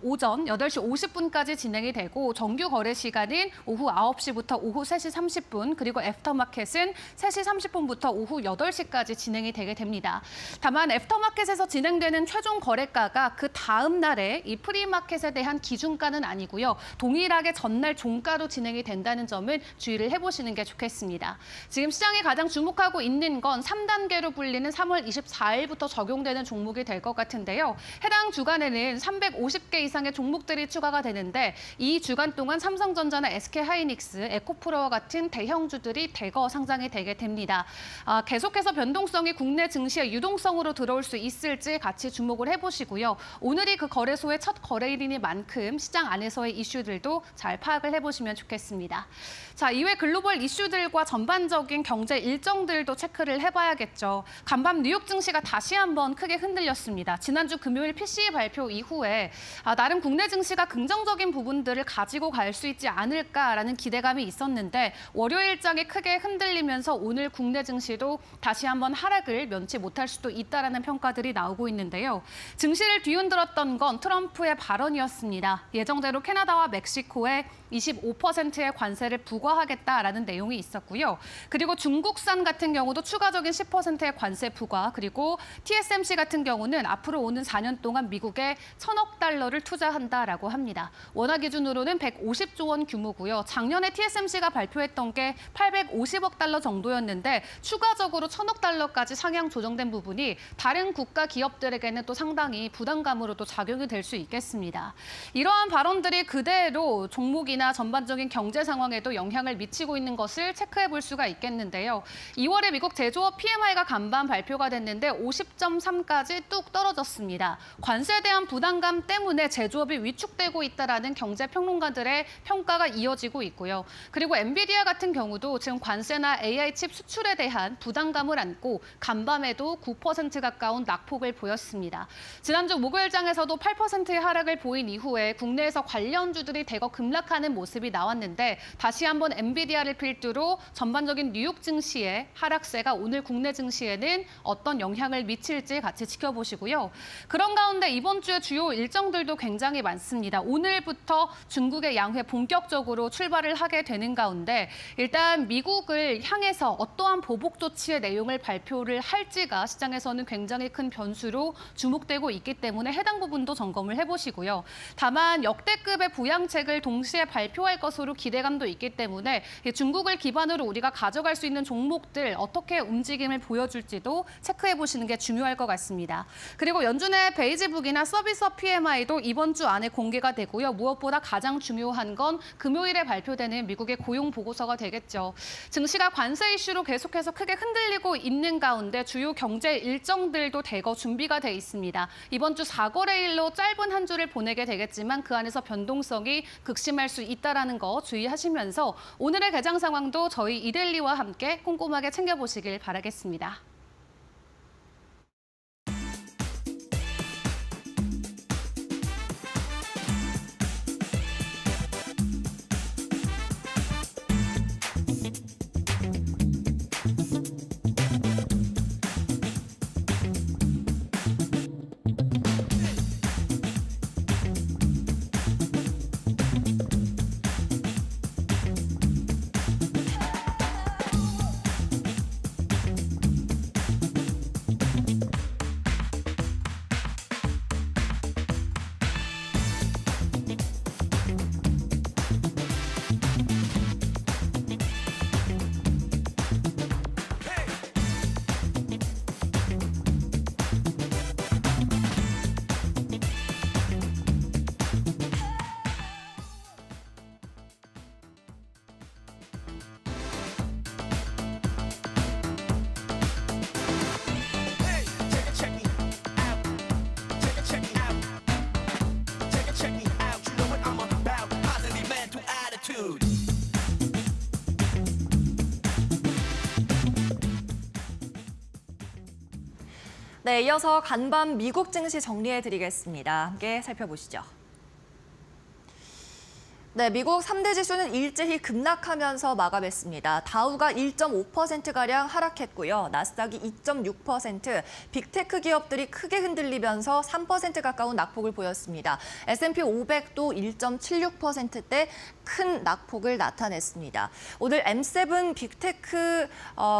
오전 8시 50분까지 진행이 되고 정규 거래 시간은 오후 9시부터 오후 3시 30분 그리고 애프터마켓은 3시 30분부터 오후 8시까지 진행이 되게 됩니다. 다만 애프터마켓에서 진행되는 최종 거래가가 그 다음 날에 이 프리마켓에 대한 기준가는 아니고요. 동일하게 전날 종가로 진행이 된다는 점은 주의를 해보시는 게 좋겠습니다. 지금 시장이 가장 주목하고 있는 건 3단계로 불리는 3월 24일부터 적용되는 종목이 될 것 같은데요. 해당 주간에는 350개 이상의 종목들이 추가가 되는데 이 주간 동안 삼성전자나 SK하이닉스, 에코프로와 같은 대형주들이 대거 상장이 되게 됩니다. 계속해서 변동성이 국내 증시의 유동성으로 들어올 수 있을지 같이 주목을 해보시고요. 오늘이 그 거래소의 첫 거래일이니만큼 시장 안에서의 이슈들도 잘 파악을 해보시면 좋겠습니다. 자, 이외 글로벌 이슈들과 전반적인 경제 일정들도 체크를 해봐야겠죠. 간밤 뉴욕 증시가 다시 한번 크게 흔들렸습니다. 지난주 금요일 PCE 발표 이후에 나름 국내 증시가 긍정적인 부분들을 가지고 갈 수 있지 않을까라는 기대감이 있었는데 월요일장에 크게 흔들리면서 오늘 국내 증시도 다시 한번 하락을 면치 못할 수도 있다라는 평가들이 나오고 있는데요. 증시를 뒤흔들었던 건 트럼프의 발언이었습니다. 예정대로 캐나다와 멕시코에 25%의 관세를 부과하겠다라는 내용이 있었고요. 그리고 중국산 같은 경우도 추가적인 10%의 관세 부과, 그리고 TSMC 같은 경우는 앞으로 오는 4년 동안 미국에 1,000억 달러를 투자한다라고 합니다. 원화 기준으로는 150조 원 규모고요. 작년에 TSMC가 발표했던 게 850억 달러 정도였는데 추가적으로 1,000억 달러까지 상향 조정된 부분이 다른 국가 기업들에게는 또 상당히 부담감으로도 작용이 될 수 있겠습니다. 이러한 발언들이 그대로 종목이나 전반적인 경제 상황에도 영향을 미치고 있는 것을 체크해 볼 수가 있겠는데요. 2월에 미국 제조업 PMI가 간밤 발표가 됐는데 50.3까지 뚝 떨어졌습니다. 관세에 대한 부담감 때문에 제조업이 위축되고 있다라는 경제평론가들의 평가가 이어지고 있고요. 그리고 엔비디아 같은 경우도 지금 관세나 AI 칩 수출에 대한 부담감을 안고 간밤에도 9% 가까운 낙폭을 보였습니다. 지난주 목요일장에서도 8%의 하락을 보인 이후에 국내에서 관련주들이 대거 급락하는 모습이 나왔는데 다시 한번 엔비디아를 필두로 전반적인 뉴욕 증시의 하락세가 오늘 국내 증시에는 어떤 영향을 미칠지 같이 지켜보시고요. 그런 가운데 이번 주에 주요 일정들도 굉장히 많습니다. 오늘부터 중국의 양회 본격적으로 출발을 하게 되는 가운데 일단 미국을 향해서 어떠한 보복 조치의 내용을 발표를 할지가 시장에서는 굉장히 큰 변수로 주목되고 있기 때문에 해당 부분도 점검을 해보시고요. 다만 역대급의 부양책을 동시에 발표할 것으로 기대감도 있기 때문에 중국을 기반으로 우리가 가져갈 수 있는 종목들 어떻게 움직임을 보여줄지도 체크해보시는 게 중요할 것 같습니다. 그리고 연준의 베이지북이나 서비스업 PMI도 이번 주 안에 공개가 되고요. 무엇보다 가장 중요한 건 금요일에 발표되는 미국의 고용 보고서가 되겠죠. 증시가 관세 이슈로 계속해서 크게 흔들리고 있는 가운데 주요 경제 일정들도 대거 준비가 돼 있습니다. 이번 주 4거래일로 짧은 한 주를 보내게 되겠지만 그 안에서 변동성이 극심할 수 있다는 거 주의하시면서 오늘의 개장 상황도 저희 이데일리와 함께 꼼꼼하게 챙겨보시길 바라겠습니다. 네, 이어서 간밤 미국 증시 정리해드리겠습니다. 함께 살펴보시죠. 네, 미국 3대 지수는 일제히 급락하면서 마감했습니다. 다우가 1.5%가량 하락했고요. 나스닥이 2.6%, 빅테크 기업들이 크게 흔들리면서 3% 가까운 낙폭을 보였습니다. S&P 500도 1.76%대 큰 낙폭을 나타냈습니다. 오늘 M7 빅테크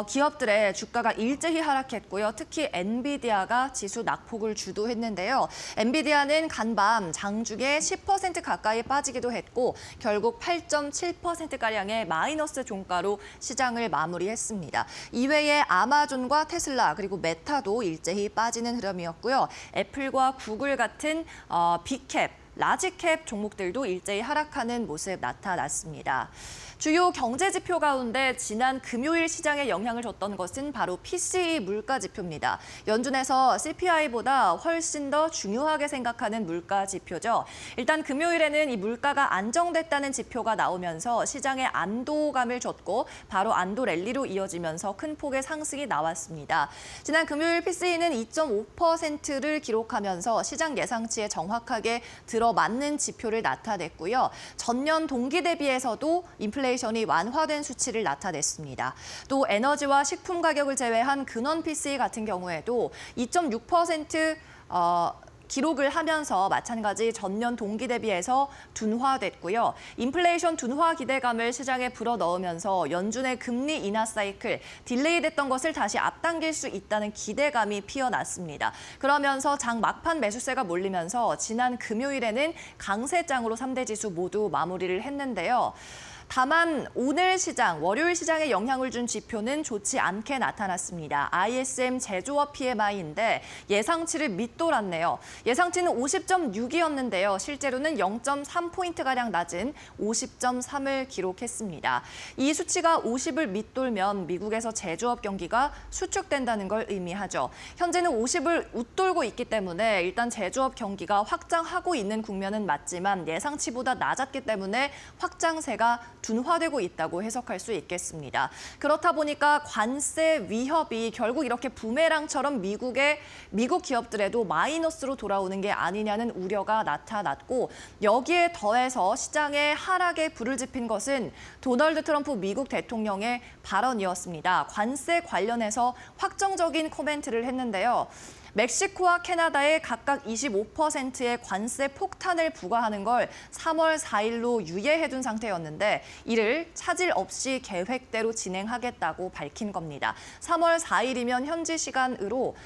기업들의 주가가 일제히 하락했고요. 특히 엔비디아가 지수 낙폭을 주도했는데요. 엔비디아는 간밤 장중에 10% 가까이 빠지기도 했고 결국 8.7%가량의 마이너스 종가로 시장을 마무리했습니다. 이외에 아마존과 테슬라 그리고 메타도 일제히 빠지는 흐름이었고요. 애플과 구글 같은 빅캡, 라지캡 종목들도 일제히 하락하는 모습 나타났습니다. 주요 경제 지표 가운데 지난 금요일 시장에 영향을 줬던 것은 바로 PCE 물가 지표입니다. 연준에서 CPI보다 훨씬 더 중요하게 생각하는 물가 지표죠. 일단 금요일에는 이 물가가 안정됐다는 지표가 나오면서 시장에 안도감을 줬고 바로 안도 랠리로 이어지면서 큰 폭의 상승이 나왔습니다. 지난 금요일 PCE는 2.5%를 기록하면서 시장 예상치에 정확하게 들어맞는 지표를 나타냈고요. 전년 동기 대비해서도 인플레이션이 완화된 수치를 나타냈습니다. 또 에너지와 식품 가격을 제외한 근원 PCE 같은 경우에도 2.6% 기록을 하면서 마찬가지 전년 동기 대비해서 둔화됐고요. 인플레이션 둔화 기대감을 시장에 불어넣으면서 연준의 금리 인하 사이클, 딜레이됐던 것을 다시 앞당길 수 있다는 기대감이 피어났습니다. 그러면서 장 막판 매수세가 몰리면서 지난 금요일에는 강세장으로 3대 지수 모두 마무리를 했는데요. 다만 오늘 시장, 월요일 시장에 영향을 준 지표는 좋지 않게 나타났습니다. ISM 제조업 PMI인데 예상치를 밑돌았네요. 예상치는 50.6이었는데요. 실제로는 0.3포인트가량 낮은 50.3을 기록했습니다. 이 수치가 50을 밑돌면 미국에서 제조업 경기가 수축된다는 걸 의미하죠. 현재는 50을 웃돌고 있기 때문에 일단 제조업 경기가 확장하고 있는 국면은 맞지만 예상치보다 낮았기 때문에 확장세가 둔화되고 있다고 해석할 수 있겠습니다. 그렇다 보니까 관세 위협이 결국 이렇게 부메랑처럼 미국 기업들에도 마이너스로 돌아오는 게 아니냐는 우려가 나타났고 여기에 더해서 시장의 하락에 불을 지핀 것은 도널드 트럼프 미국 대통령의 발언이었습니다. 관세 관련해서 확정적인 코멘트를 했는데요. 멕시코와 캐나다에 각각 25%의 관세 폭탄을 부과하는 걸 3월 4일로 유예해둔 상태였는데 이를 차질 없이 계획대로 진행하겠다고 밝힌 겁니다. 3월 4일이면 현지 시간으로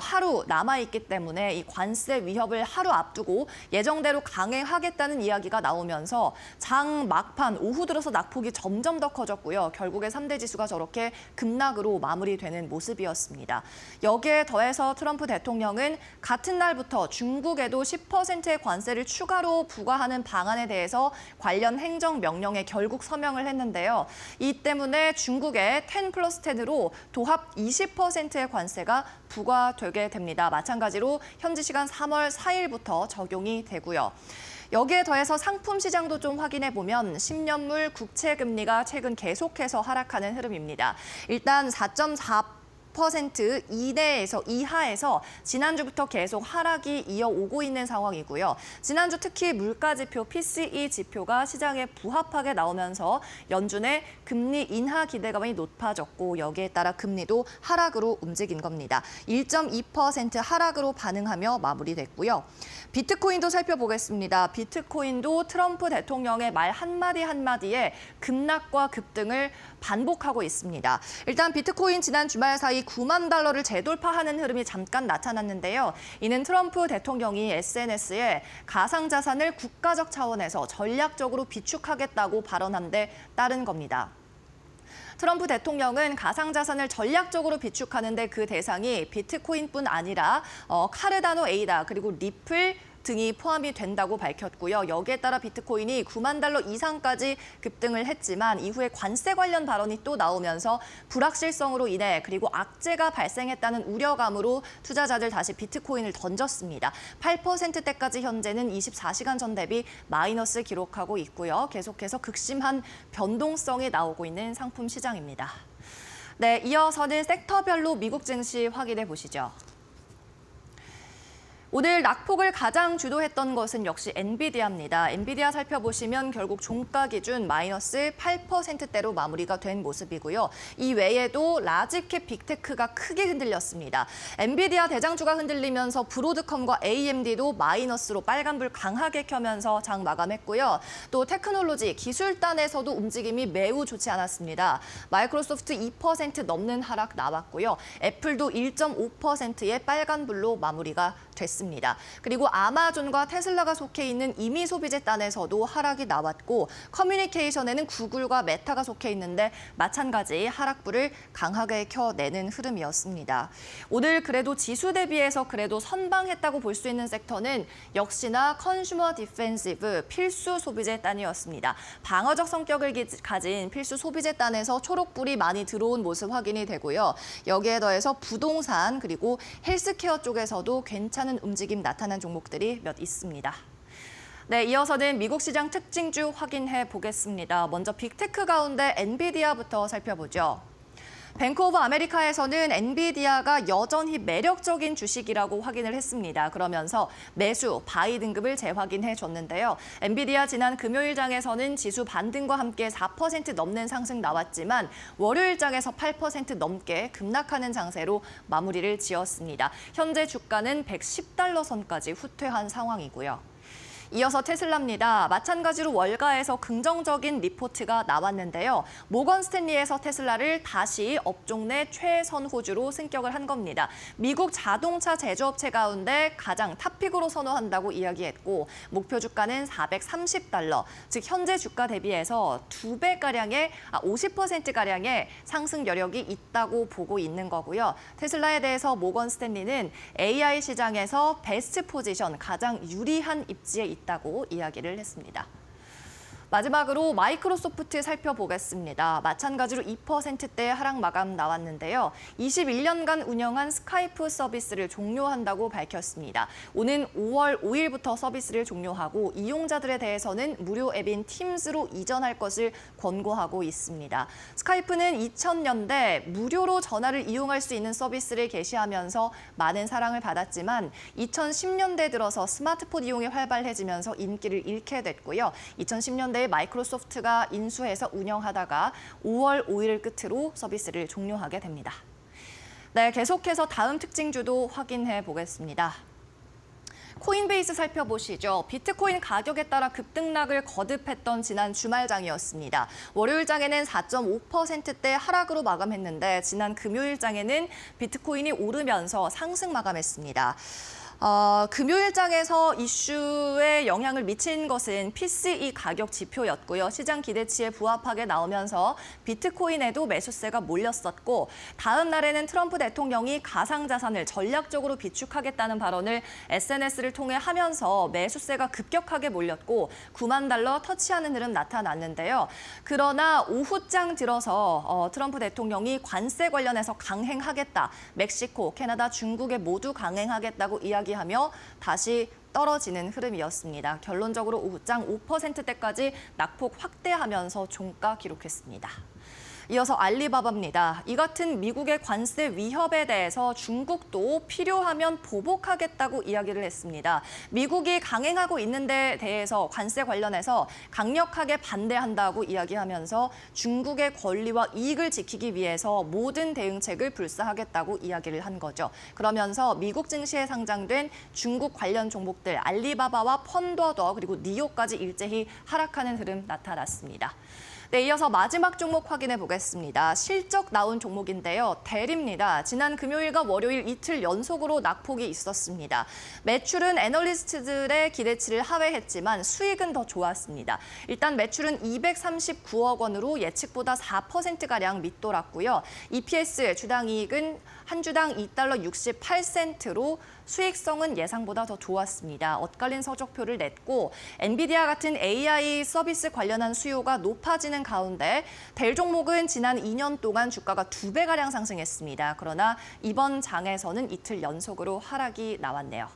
하루 남아있기 때문에 이 관세 위협을 하루 앞두고 예정대로 강행하겠다는 이야기가 나오면서 장 막판 오후 들어서 낙폭이 점점 더 커졌고요. 결국에 3대 지수가 저렇게 급락으로 마무리되는 모습이었습니다. 여기에 더해서 트럼프 대통령은 같은 날부터 중국에도 10%의 관세를 추가로 부과하는 방안에 대해서 관련 행정명령에 결국 서명을 했는데요. 이 때문에 중국의 10+10으로 도합 20%의 관세가 부과되게 됩니다. 마찬가지로 현지 시간 3월 4일부터 적용이 되고요. 여기에 더해서 상품 시장도 좀 확인해 보면 10년물 국채 금리가 최근 계속해서 하락하는 흐름입니다. 일단 4.4% 이하에서 지난주부터 계속 하락이 이어오고 있는 상황이고요. 지난주 특히 물가지표 PCE 지표가 시장에 부합하게 나오면서 연준의 금리 인하 기대감이 높아졌고 여기에 따라 금리도 하락으로 움직인 겁니다. 1.2% 하락으로 반응하며 마무리됐고요. 비트코인도 살펴보겠습니다. 비트코인도 트럼프 대통령의 말 한마디 한마디에 급락과 급등을 반복하고 있습니다. 일단 비트코인 지난 주말 사이 9만 달러를 재돌파하는 흐름이 잠깐 나타났는데요. 이는 트럼프 대통령이 SNS에 가상자산을 국가적 차원에서 전략적으로 비축하겠다고 발언한 데 따른 겁니다. 트럼프 대통령은 가상자산을 전략적으로 비축하는데 그 대상이 비트코인뿐 아니라 카르다노 에이다 그리고 리플 등이 포함이 된다고 밝혔고요. 여기에 따라 비트코인이 9만 달러 이상까지 급등을 했지만 이후에 관세 관련 발언이 또 나오면서 불확실성으로 인해 그리고 악재가 발생했다는 우려감으로 투자자들 다시 비트코인을 던졌습니다. 8%대까지 현재는 24시간 전 대비 마이너스 기록하고 있고요. 계속해서 극심한 변동성이 나오고 있는 상품 시장입니다. 네, 이어서는 섹터별로 미국 증시 확인해 보시죠. 오늘 낙폭을 가장 주도했던 것은 역시 엔비디아입니다. 엔비디아 살펴보시면 결국 종가 기준 마이너스 8%대로 마무리가 된 모습이고요. 이 외에도 라지캡 빅테크가 크게 흔들렸습니다. 엔비디아 대장주가 흔들리면서 브로드컴과 AMD도 마이너스로 빨간불 강하게 켜면서 장 마감했고요. 또 테크놀로지, 기술단에서도 움직임이 매우 좋지 않았습니다. 마이크로소프트 2% 넘는 하락 나왔고요. 애플도 1.5%의 빨간불로 마무리가 됐습니다. 그리고 아마존과 테슬라가 속해 있는 임의 소비재단에서도 하락이 나왔고 커뮤니케이션에는 구글과 메타가 속해 있는데 마찬가지 하락불을 강하게 켜내는 흐름이었습니다. 오늘 그래도 지수 대비해서 그래도 선방했다고 볼 수 있는 섹터는 역시나 컨슈머 디펜시브 필수 소비재단이었습니다. 방어적 성격을 가진 필수 소비재단에서 초록불이 많이 들어온 모습 확인이 되고요. 여기에 더해서 부동산 그리고 헬스케어 쪽에서도 괜찮은 움직임 나타난 종목들이 몇 있습니다. 네, 이어서는 미국 시장 특징주 확인해 보겠습니다. 먼저 빅테크 가운데 엔비디아부터 살펴보죠. 뱅크 오브 아메리카에서는 엔비디아가 여전히 매력적인 주식이라고 확인을 했습니다. 그러면서 매수, 바이 등급을 재확인해 줬는데요. 엔비디아 지난 금요일장에서는 지수 반등과 함께 4% 넘는 상승 나왔지만 월요일장에서 8% 넘게 급락하는 장세로 마무리를 지었습니다. 현재 주가는 110달러 선까지 후퇴한 상황이고요. 이어서 테슬라입니다. 마찬가지로 월가에서 긍정적인 리포트가 나왔는데요. 모건 스탠리에서 테슬라를 다시 업종 내 최선호주로 승격을 한 겁니다. 미국 자동차 제조업체 가운데 가장 탑픽으로 선호한다고 이야기했고 목표 주가는 430달러, 즉 현재 주가 대비해서 2배가량의 50%가량의 상승 여력이 있다고 보고 있는 거고요. 테슬라에 대해서 모건 스탠리는 AI 시장에서 베스트 포지션, 가장 유리한 입지에 있다고 이야기를 했습니다. 마지막으로 마이크로소프트 살펴보겠습니다. 마찬가지로 2%대 하락 마감 나왔는데요. 21년간 운영한 스카이프 서비스를 종료한다고 밝혔습니다. 오는 5월 5일부터 서비스를 종료하고 이용자들에 대해서는 무료 앱인 팀즈로 이전할 것을 권고하고 있습니다. 스카이프는 2000년대 무료로 전화를 이용할 수 있는 서비스를 개시하면서 많은 사랑을 받았지만 2010년대 들어서 스마트폰 이용이 활발해지면서 인기를 잃게 됐고요. 2010년대에 마이크로소프트가 인수해서 운영하다가 5월 5일을 끝으로 서비스를 종료하게 됩니다. 네, 계속해서 다음 특징주도 확인해 보겠습니다. 코인베이스 살펴보시죠. 비트코인 가격에 따라 급등락을 거듭했던 지난 주말장이었습니다. 월요일장에는 4.5%대 하락으로 마감했는데 지난 금요일장에는 비트코인이 오르면서 상승 마감했습니다. 금요일장에서 이슈에 영향을 미친 것은 PCE 가격 지표였고요. 시장 기대치에 부합하게 나오면서 비트코인에도 매수세가 몰렸었고 다음 날에는 트럼프 대통령이 가상자산을 전략적으로 비축하겠다는 발언을 SNS를 통해 하면서 매수세가 급격하게 몰렸고 9만 달러 터치하는 흐름 나타났는데요. 그러나 오후장 들어서 트럼프 대통령이 관세 관련해서 강행하겠다. 멕시코, 캐나다, 중국에 모두 강행하겠다고 이야기하며 다시 떨어지는 흐름이었습니다. 결론적으로 오후장 5%대까지 낙폭 확대하면서 종가 기록했습니다. 이어서 알리바바입니다. 이 같은 미국의 관세 위협에 대해서 중국도 필요하면 보복하겠다고 이야기를 했습니다. 미국이 강행하고 있는 데 대해서 관세 관련해서 강력하게 반대한다고 이야기하면서 중국의 권리와 이익을 지키기 위해서 모든 대응책을 불사하겠다고 이야기를 한 거죠. 그러면서 미국 증시에 상장된 중국 관련 종목들 알리바바와 펀더더 그리고 니오까지 일제히 하락하는 흐름 나타났습니다. 네, 이어서 마지막 종목 확인해 보겠습니다. 실적 나온 종목인데요. 델입니다. 지난 금요일과 월요일 이틀 연속으로 낙폭이 있었습니다. 매출은 애널리스트들의 기대치를 하회했지만 수익은 더 좋았습니다. 일단 매출은 239억 원으로 예측보다 4%가량 밑돌았고요. EPS 주당 이익은 한 주당 2달러 68센트로 수익성은 예상보다 더 좋았습니다. 엇갈린 서적표를 냈고 엔비디아 같은 AI 서비스 관련한 수요가 높아지는 가운데 델 종목은 지난 2년 동안 주가가 2배가량 상승했습니다. 그러나 이번 장에서는 이틀 연속으로 하락이 나왔네요.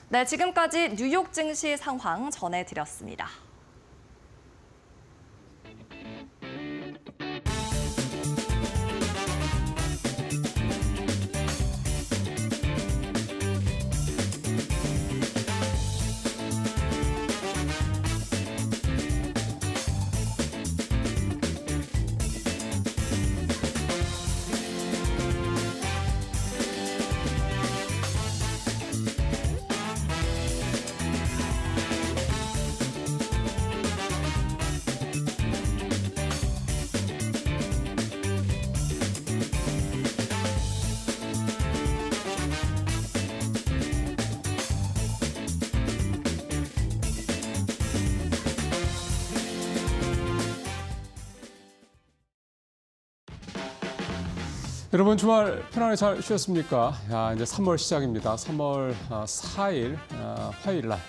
네, 지금까지 뉴욕 증시 상황 전해드렸습니다. 여러분 주말 편안히 잘 쉬었습니까? 이제 3월 시작입니다. 3월 4일 화요일 날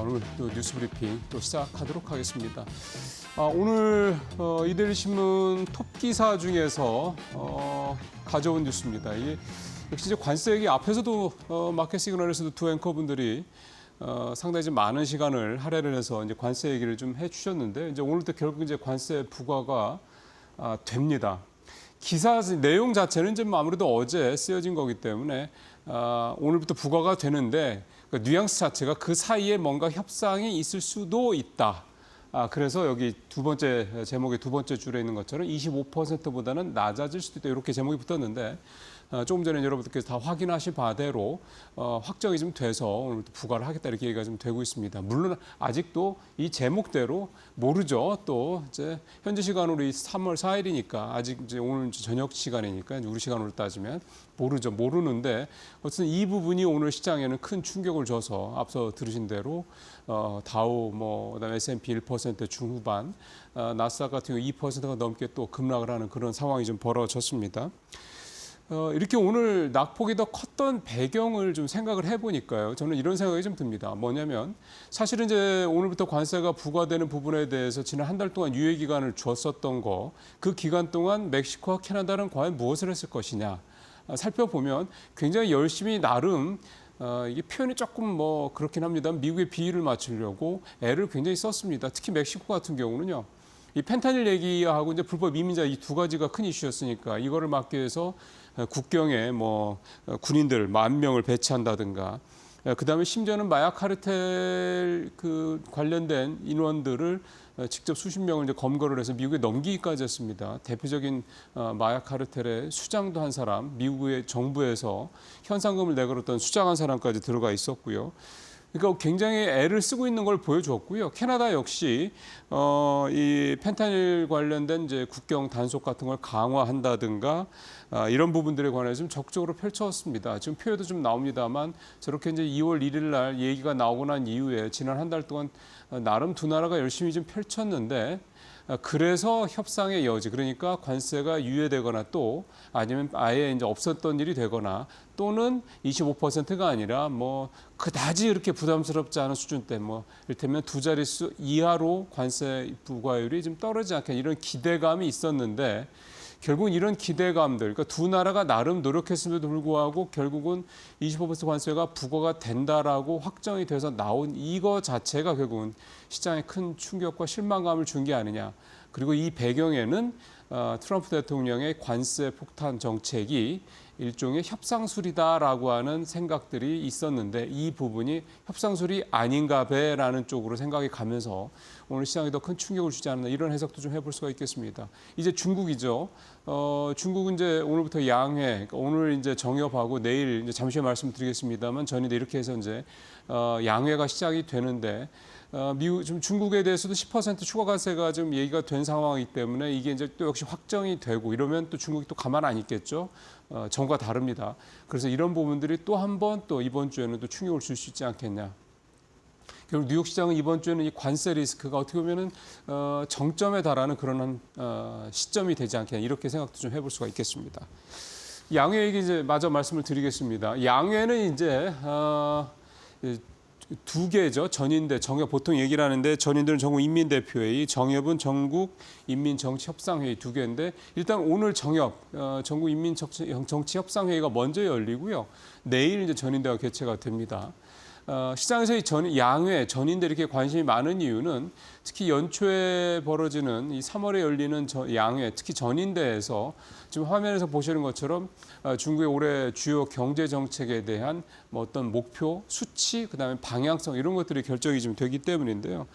오늘 또 뉴스 브리핑 또 시작하도록 하겠습니다. 오늘 이데일리 신문 톱 기사 중에서 가져온 뉴스입니다. 이게 역시 이제 관세 얘기 앞에서도 마켓 시그널에서도 두 앵커분들이 상당히 좀 많은 시간을 할애를 해서 이제 관세 얘기를 좀 해주셨는데 이제 오늘도 결국 이제 관세 부과가 됩니다. 기사 내용 자체는 좀 아무래도 어제 쓰여진 거기 때문에 오늘부터 부과가 되는데 그 뉘앙스 자체가 그 사이에 뭔가 협상이 있을 수도 있다. 그래서 여기 두 번째 제목의 두 번째 줄에 있는 것처럼 25%보다는 낮아질 수도 있다. 이렇게 제목이 붙었는데 조금 전에 여러분들께서 다 확인하신 바대로 확정이 좀 돼서 오늘부터 부과를 하겠다 이렇게 얘기가 좀 되고 있습니다. 물론 아직도 이 제목대로 모르죠. 또 이제 현지 시간으로 3월 4일이니까 아직 이제 오늘 저녁 시간이니까 우리 시간으로 따지면 모르죠. 모르는데 어쨌든 이 부분이 오늘 시장에는 큰 충격을 줘서 앞서 들으신 대로 다우 그다음에 S&P 1% 중후반, 나스닥 같은 경우 2%가 넘게 또 급락을 하는 그런 상황이 좀 벌어졌습니다. 이렇게 오늘 낙폭이 더 컸던 배경을 좀 생각을 해보니까요. 저는 이런 생각이 좀 듭니다. 뭐냐면 사실은 이제 오늘부터 관세가 부과되는 부분에 대해서 지난 한 달 동안 유예 기간을 줬었던 거, 그 기간 동안 멕시코와 캐나다는 과연 무엇을 했을 것이냐 살펴보면 굉장히 열심히 나름 이게 표현이 조금 그렇긴 합니다. 미국의 비율을 맞추려고 애를 굉장히 썼습니다. 특히 멕시코 같은 경우는요. 이 펜타닐 얘기하고 이제 불법 이민자 이 두 가지가 큰 이슈였으니까 이거를 막기 위해서 국경에 군인들 10,000명을 배치한다든가 그다음에 심지어는 마약 카르텔 그 관련된 인원들을 직접 수십 명을 이제 검거를 해서 미국에 넘기기까지 했습니다. 대표적인 마약 카르텔의 수장도 한 사람, 미국의 정부에서 현상금을 내걸었던 수장 한 사람까지 들어가 있었고요. 그러니까 굉장히 애를 쓰고 있는 걸 보여주었고요. 캐나다 역시 이 펜타닐 관련된 이제 국경 단속 같은 걸 강화한다든가 이런 부분들에 관해서 좀 적극적으로 펼쳤습니다. 지금 표에도 좀 나옵니다만 저렇게 이제 2월 1일 날 얘기가 나오고 난 이후에 지난 한 달 동안 나름 두 나라가 열심히 좀 펼쳤는데 그래서 협상의 여지, 그러니까 관세가 유예되거나 또 아니면 아예 이제 없었던 일이 되거나 또는 25%가 아니라 뭐 그다지 이렇게 부담스럽지 않은 수준대 뭐 이를테면 두 자릿수 이하로 관세 부과율이 좀 떨어지지 않게 이런 기대감이 있었는데 결국 이런 기대감들, 그러니까 두 나라가 나름 노력했음에도 불구하고 결국은 25% 관세가 부과가 된다라고 확정이 돼서 나온 이거 자체가 결국은 시장에 큰 충격과 실망감을 준 게 아니냐. 그리고 이 배경에는 트럼프 대통령의 관세 폭탄 정책이 일종의 협상술이다라고 하는 생각들이 있었는데 이 부분이 협상술이 아닌가 배라는 쪽으로 생각이 가면서 오늘 시장에 더 큰 충격을 주지 않았나 이런 해석도 좀 해볼 수가 있겠습니다. 이제 중국이죠. 중국은 이제 오늘부터 양회, 그러니까 오늘 이제 정협하고 내일 이제 잠시 후에 말씀드리겠습니다만 전인데 이렇게 해서 이제 양회가 시작이 되는데 미국 좀 중국에 대해서도 10% 추가 관세가 좀 얘기가 된 상황이기 때문에 이게 이제 또 역시 확정이 되고 이러면 또 중국이 또 가만 안 있겠죠. 전과 다릅니다. 그래서 이런 부분들이 또 한 번 또 이번 주에는 또 충격을 줄 수 있지 않겠냐. 결국 뉴욕 시장은 이번 주에는 이 관세 리스크가 어떻게 보면은 정점에 달하는 그런 시점이 되지 않겠냐 이렇게 생각도 좀 해볼 수가 있겠습니다. 양회 얘기 이제 마저 말씀을 드리겠습니다. 양회는 이제 두 개죠. 전인대, 정협 보통 얘기를 하는데 전인대는 전국인민대표회의, 정협은 전국인민정치협상회의 두 개인데 일단 오늘 정협, 전국인민정치협상회의가 먼저 열리고요. 내일 이제 전인대가 개최가 됩니다. 시장에서 이 양회, 전인대 이렇게 관심이 많은 이유는 특히 연초에 벌어지는 이 3월에 열리는 양회, 특히 전인대에서 지금 화면에서 보시는 것처럼 중국의 올해 주요 경제 정책에 대한 뭐 어떤 목표, 수치, 그다음에 방향성 이런 것들이 결정이 좀 되기 때문인데요.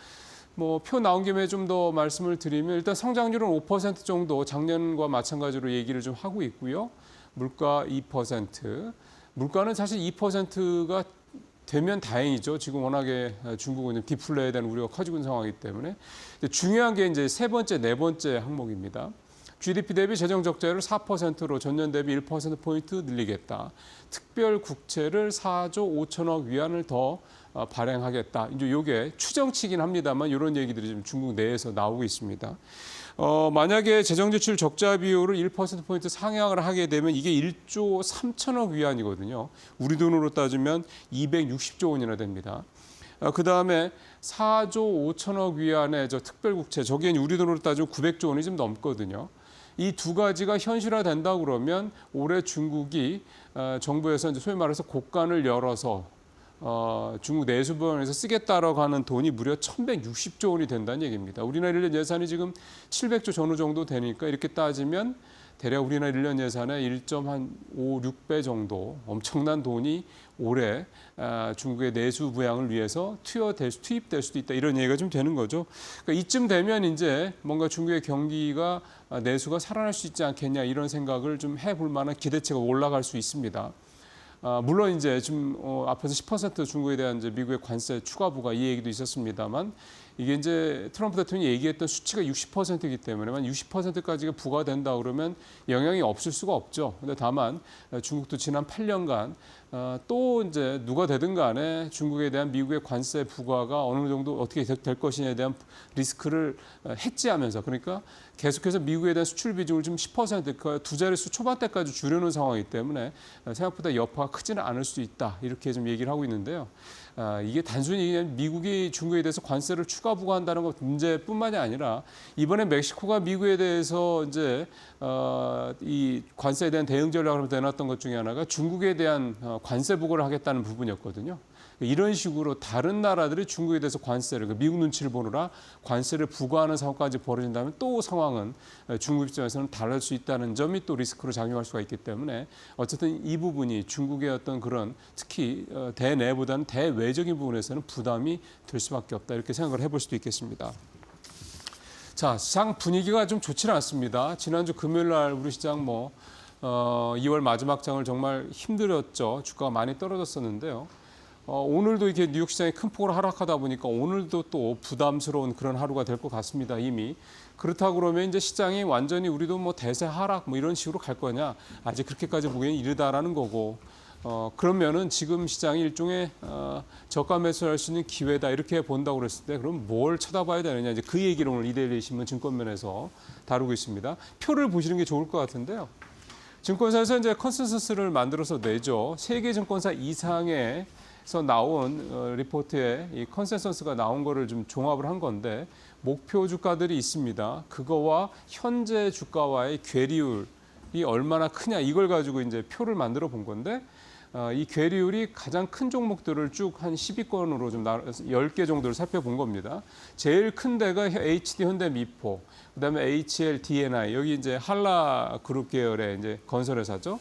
뭐 표 나온 김에 좀 더 말씀을 드리면 일단 성장률은 5% 정도 작년과 마찬가지로 얘기를 좀 하고 있고요. 물가 2%. 물가는 사실 2%가 되면 다행이죠. 지금 워낙에 중국은 디플레에 대한 우려가 커지고 있는 상황이기 때문에 중요한 게 이제 세 번째, 네 번째 항목입니다. GDP 대비 재정 적자율을 4%로 전년 대비 1%포인트 늘리겠다. 특별 국채를 4조 5천억 위안을 더 발행하겠다. 이제 이게 추정치긴 합니다만 이런 얘기들이 지금 중국 내에서 나오고 있습니다. 만약에 재정지출 적자 비율을 1%포인트 상향을 하게 되면 이게 1조 3천억 위안이거든요. 우리 돈으로 따지면 260조 원이나 됩니다. 그다음에 4조 5천억 위안의 특별국채, 저기엔 우리 돈으로 따지면 900조 원이 좀 넘거든요. 이 두 가지가 현실화된다 그러면 올해 중국이 정부에서 이제 소위 말해서 곡간을 열어서 중국 내수부에서 쓰겠다라고 하는 돈이 무려 1,160조 원이 된다는 얘기입니다. 우리나라 1년 예산이 지금 700조 전후 정도 되니까 이렇게 따지면 대략 우리나라 1년 예산의 1.5, 6배 정도 엄청난 돈이 올해 중국의 내수 부양을 위해서 투입될 수도 있다 이런 얘기가 좀 되는 거죠. 그러니까 이쯤 되면 이제 뭔가 중국의 경기가 내수가 살아날 수 있지 않겠냐 이런 생각을 좀 해볼 만한 기대치가 올라갈 수 있습니다. 물론 이제 지금 앞에서 10% 중국에 대한 이제 미국의 관세 추가 부과 이 얘기도 있었습니다만 이게 이제 트럼프 대통령이 얘기했던 수치가 60%이기 때문에만 60%까지가 부과된다 그러면 영향이 없을 수가 없죠. 근데 다만 중국도 지난 8년간 또 이제 누가 되든 간에 중국에 대한 미국의 관세 부과가 어느 정도 어떻게 될 것이냐에 대한 리스크를 해지하면서 그러니까 계속해서 미국에 대한 수출 비중을 좀 10%, 두 자릿수 초반대까지 줄여놓은 상황이기 때문에 생각보다 여파가 크지는 않을 수 있다. 이렇게 좀 얘기를 하고 있는데요. 이게 단순히 그냥 미국이 중국에 대해서 관세를 추가 부과한다는 것 문제뿐만이 아니라 이번에 멕시코가 미국에 대해서 이제 이 관세에 대한 대응 전략을 내놨던 것 중에 하나가 중국에 대한 관세 부과를 하겠다는 부분이었거든요. 이런 식으로 다른 나라들이 중국에 대해서 관세를 미국 눈치를 보느라 관세를 부과하는 상황까지 벌어진다면 또 상황은 중국 입장에서는 다를 수 있다는 점이 또 리스크로 작용할 수가 있기 때문에 어쨌든 이 부분이 중국의 어떤 그런 특히 대내보다는 대외적인 부분에서는 부담이 될 수밖에 없다 이렇게 생각을 해볼 수도 있겠습니다. 자, 시장 분위기가 좀 좋지는 않습니다. 지난주 금요일 날 우리 시장 2월 마지막 장을 정말 힘들었죠. 주가가 많이 떨어졌었는데요. 오늘도 이렇게 뉴욕 시장이 큰 폭으로 하락하다 보니까 오늘도 또 부담스러운 그런 하루가 될 것 같습니다. 이미. 그렇다고 그러면 이제 시장이 완전히 우리도 대세 하락 이런 식으로 갈 거냐. 아직 그렇게까지 보기엔 이르다라는 거고. 그러면은 지금 시장이 일종의 저가 매수할 수 있는 기회다 이렇게 본다고 그랬을 때 그럼 뭘 쳐다봐야 되느냐 이제 그 얘기를 오늘 이데일리 신문 증권면에서 다루고 있습니다. 표를 보시는 게 좋을 것 같은데요. 증권사에서 이제 컨센서스를 만들어서 내죠. 세계 증권사 이상에서 나온 리포트에 이 컨센서스가 나온 거를 좀 종합을 한 건데 목표 주가들이 있습니다. 그거와 현재 주가와의 괴리율이 얼마나 크냐 이걸 가지고 이제 표를 만들어 본 건데 이 괴리율이 가장 큰 종목들을 쭉 한 10위권으로 좀 10개 정도를 살펴본 겁니다. 제일 큰 데가 HD 현대미포, 그다음에 HL D&I 여기 이제 한라 그룹 계열의 이제 건설회사죠.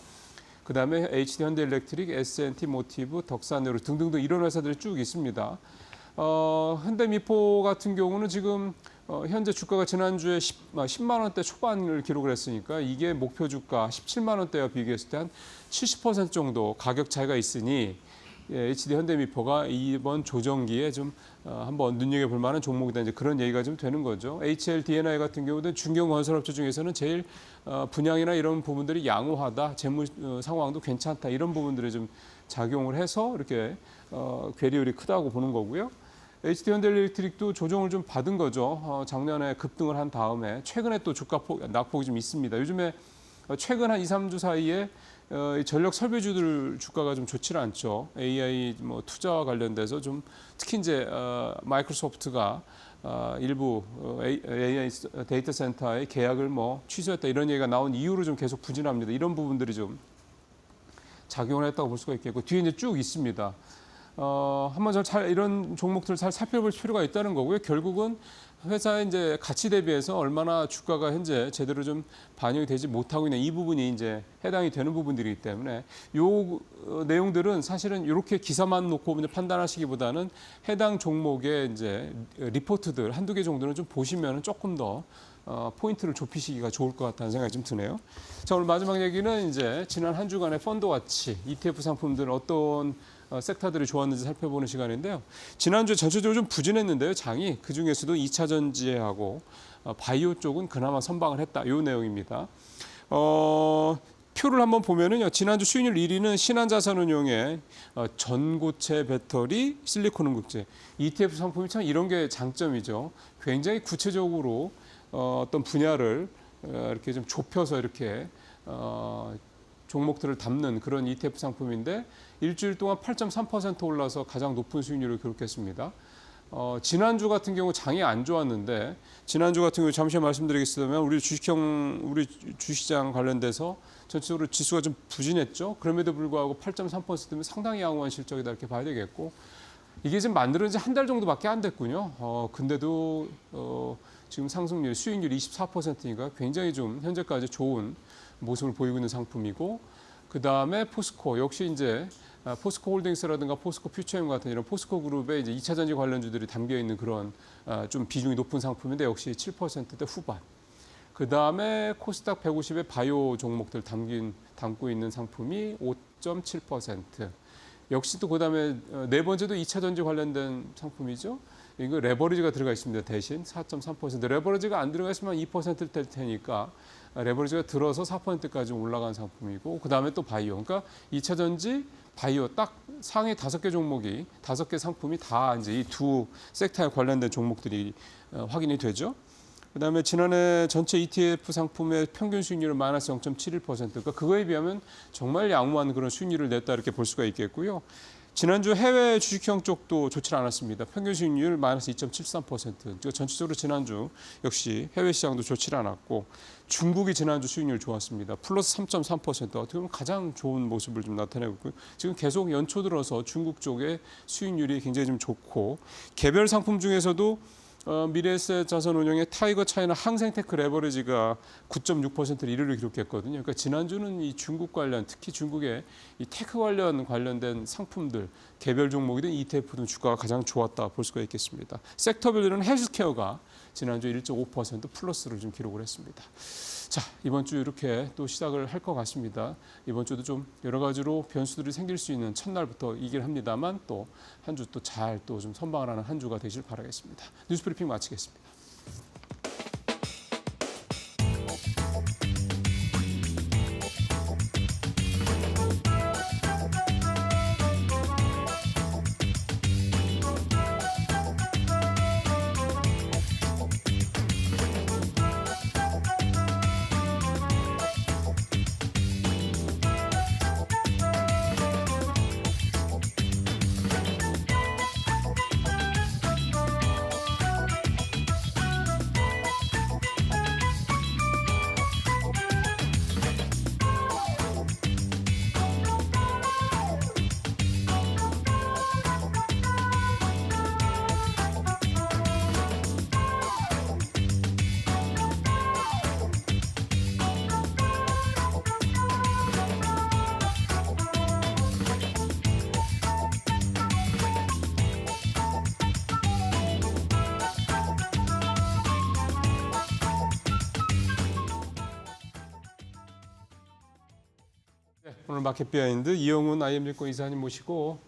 그다음에 HD 현대일렉트릭, S&T 모티브, 덕산으로 등등등 이런 회사들이 쭉 있습니다. 현대미포 같은 경우는 지금 현재 주가가 지난주에 10만 원대 초반을 기록을 했으니까 이게 목표 주가 17만 원대와 비교했을 때 한 70% 정도 가격 차이가 있으니 HD 현대미포가 이번 조정기에 좀 한번 눈여겨볼 만한 종목이다 이제 그런 얘기가 좀 되는 거죠. HL D&I 같은 경우는 중견 건설업체 중에서는 제일 분양이나 이런 부분들이 양호하다, 재무 상황도 괜찮다 이런 부분들이 좀 작용을 해서 이렇게 괴리율이 크다고 보는 거고요. HD 현대일렉트릭도 조정을 좀 받은 거죠. 작년에 급등을 한 다음에 최근에 또 주가 낙폭이 좀 있습니다. 요즘에 최근 한 2, 3주 사이에 전력 설비주들 주가가 좀 좋지 않죠. AI 투자와 관련돼서 좀 특히 이제 마이크로소프트가 일부 AI 데이터 센터의 계약을 취소했다 이런 얘기가 나온 이후로 좀 계속 부진합니다. 이런 부분들이 좀 작용을 했다고 볼 수가 있겠고 뒤에 이제 쭉 있습니다. 한번 잘 이런 종목들을 잘 살펴볼 필요가 있다는 거고요. 결국은 회사의 이제 가치 대비해서 얼마나 주가가 현재 제대로 좀 반영이 되지 못하고 있는 이 부분이 이제 해당이 되는 부분들이기 때문에 요 내용들은 사실은 이렇게 기사만 놓고 판단하시기보다는 해당 종목의 이제 리포트들 한두 개 정도는 좀 보시면 조금 더 포인트를 좁히시기가 좋을 것 같다는 생각이 좀 드네요. 자, 오늘 마지막 얘기는 이제 지난 한 주간의 펀드 와치 ETF 상품들 어떤 섹터들이 좋았는지 살펴보는 시간인데요. 지난주 전체적으로 좀 부진했는데요. 장이 그중에서도 2차 전지하고 바이오 쪽은 그나마 선방을 했다. 이 내용입니다. 표를 한번 보면은요. 지난주 수익률 1위는 신한자산운용의 전고체 배터리 실리콘 응급제 ETF 상품이 참 이런 게 장점이죠. 굉장히 구체적으로 어떤 분야를 이렇게 좀 좁혀서 이렇게 종목들을 담는 그런 ETF 상품인데 일주일 동안 8.3% 올라서 가장 높은 수익률을 기록했습니다. 지난주 같은 경우 장이 안 좋았는데 지난주 같은 경우 잠시 말씀드리겠습니다. 우리 주식시장 관련돼서 전체적으로 지수가 좀 부진했죠. 그럼에도 불구하고 8.3%면 상당히 양호한 실적이다 이렇게 봐야 되겠고 이게 지금 만들어진 지 한 달 정도밖에 안 됐군요. 근데도 지금 상승률, 수익률 24%니까 굉장히 좀 현재까지 좋은 모습을 보이고 있는 상품이고 그 다음에 포스코 역시 이제 포스코 홀딩스라든가 포스코 퓨처엠 같은 이런 포스코 그룹의 이제 2차 전지 관련주들이 담겨 있는 그런 좀 비중이 높은 상품인데 역시 7%대 후반. 그 다음에 코스닥 150의 바이오 종목들 담고 있는 상품이 5.7%. 역시 또 그다음에 네 번째도 2차 전지 관련된 상품이죠. 이거 레버리지가 들어가 있습니다. 대신 4.3%. 레버리지가 안 들어가 있으면 2%를 될 테니까 레버리지가 들어서 4%까지 올라간 상품이고 그다음에 또 바이오. 그러니까 2차 전지, 바이오 딱 상위 5개 종목이 5개 상품이 다 이제 이 두 섹터에 관련된 종목들이 확인이 되죠. 그다음에 지난해 전체 ETF 상품의 평균 수익률은 마이너스 0.71%. 그러니까 그거에 비하면 정말 양호한 그런 수익률을 냈다 이렇게 볼 수가 있겠고요. 지난주 해외 주식형 쪽도 좋지 않았습니다. 평균 수익률 마이너스 2.73%. 전체적으로 지난주 역시 해외 시장도 좋지 않았고 중국이 지난주 수익률 좋았습니다. 플러스 3.3%. 어떻게 보면 가장 좋은 모습을 좀 나타내고 있고요. 지금 계속 연초 들어서 중국 쪽의 수익률이 굉장히 좀 좋고 개별 상품 중에서도 미래에셋 자산운용의 타이거 차이나 항생테크 레버리지가 9.6%를 1위를 기록했거든요. 그러니까 지난주는 이 중국 관련, 특히 중국의 이 테크 관련된 상품들, 개별 종목이든 ETF든 주가가 가장 좋았다 볼 수가 있겠습니다. 섹터별로는 헬스케어가 지난주 1.5% 플러스를 좀 기록을 했습니다. 자, 이번 주 이렇게 또 시작을 할 것 같습니다. 이번 주도 좀 여러 가지로 변수들이 생길 수 있는 첫날부터 이길 합니다만 또 한 주 또 잘 또 좀 선방을 하는 한 주가 되길 바라겠습니다. 뉴스 브리핑 마치겠습니다. 오늘 마켓 비하인드 이영훈 IM증권 이사님 모시고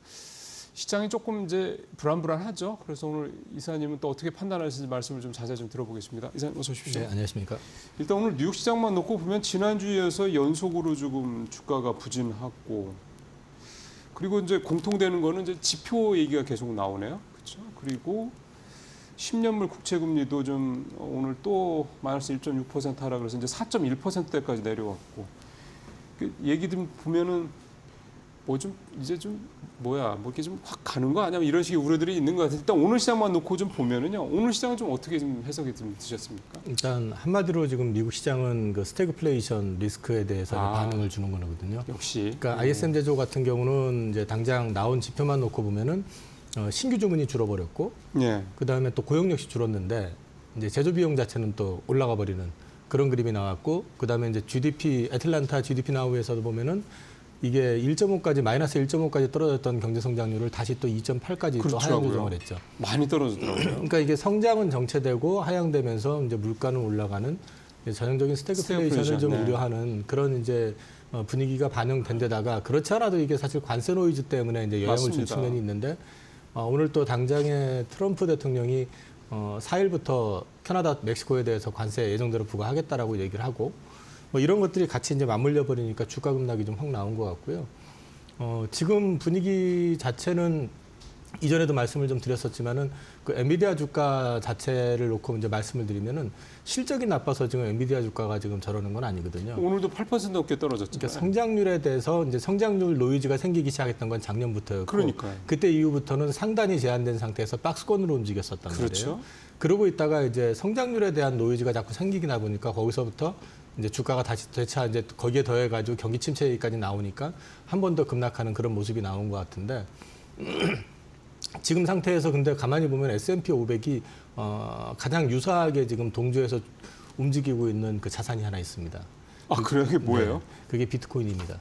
시장이 조금 이제 불안불안하죠. 그래서 오늘 이사님은 또 어떻게 판단하시는지 말씀을 좀 자세히 좀 들어보겠습니다. 이사님 어서 오십시오. 네, 안녕하십니까. 일단 오늘 뉴욕 시장만 놓고 보면 지난주에서 연속으로 조금 주가가 부진하고 그리고 이제 공통되는 거는 이제 지표 얘기가 계속 나오네요. 그렇죠? 그리고 10년물 국채 금리도 좀 오늘 또 마이너스 1.6% 하라 그래서 이제 4.1%대까지 내려왔고 그 얘기 좀 보면은 뭐 좀 이제 좀 뭐야 뭐 이렇게 좀 확 가는 거 아니야 이런 식의 우려들이 있는 것 같아요. 일단 오늘 시장만 놓고 좀 보면은요. 오늘 시장은 좀 어떻게 좀 해석이 좀 드셨습니까? 일단 한마디로 지금 미국 시장은 그 스태그플레이션 리스크에 대해서 반응을 주는 거거든요. 역시. 그러니까 ISM 제조 같은 경우는 이제 당장 나온 지표만 놓고 보면은 신규 주문이 줄어버렸고, 예. 그 다음에 또 고용 역시 줄었는데 이제 제조 비용 자체는 또 올라가 버리는 그런 그림이 나왔고, 그 다음에 이제 GDP 애틀란타 GDP 나우에서도 보면은 이게 1.5까지 마이너스 1.5까지 떨어졌던 경제 성장률을 다시 또 2.8까지 또 하향 조정을 했죠. 많이 떨어지더라고요. 그러니까 이게 성장은 정체되고 하향되면서 이제 물가는 올라가는 전형적인 스태그플레이션을 좀 네. 우려하는 그런 이제 분위기가 반영된 데다가 그렇지 않아도 이게 사실 관세 노이즈 때문에 이제 영향을 준 맞습니다. 측면이 있는데 오늘 또 당장에 트럼프 대통령이 4일부터 캐나다, 멕시코에 대해서 관세 예정대로 부과하겠다라고 얘기를 하고 뭐 이런 것들이 같이 이제 맞물려 버리니까 주가 급락이 좀 확 나온 것 같고요. 지금 분위기 자체는 이전에도 말씀을 좀 드렸었지만은 그 엔비디아 주가 자체를 놓고 이제 말씀을 드리면은 실적이 나빠서 지금 엔비디아 주가가 지금 저러는 건 아니거든요. 오늘도 8% 넘게 떨어졌죠. 그러니까 성장률에 대해서 이제 성장률 노이즈가 생기기 시작했던 건 작년부터였고, 그러니까요. 그때 이후부터는 상단이 제한된 상태에서 박스권으로 움직였었단 그렇죠. 말이에요. 그러고 있다가 이제 성장률에 대한 노이즈가 자꾸 생기나 보니까 거기서부터 이제 주가가 다시 되차 이제 거기에 더해가지고 경기 침체 얘기까지 나오니까 한 번 더 급락하는 그런 모습이 나온 것 같은데. 지금 상태에서 근데 가만히 보면 S&P 500이 가장 유사하게 지금 동조해서 움직이고 있는 그 자산이 하나 있습니다. 아 그래요? 이게 뭐예요? 네, 그게 비트코인입니다.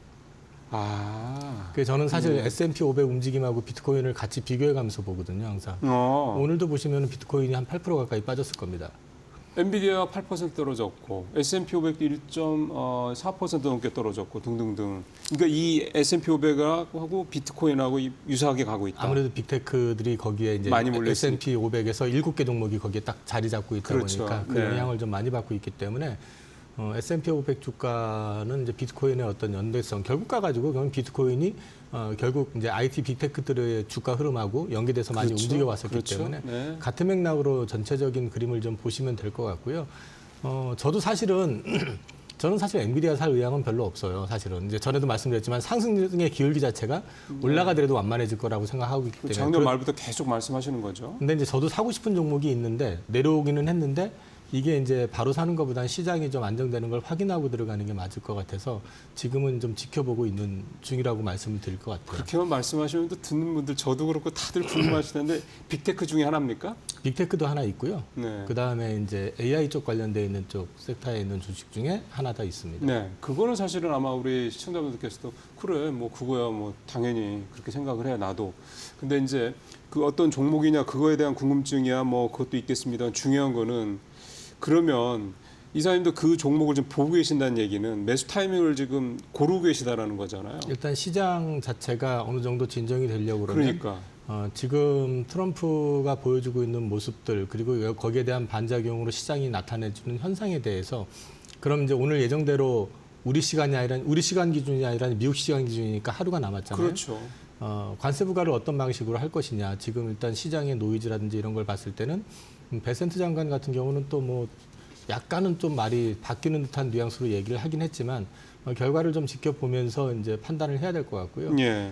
아. 그래서 저는 사실 S&P 500 움직임하고 비트코인을 같이 비교해가면서 보거든요, 항상. 오늘도 보시면 비트코인이 한 8% 가까이 빠졌을 겁니다. 엔비디아가 8% 떨어졌고 S&P 500도 1.4% 넘게 떨어졌고 등등등. 그러니까 이 S&P 500하고 비트코인하고 유사하게 가고 있다. 아무래도 빅테크들이 거기에 이제 많이 몰려 S&P 500에서 7개 종목이 거기에 딱 자리 잡고 있다 그렇죠. 보니까 그 네. 영향을 좀 많이 받고 있기 때문에 S&P 500 주가는 이제 비트코인의 어떤 연대성 결국 가가지고 그건 비트코인이 결국 이제 IT 빅테크들의 주가 흐름하고 연계돼서 많이 그렇죠. 움직여 왔었기 그렇죠. 때문에 네. 같은 맥락으로 전체적인 그림을 좀 보시면 될 것 같고요. 저도 사실은 저는 사실 엔비디아 살 의향은 별로 없어요. 사실은 이제 전에도 말씀드렸지만 상승의 기울기 자체가 올라가더라도 완만해질 거라고 생각하고 있기 때문에 작년 말부터 계속 말씀하시는 거죠. 근데 이제 저도 사고 싶은 종목이 있는데 내려오기는 했는데 이게 이제 바로 사는 것보다는 시장이 좀 안정되는 걸 확인하고 들어가는 게 맞을 것 같아서 지금은 좀 지켜보고 있는 중이라고 말씀을 드릴 것 같아요. 그렇게만 말씀하시면 또 듣는 분들 저도 그렇고 다들 궁금하시는데 빅테크 중에 하나입니까? 빅테크도 하나 있고요. 네. 그 다음에 이제 AI 쪽 관련돼 있는 쪽 섹터에 있는 주식 중에 하나 더 있습니다. 네, 그거는 사실은 아마 우리 시청자분들께서도 그래, 뭐 그거야, 뭐 당연히 그렇게 생각을 해 나도. 근데 이제 그 어떤 종목이냐 그거에 대한 궁금증이야 뭐 그것도 있겠습니다. 중요한 거는 그러면 이사님도 그 종목을 좀 보고 계신다는 얘기는 매수 타이밍을 지금 고르고 계시다라는 거잖아요. 일단 시장 자체가 어느 정도 진정이 되려고 그러면 그러니까. 지금 트럼프가 보여주고 있는 모습들 그리고 거기에 대한 반작용으로 시장이 나타내주는 현상에 대해서 그럼 이제 오늘 예정대로 우리 시간 기준이 아니라 미국 시간 기준이니까 하루가 남았잖아요. 그렇죠. 관세 부과를 어떤 방식으로 할 것이냐. 지금 일단 시장의 노이즈라든지 이런 걸 봤을 때는 베센트 장관 같은 경우는 또 뭐 약간은 좀 말이 바뀌는 듯한 뉘앙스로 얘기를 하긴 했지만 결과를 좀 지켜보면서 이제 판단을 해야 될 것 같고요. 예.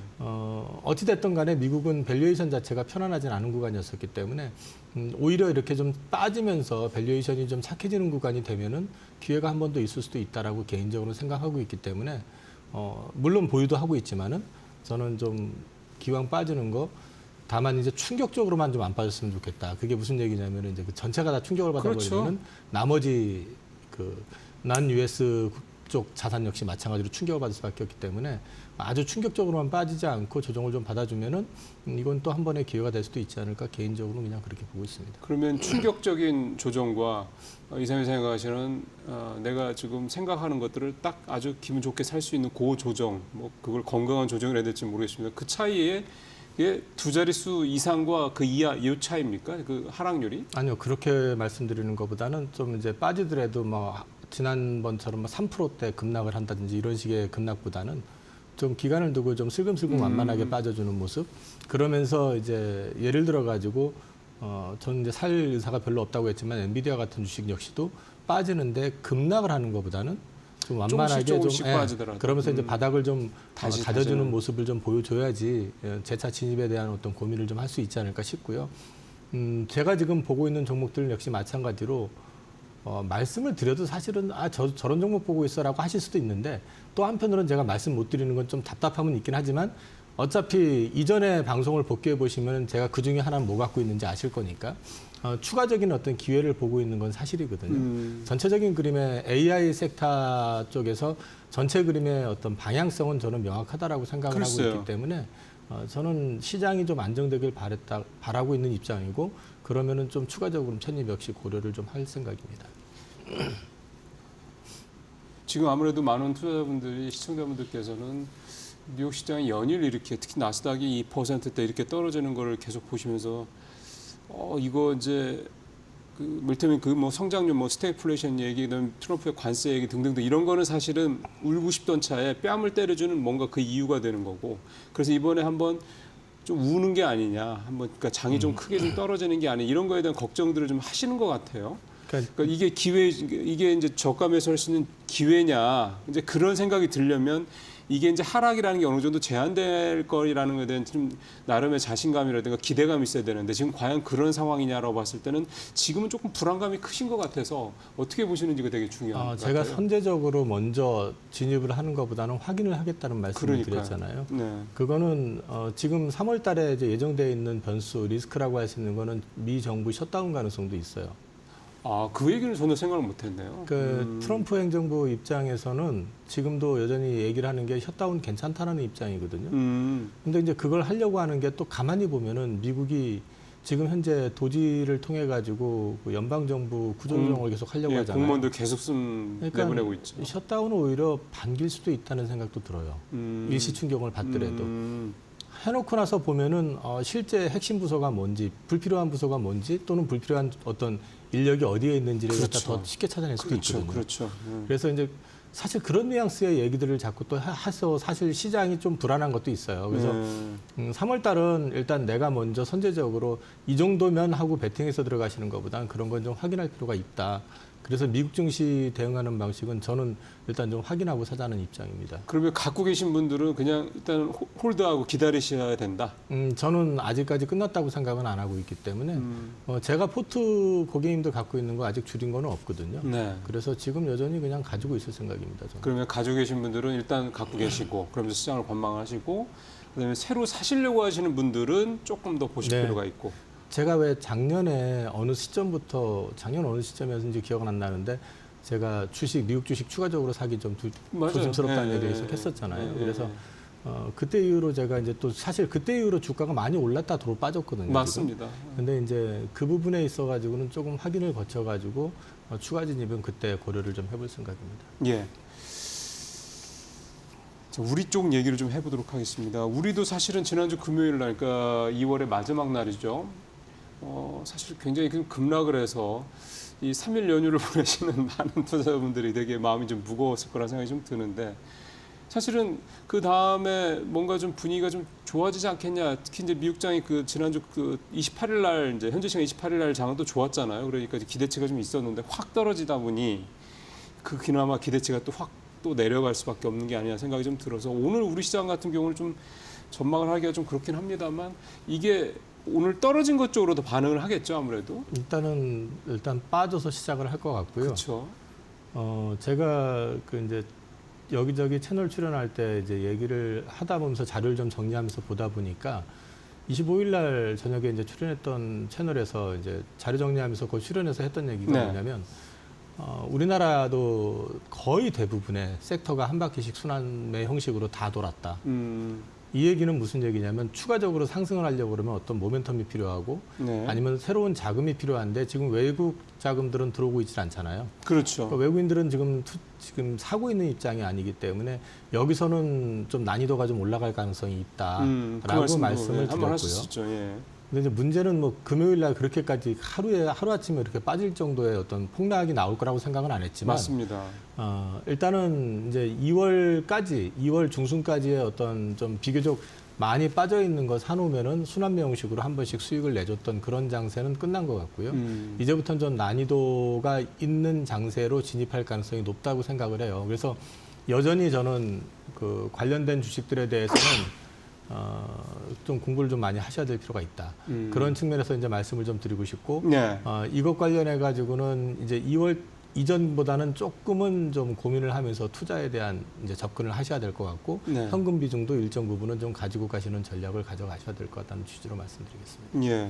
어찌 됐든 간에 미국은 밸류에이션 자체가 편안하진 않은 구간이었었기 때문에 오히려 이렇게 좀 빠지면서 밸류에이션이 좀 착해지는 구간이 되면은 기회가 한 번 더 있을 수도 있다라고 개인적으로 생각하고 있기 때문에 물론 보유도 하고 있지만은 저는 좀 기왕 빠지는 거 다만 이제 충격적으로만 좀 안 빠졌으면 좋겠다. 그게 무슨 얘기냐면 이제 그 전체가 다 충격을 받아버리면은 그렇죠. 나머지 그 난 US 쪽 자산 역시 마찬가지로 충격을 받을 수밖에 없기 때문에 아주 충격적으로만 빠지지 않고 조정을 좀 받아주면은 이건 또 한 번의 기회가 될 수도 있지 않을까 개인적으로 그냥 그렇게 보고 있습니다. 그러면 충격적인 조정과 이사님이 생각하시는 내가 지금 생각하는 것들을 딱 아주 기분 좋게 살 수 있는 그 조정, 뭐 그걸 건강한 조정을 해야 될지 모르겠습니다. 그 차이에 이게 두 자릿수 이상과 그 이하 이 차이입니까? 그 하락률이? 아니요, 그렇게 말씀드리는 것보다는 좀 이제 빠지더라도 뭐 지난번처럼 3%대 급락을 한다든지 이런 식의 급락보다는 좀 기간을 두고 좀 슬금슬금 완만하게 빠져주는 모습. 그러면서 이제 예를 들어 가지고 저는 이제 살 의사가 별로 없다고 했지만 엔비디아 같은 주식 역시도 빠지는데 급락을 하는 것보다는 좀 완만하게 조금씩 빠지더라도. 그러면서 이제 바닥을 좀 다시 다져주는 다지는. 모습을 좀 보여줘야지 재차 진입에 대한 어떤 고민을 좀 할 수 있지 않을까 싶고요. 제가 지금 보고 있는 종목들 역시 마찬가지로 말씀을 드려도 사실은 저런 종목 보고 있어라고 하실 수도 있는데 또 한편으로는 제가 말씀 못 드리는 건 좀 답답함은 있긴 하지만 어차피 이전에 방송을 복귀해 보시면 제가 그 중에 하나는 뭐 갖고 있는지 아실 거니까 추가적인 어떤 기회를 보고 있는 건 사실이거든요. 전체적인 그림의 AI 섹터 쪽에서 전체 그림의 어떤 방향성은 저는 명확하다라고 생각을 글쎄요. 하고 있기 때문에 저는 시장이 좀 안정되길 바라고 있는 입장이고 그러면은 좀 추가적으로 편입 역시 고려를 좀 할 생각입니다. 지금 아무래도 많은 투자자분들이 시청자분들께서는 뉴욕 시장이 연일 이렇게 특히 나스닥이 2%대 이렇게 떨어지는 거를 계속 보시면서 이거 이제 그 물테면 그 뭐 성장률 뭐 스태그플레이션 얘기, 그다음에 트럼프의 관세 얘기 등등등 이런 거는 사실은 울고 싶던 차에 뺨을 때려주는 뭔가 그 이유가 되는 거고 그래서 이번에 한번 좀 우는 게 아니냐, 한번 그러니까 장이 좀 크게 좀 떨어지는 게 아니냐 이런 거에 대한 걱정들을 좀 하시는 것 같아요. 그러니까 이게 이게 이제 저가 매수할 수 있는 기회냐, 이제 그런 생각이 들려면 이게 이제 하락이라는 게 어느 정도 제한될 거라는 것에 대한 좀 나름의 자신감이라든가 기대감이 있어야 되는데 지금 과연 그런 상황이냐라고 봤을 때는 지금은 조금 불안감이 크신 것 같아서 어떻게 보시는지가 되게 중요한 것 제가 같아요. 선제적으로 먼저 진입을 하는 것보다는 확인을 하겠다는 말씀을 그러니까요. 드렸잖아요. 네. 그거는 지금 3월 달에 이제 예정되어 있는 변수, 리스크라고 할 수 있는 거는 미 정부 셧다운 가능성도 있어요. 그 얘기는 전혀 생각을 못했네요. 트럼프 행정부 입장에서는 지금도 여전히 얘기를 하는 게 셧다운 괜찮다라는 입장이거든요. 근데 이제 그걸 하려고 하는 게 또 가만히 보면은 미국이 지금 현재 도지를 통해 가지고 그 연방 정부 구조조정을 계속 하려고 하잖아요. 공무원들 계속 내보내고 있죠. 셧다운은 오히려 반길 수도 있다는 생각도 들어요. 일시 충격을 받더라도. 해놓고 나서 보면은 실제 핵심 부서가 뭔지, 불필요한 부서가 뭔지, 또는 불필요한 어떤 인력이 어디에 있는지를 갖다 그렇죠. 더 쉽게 찾아낼 수도 그렇죠, 있거든요. 그렇죠. 그래서 이제 사실 그런 뉘앙스의 얘기들을 자꾸 또 해서 사실 시장이 좀 불안한 것도 있어요. 그래서 3월 달은 일단 내가 먼저 선제적으로 이 정도면 하고 베팅해서 들어가시는 것보다는 그런 건 좀 확인할 필요가 있다. 그래서 미국 증시 대응하는 방식은 저는 일단 좀 확인하고 사자는 입장입니다. 그러면 갖고 계신 분들은 그냥 일단 홀드하고 기다리셔야 된다. 저는 아직까지 끝났다고 생각은 안 하고 있기 때문에 제가 포트 고객님들 갖고 있는 거 아직 줄인 거는 없거든요. 네. 그래서 지금 여전히 그냥 가지고 있을 생각입니다. 저는. 그러면 가지고 계신 분들은 일단 갖고 계시고 그러면서 시장을 관망하시고 그다음에 새로 사시려고 하시는 분들은 조금 더 보실 네. 필요가 있고. 제가 왜 작년 어느 시점에서인지 기억은 안 나는데 제가 미국 주식 추가적으로 사기 좀 맞아요. 조심스럽다는 예, 얘기를 예, 계속 했었잖아요. 예, 그래서 예. 그때 이후로 제가 이제 또 사실 그때 이후로 주가가 많이 올랐다 도로 빠졌거든요. 맞습니다. 근데 이제 그 부분에 있어가지고는 조금 확인을 거쳐가지고 추가 진입은 그때 고려를 좀 해볼 생각입니다. 예. 자, 우리 쪽 얘기를 좀 해보도록 하겠습니다. 우리도 사실은 지난주 금요일 날, 그러니까 2월의 마지막 날이죠. 사실 굉장히 급락을 해서 이 3일 연휴를 보내시는 많은 투자자분들이 되게 마음이 좀 무거웠을 거라는 생각이 좀 드는데 사실은 그 다음에 뭔가 좀 분위기가 좀 좋아지지 않겠냐. 특히 이제 미국장이 지난주 28일 날 이제 현지 시간 28일 날 장은 또 좋았잖아요. 그러니까 기대치가 좀 있었는데 확 떨어지다 보니 그나마 기대치가 또 내려갈 수밖에 없는 게 아니냐 생각이 좀 들어서 오늘 우리 시장 같은 경우는 좀 전망을 하기가 좀 그렇긴 합니다만 이게 오늘 떨어진 것 쪽으로 더 반응을 하겠죠 아무래도. 일단 빠져서 시작을 할 것 같고요. 그렇죠. 제가 이제 여기저기 채널 출연할 때 이제 얘기를 하다 보면서 자료를 좀 정리하면서 보다 보니까 25일 날 저녁에 이제 출연했던 채널에서 이제 자료 정리하면서 그 출연해서 했던 얘기가 네. 뭐냐면 우리나라도 거의 대부분의 섹터가 한 바퀴씩 순환매 형식으로 다 돌았다. 이 얘기는 무슨 얘기냐면 추가적으로 상승을 하려고 그러면 어떤 모멘텀이 필요하고 네. 아니면 새로운 자금이 필요한데 지금 외국 자금들은 들어오고 있질 않잖아요. 그렇죠. 그러니까 외국인들은 지금 사고 있는 입장이 아니기 때문에 여기서는 좀 난이도가 좀 올라갈 가능성이 그 있다라고 말씀을 한번 드렸고요. 하셨죠. 예. 근데 이제 문제는 뭐 금요일 날 그렇게까지 하루아침에 이렇게 빠질 정도의 어떤 폭락이 나올 거라고 생각은 안 했지만 맞습니다. 일단은 이제 2월 중순까지의 어떤 좀 비교적 많이 빠져 있는 거 사놓으면은 순환매 형식으로 한 번씩 수익을 내줬던 그런 장세는 끝난 것 같고요. 이제부터는 좀 난이도가 있는 장세로 진입할 가능성이 높다고 생각을 해요. 그래서 여전히 저는 관련된 주식들에 대해서는 좀 공부를 좀 많이 하셔야 될 필요가 있다. 그런 측면에서 이제 말씀을 좀 드리고 싶고, 네. 이것 관련해 가지고는 이제 2월 이전보다는 조금은 좀 고민을 하면서 투자에 대한 이제 접근을 하셔야 될 것 같고, 네. 현금 비중도 일정 부분은 좀 가지고 가시는 전략을 가져가셔야 될 것 같다는 취지로 말씀드리겠습니다. 예.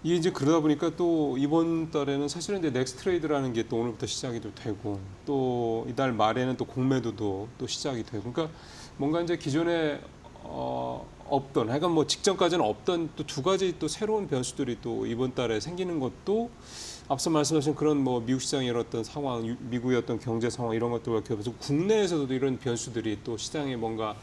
이게 이제 그러다 보니까 또 이번 달에는 사실은 이제 넥스트 트레이드라는 게 또 오늘부터 시작이 또 되고 또 이달 말에는 또 공매도도 또 시작이 되고 그러니까 뭔가 이제 기존에 없던, 하여간 뭐 직전까지는 없던 또 두 가지 또 새로운 변수들이 또 이번 달에 생기는 것도 앞서 말씀하신 그런 뭐 미국 시장의 어떤 상황, 미국의 어떤 경제 상황 이런 것들과 겹쳐서 국내에서도 이런 변수들이 또 시장에 뭔가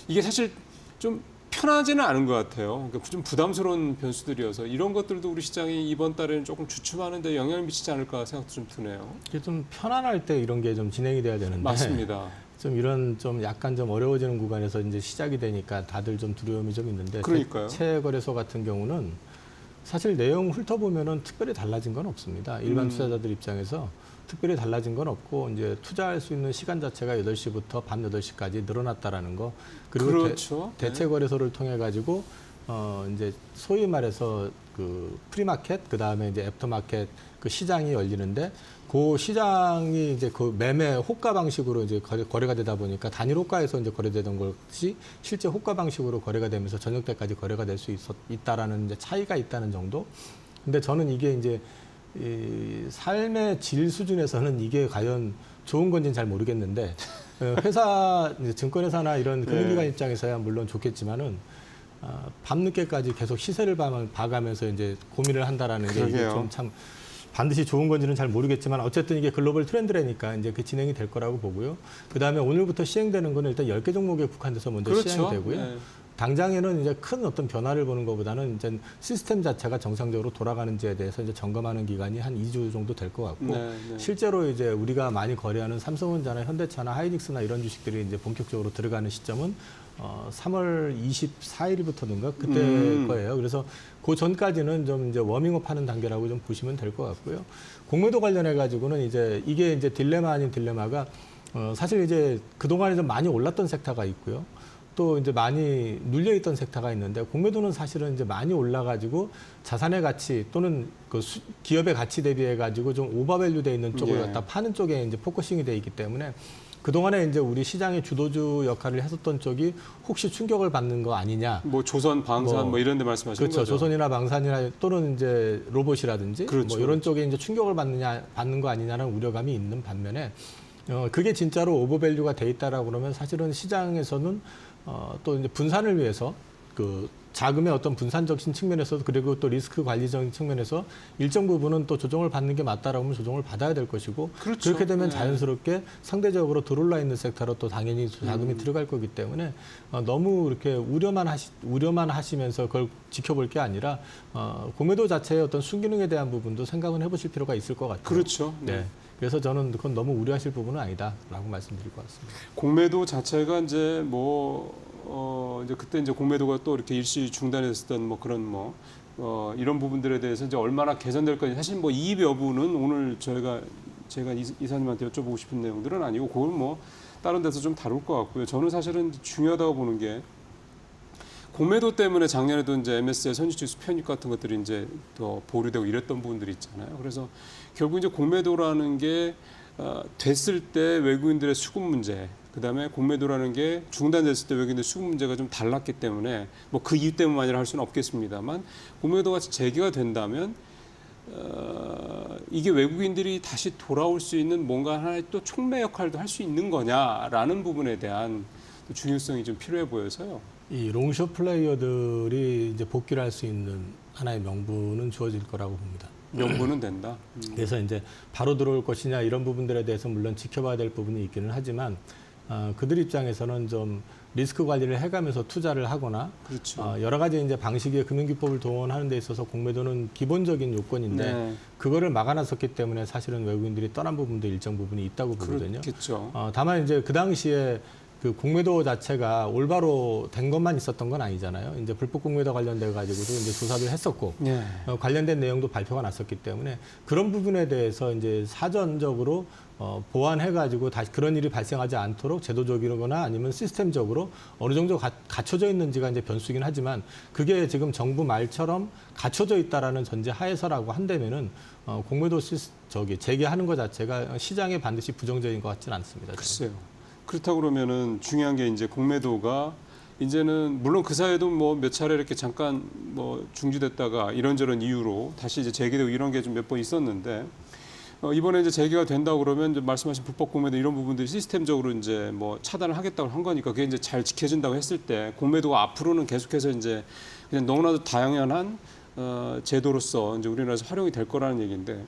이게 사실 좀 편하지는 않은 것 같아요. 그러니까 좀 부담스러운 변수들이어서 이런 것들도 우리 시장이 이번 달에는 조금 주춤하는 데 영향을 미치지 않을까 생각도 좀 드네요. 이게 좀 편안할 때 이런 게 좀 진행이 돼야 되는데. 맞습니다. 좀 이런 좀 약간 좀 어려워지는 구간에서 이제 시작이 되니까 다들 좀 두려움이 좀 있는데 그러니까요. 대체 거래소 같은 경우는 사실 내용 훑어보면은 특별히 달라진 건 없습니다. 일반 투자자들 입장에서 특별히 달라진 건 없고 이제 투자할 수 있는 시간 자체가 8시부터 밤 8시까지 늘어났다라는 거 그리고 그렇죠. 대체 거래소를 통해 가지고 이제 소위 말해서 그 프리마켓 그다음에 이제 애프터마켓 그 시장이 열리는데 그 시장이 이제 그 매매 호가 방식으로 이제 거래가 되다 보니까 단일 호가에서 이제 거래되던 것이 실제 호가 방식으로 거래가 되면서 저녁 때까지 거래가 될 수 있다라는 이제 차이가 있다는 정도. 근데 저는 이게 이제 이 삶의 질 수준에서는 이게 과연 좋은 건지는 잘 모르겠는데 회사 이제 증권회사나 이런 금융기관 입장에서야 물론 좋겠지만은 밤늦게까지 계속 시세를 봐가면서 이제 고민을 한다라는 게 이게 좀 참 반드시 좋은 건지는 잘 모르겠지만 어쨌든 이게 글로벌 트렌드라니까 이제 그 진행이 될 거라고 보고요. 그 다음에 오늘부터 시행되는 거는 일단 10개 종목에 국한돼서 먼저 그렇죠. 시행이 되고요. 네. 당장에는 이제 큰 어떤 변화를 보는 것보다는 이제 시스템 자체가 정상적으로 돌아가는지에 대해서 이제 점검하는 기간이 한 2주 정도 될 것 같고 네. 실제로 이제 우리가 많이 거래하는 삼성전자나 현대차나 하이닉스나 이런 주식들이 이제 본격적으로 들어가는 시점은 3월 24일부터인가 그때 거예요. 그래서 그 전까지는 좀 이제 워밍업 하는 단계라고 좀 보시면 될 것 같고요. 공매도 관련해 가지고는 이제 이게 이제 딜레마 아닌 딜레마가 사실 이제 그동안에 좀 많이 올랐던 섹터가 있고요. 또 이제 많이 눌려있던 섹터가 있는데 공매도는 사실은 이제 많이 올라가지고 자산의 가치 또는 그 기업의 가치 대비해 가지고 좀 오버밸류 돼 있는 쪽을 갖다 파는 쪽에 이제 포커싱이 돼 있기 때문에 그동안에 이제 우리 시장의 주도주 역할을 했었던 쪽이 혹시 충격을 받는 거 아니냐. 뭐 조선, 방산 뭐 이런 데 말씀하시는 그렇죠. 거죠? 조선이나 방산이나 또는 이제 로봇이라든지 그렇죠. 뭐 이런 쪽에 이제 충격을 받는 거 아니냐는 우려감이 있는 반면에 그게 진짜로 오버밸류가 돼 있다라고 그러면 사실은 시장에서는 또 이제 분산을 위해서 그 자금의 어떤 분산적인 측면에서도 그리고 또 리스크 관리적인 측면에서 일정 부분은 또 조정을 받는 게 맞다라고 하면 조정을 받아야 될 것이고 그렇죠. 그렇게 되면 네. 자연스럽게 상대적으로 들어올라 있는 섹터로 또 당연히 자금이 들어갈 거기 때문에 너무 이렇게 우려만 하시면서 그걸 지켜볼 게 아니라 공매도 자체의 어떤 순기능에 대한 부분도 생각은 해보실 필요가 있을 것 같아요. 그렇죠. 네. 그래서 저는 그건 너무 우려하실 부분은 아니다라고 말씀드릴 것 같습니다. 공매도 자체가 이제 이제 그때 이제 공매도가 또 이렇게 일시 중단했었던 뭐 그런 이런 부분들에 대해서 이제 얼마나 개선될 건지 사실 뭐 이입 여부는 오늘 제가 이사님한테 여쭤보고 싶은 내용들은 아니고 그건 다른 데서 좀 다룰 것 같고요. 저는 사실은 중요하다고 보는 게 공매도 때문에 작년에도 이제 MSCI 선지지수 편입 같은 것들이 이제 더 보류되고 이랬던 부분들이 있잖아요. 그래서 결국 이제 공매도라는 게 됐을 때 외국인들의 수급 문제, 그다음에 공매도라는 게 중단됐을 때 외국인들의 수급 문제가 좀 달랐기 때문에 그 이유 때문만이라 할 수는 없겠습니다만 공매도가 재개가 된다면 이게 외국인들이 다시 돌아올 수 있는 뭔가 하나의 또 촉매 역할도 할 수 있는 거냐라는 부분에 대한 중요성이 좀 필요해 보여서요. 이 롱숏 플레이어들이 이제 복귀를 할 수 있는 하나의 명분은 주어질 거라고 봅니다. 명분은 된다. 그래서 이제 바로 들어올 것이냐 이런 부분들에 대해서 물론 지켜봐야 될 부분이 있기는 하지만 그들 입장에서는 좀 리스크 관리를 해가면서 투자를 하거나 그렇죠. 여러 가지 이제 방식의 금융기법을 동원하는 데 있어서 공매도는 기본적인 요건인데 네. 그거를 막아놨었기 때문에 사실은 외국인들이 떠난 부분도 일정 부분이 있다고 보거든요. 그렇겠죠. 다만 이제 그 당시에 그 공매도 자체가 올바로 된 것만 있었던 건 아니잖아요. 이제 불법 공매도 관련돼 가지고도 이제 조사를 했었고 네. 관련된 내용도 발표가 났었기 때문에 그런 부분에 대해서 이제 사전적으로 보완해 가지고 다시 그런 일이 발생하지 않도록 제도적이거나 아니면 시스템적으로 어느 정도 갖춰져 있는지가 이제 변수긴 하지만 그게 지금 정부 말처럼 갖춰져 있다라는 전제 하에서라고 한다면은 공매도 재개하는 것 자체가 시장에 반드시 부정적인 것 같지는 않습니다. 저는. 글쎄요. 그렇다고 그러면은 중요한 게 이제 공매도가 이제는 물론 그 사이에도 몇 차례 이렇게 잠깐 중지됐다가 이런저런 이유로 다시 이제 재개되고 이런 게 좀 몇 번 있었는데 이번에 이제 재개가 된다고 그러면 이제 말씀하신 불법 공매도 이런 부분들이 시스템적으로 이제 차단을 하겠다고 한 거니까 그게 이제 잘 지켜진다고 했을 때 공매도가 앞으로는 계속해서 이제 그냥 너무나도 다양한 제도로서 이제 우리나라에서 활용이 될 거라는 얘기인데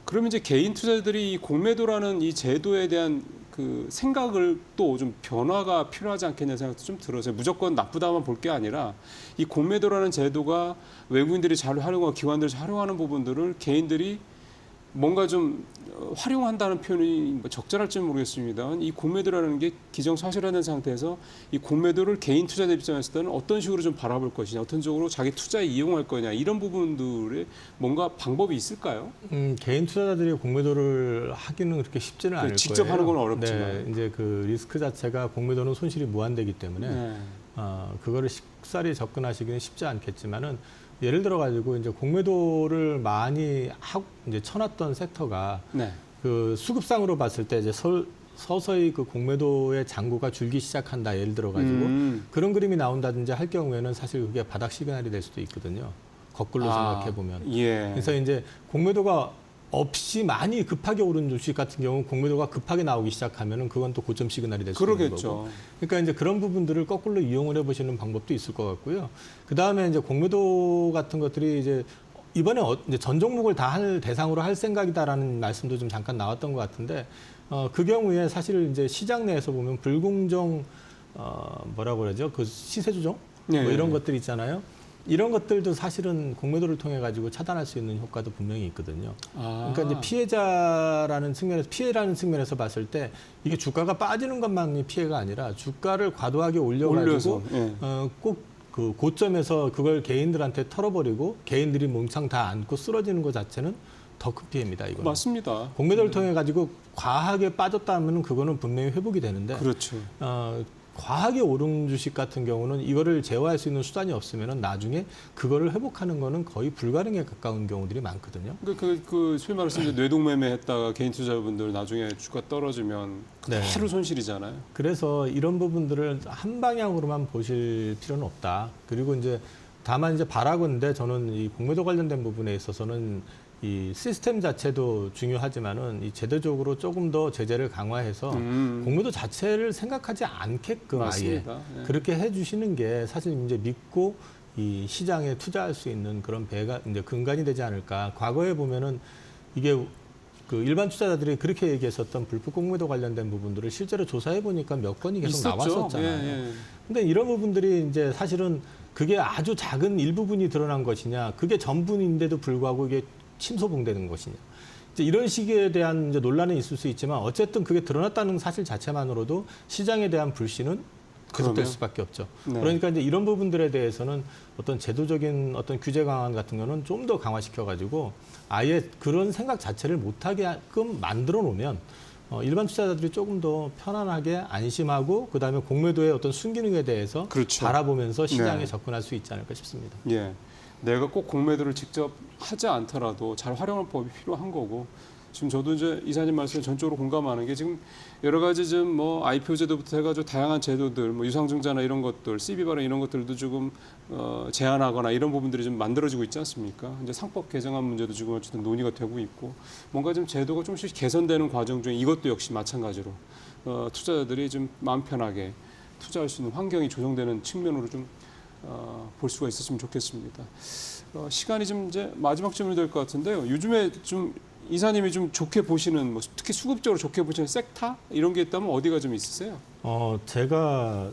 그러면 이제 개인 투자자들이 이 공매도라는 이 제도에 대한 그 생각을 또 좀 변화가 필요하지 않겠냐는 생각도 좀 들어서 무조건 나쁘다만 볼 게 아니라 이 공매도라는 제도가 외국인들이 잘 활용하고 기관들이 잘 활용하는 부분들을 개인들이 뭔가 좀 활용한다는 표현이 적절할지는 모르겠습니다만 이 공매도라는 게 기정사실화된 상태에서 이 공매도를 개인 투자자 입장에서 때는 어떤 식으로 좀 바라볼 것이냐, 어떤 쪽으로 자기 투자에 이용할 거냐 이런 부분들에 뭔가 방법이 있을까요? 개인 투자자들이 공매도를 하기는 그렇게 쉽지는 않을 직접 거예요. 하는 건 어렵지만. 네, 이제 그 리스크 자체가 공매도는 손실이 무한되기 때문에 네. 그거를 쉽사리 접근하시기는 쉽지 않겠지만은 예를 들어 가지고 이제 공매도를 많이 이제 쳐놨던 섹터가 네. 그 수급상으로 봤을 때 이제 서서히 그 공매도의 잔고가 줄기 시작한다. 예를 들어 가지고 그런 그림이 나온다든지 할 경우에는 사실 그게 바닥 시그널이 될 수도 있거든요. 거꾸로 생각해 보면. 예. 그래서 이제 공매도가 없이 많이 급하게 오른 주식 같은 경우 공매도가 급하게 나오기 시작하면은 그건 또 고점 시그널이 될 수 있는 그러겠죠. 거고. 그러니까 이제 그런 부분들을 거꾸로 이용을 해보시는 방법도 있을 것 같고요. 그 다음에 이제 공매도 같은 것들이 이제 이번에 이제 전 종목을 다 대상으로 할 생각이다라는 말씀도 좀 잠깐 나왔던 것 같은데 그 경우에 사실 이제 시장 내에서 보면 불공정 뭐라고 그러죠? 그 시세 조정? 네. 뭐 이런 것들 있잖아요. 이런 것들도 사실은 공매도를 통해 가지고 차단할 수 있는 효과도 분명히 있거든요. 그러니까 이제 피해자라는 측면에서 피해라는 측면에서 봤을 때 이게 주가가 빠지는 것만이 피해가 아니라 주가를 과도하게 올려가지고 예. 꼭 그 고점에서 그걸 개인들한테 털어버리고 개인들이 몽창 다 안고 쓰러지는 것 자체는 더 큰 피해입니다. 이거 맞습니다. 공매도를 통해 가지고 과하게 빠졌다면 그거는 분명히 회복이 되는데 그렇죠. 과하게 오른 주식 같은 경우는 이거를 제어할 수 있는 수단이 없으면 나중에 그거를 회복하는 거는 거의 불가능에 가까운 경우들이 많거든요. 그 소위 말해서 이제 뇌동매매 했다가 개인 투자분들 나중에 주가 떨어지면 네. 하루 손실이잖아요. 그래서 이런 부분들을 한 방향으로만 보실 필요는 없다. 그리고 이제 다만 이제 바라건대 저는 이 공매도 관련된 부분에 있어서는 이 시스템 자체도 중요하지만은 이 제도적으로 조금 더 제재를 강화해서 공매도 자체를 생각하지 않게끔 맞습니다. 아예 예. 그렇게 해주시는 게 사실 이제 믿고 이 시장에 투자할 수 있는 그런 배가 이제 근간이 되지 않을까. 과거에 보면은 이게 그 일반 투자자들이 그렇게 얘기했었던 불법 공매도 관련된 부분들을 실제로 조사해 보니까 몇 건이 계속 있었죠. 나왔었잖아요. 예, 예. 근데 이런 부분들이 이제 사실은 그게 아주 작은 일부분이 드러난 것이냐, 그게 전부인데도 불구하고 이게 침소봉되는 것이냐. 이제 이런 식에 대한 이제 논란은 있을 수 있지만 어쨌든 그게 드러났다는 사실 자체만으로도 시장에 대한 불신은 계속될 그러면? 수밖에 없죠. 네. 그러니까 이제 이런 부분들에 대해서는 어떤 제도적인 어떤 규제 강화 같은 거는 좀 더 강화시켜 가지고 아예 그런 생각 자체를 못하게끔 만들어 놓으면 일반 투자자들이 조금 더 편안하게 안심하고 그다음에 공매도의 어떤 순기능에 대해서 그렇죠. 바라보면서 시장에 네. 접근할 수 있지 않을까 싶습니다. 예. 내가 꼭 공매도를 직접 하지 않더라도 잘 활용할 법이 필요한 거고 지금 저도 이제 이사님 말씀에 전적으로 공감하는 게 지금 여러 가지 좀 뭐 IPO 제도부터 해가지고 다양한 제도들 뭐 유상증자나 이런 것들 CB 발행 이런 것들도 조금 제한하거나 이런 부분들이 좀 만들어지고 있지 않습니까? 이제 상법 개정안 문제도 지금 어쨌든 논의가 되고 있고 뭔가 좀 제도가 좀씩 개선되는 과정 중에 이것도 역시 마찬가지로 투자자들이 좀 마음 편하게 투자할 수 있는 환경이 조성되는 측면으로 좀 볼 수가 있었으면 좋겠습니다. 시간이 좀 이제 마지막 질문이 될 것 같은데요. 요즘에 좀 이사님이 좀 좋게 보시는 뭐 특히 수급적으로 좋게 보시는 섹터 이런 게 있다면 어디가 좀 있으세요? 제가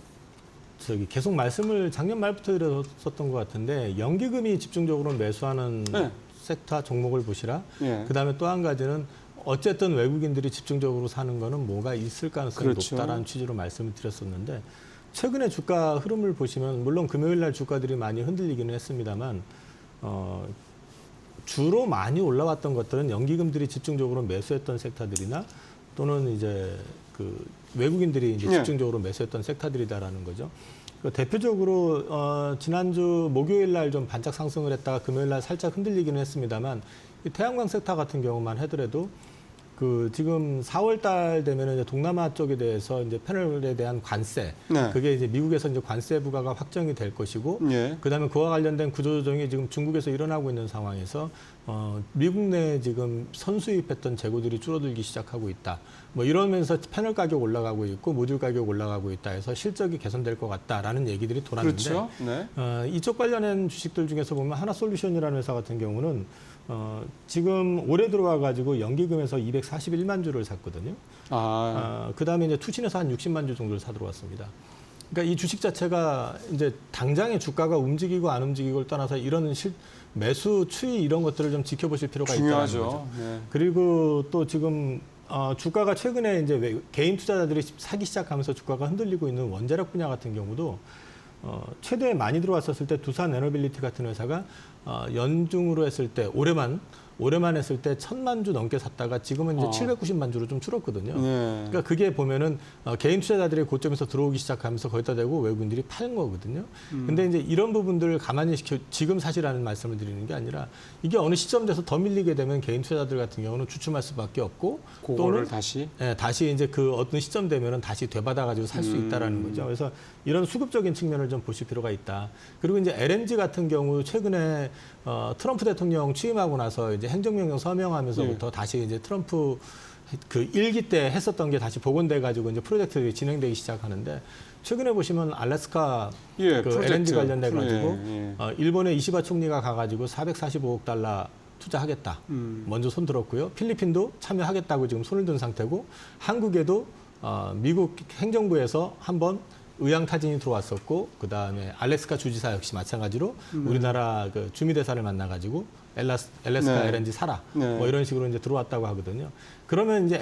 계속 말씀을 작년 말부터 드렸었던 것 같은데 연기금이 집중적으로 매수하는 네. 섹터 종목을 보시라. 예. 그다음에 또 한 가지는 어쨌든 외국인들이 집중적으로 사는 거는 뭐가 있을 가능성이 그렇죠. 높다라는 취지로 말씀을 드렸었는데 최근에 주가 흐름을 보시면 물론 금요일 날 주가들이 많이 흔들리기는 했습니다만 주로 많이 올라왔던 것들은 연기금들이 집중적으로 매수했던 섹터들이나 또는 이제 그 외국인들이 이제 네. 집중적으로 매수했던 섹터들이다라는 거죠. 대표적으로 지난주 목요일 날 좀 반짝 상승을 했다가 금요일 날 살짝 흔들리기는 했습니다만 이 태양광 섹터 같은 경우만 하더라도 그 지금 4월 달 되면은 이제 동남아 쪽에 대해서 이제 패널에 대한 관세, 네. 그게 이제 미국에서 이제 관세 부과가 확정이 될 것이고, 예. 그다음에 그와 관련된 구조조정이 지금 중국에서 일어나고 있는 상황에서 미국 내에 지금 선수입했던 재고들이 줄어들기 시작하고 있다. 뭐 이러면서 패널 가격 올라가고 있고 모듈 가격 올라가고 있다 해서 실적이 개선될 것 같다라는 얘기들이 돌았는데, 그렇죠. 네. 이쪽 관련된 주식들 중에서 보면 하나솔루션이라는 회사 같은 경우는 지금 올해 들어와 가지고 연기금에서 241만 주를 샀거든요. 그다음에 이제 투신에서 한 60만 주 정도를 사 들어왔습니다. 그러니까 이 주식 자체가 이제 당장의 주가가 움직이고 안 움직이고를 떠나서 이런 매수 추이 이런 것들을 좀 지켜보실 필요가 있다는 거죠. 중요하죠. 네. 그리고 또 지금 주가가 최근에 이제 개인 투자자들이 사기 시작하면서 주가가 흔들리고 있는 원자력 분야 같은 경우도 최대 많이 들어왔었을 때 두산 에너빌리티 같은 회사가 연중으로 했을 때 올해만 했을 때 1,000만 주 넘게 샀다가 지금은 이제 790만 주로 좀 줄었거든요. 네. 그러니까 그게 보면은 개인 투자자들이 고점에서 들어오기 시작하면서 거기다 대고 외국인들이 파는 거거든요. 근데 이제 이런 부분들을 가만히 지금 사실하는 말씀을 드리는 게 아니라 이게 어느 시점 돼서 더 밀리게 되면 개인 투자자들 같은 경우는 주춤할 수밖에 없고 그거를 다시 다시 이제 그 어떤 시점 되면은 다시 되받아 가지고 살 수 있다라는 거죠. 그래서 이런 수급적인 측면을 좀 보실 필요가 있다. 그리고 이제 LNG 같은 경우 최근에 트럼프 대통령 취임하고 나서 이제 행정명령 서명하면서부터 다시 이제 트럼프 그 1기 때 했었던 게 다시 복원돼 가지고 이제 프로젝트들이 진행되기 시작하는데 최근에 보시면 알래스카 그 LNG 관련돼 가지고 일본의 이시바 총리가 가가지고 445억 달러 투자하겠다. 먼저 손 들었고요. 필리핀도 참여하겠다고 지금 손을 든 상태고 한국에도 미국 행정부에서 한번 의왕타진이 들어왔었고 그다음에 알래스카 주지사 역시 마찬가지로 우리나라 그 주미대사를 만나가지고 LS카 네. LNG 사라 네. 뭐 이런 식으로 이제 들어왔다고 하거든요. 그러면 이제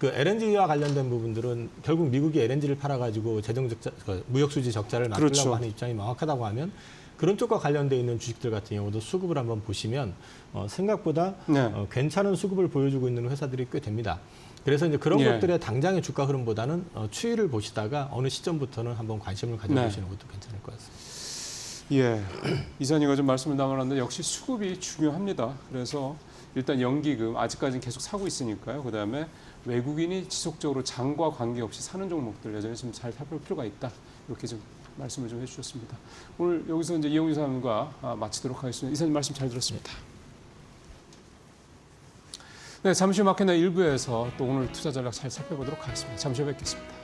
LNG와 관련된 부분들은 결국 미국이 LNG를 팔아가지고 재정 적자, 무역 수지 적자를 막으려고 그렇죠. 하는 입장이 명확하다고 하면 그런 쪽과 관련돼 있는 주식들 같은 경우도 수급을 한번 보시면 생각보다 네. 괜찮은 수급을 보여주고 있는 회사들이 꽤 됩니다. 그래서 이제 그런 예. 것들의 당장의 주가 흐름보다는 추이를 보시다가 어느 시점부터는 한번 관심을 가져보시는 것도 괜찮을 것 같습니다. 예, 이사님과 좀 말씀을 나눴는데 역시 수급이 중요합니다. 그래서 일단 연기금 아직까지는 계속 사고 있으니까요. 그다음에 외국인이 지속적으로 장과 관계없이 사는 종목들 여전히 좀 잘 살펴볼 필요가 있다. 이렇게 좀 말씀을 좀 해주셨습니다. 오늘 여기서 이제 이영주 이사님과 마치도록 하겠습니다. 이사님 말씀 잘 들었습니다. 네, 잠시 후 마켓나 1부에서 또 오늘 투자 전략 잘 살펴보도록 하겠습니다. 잠시 후에 뵙겠습니다.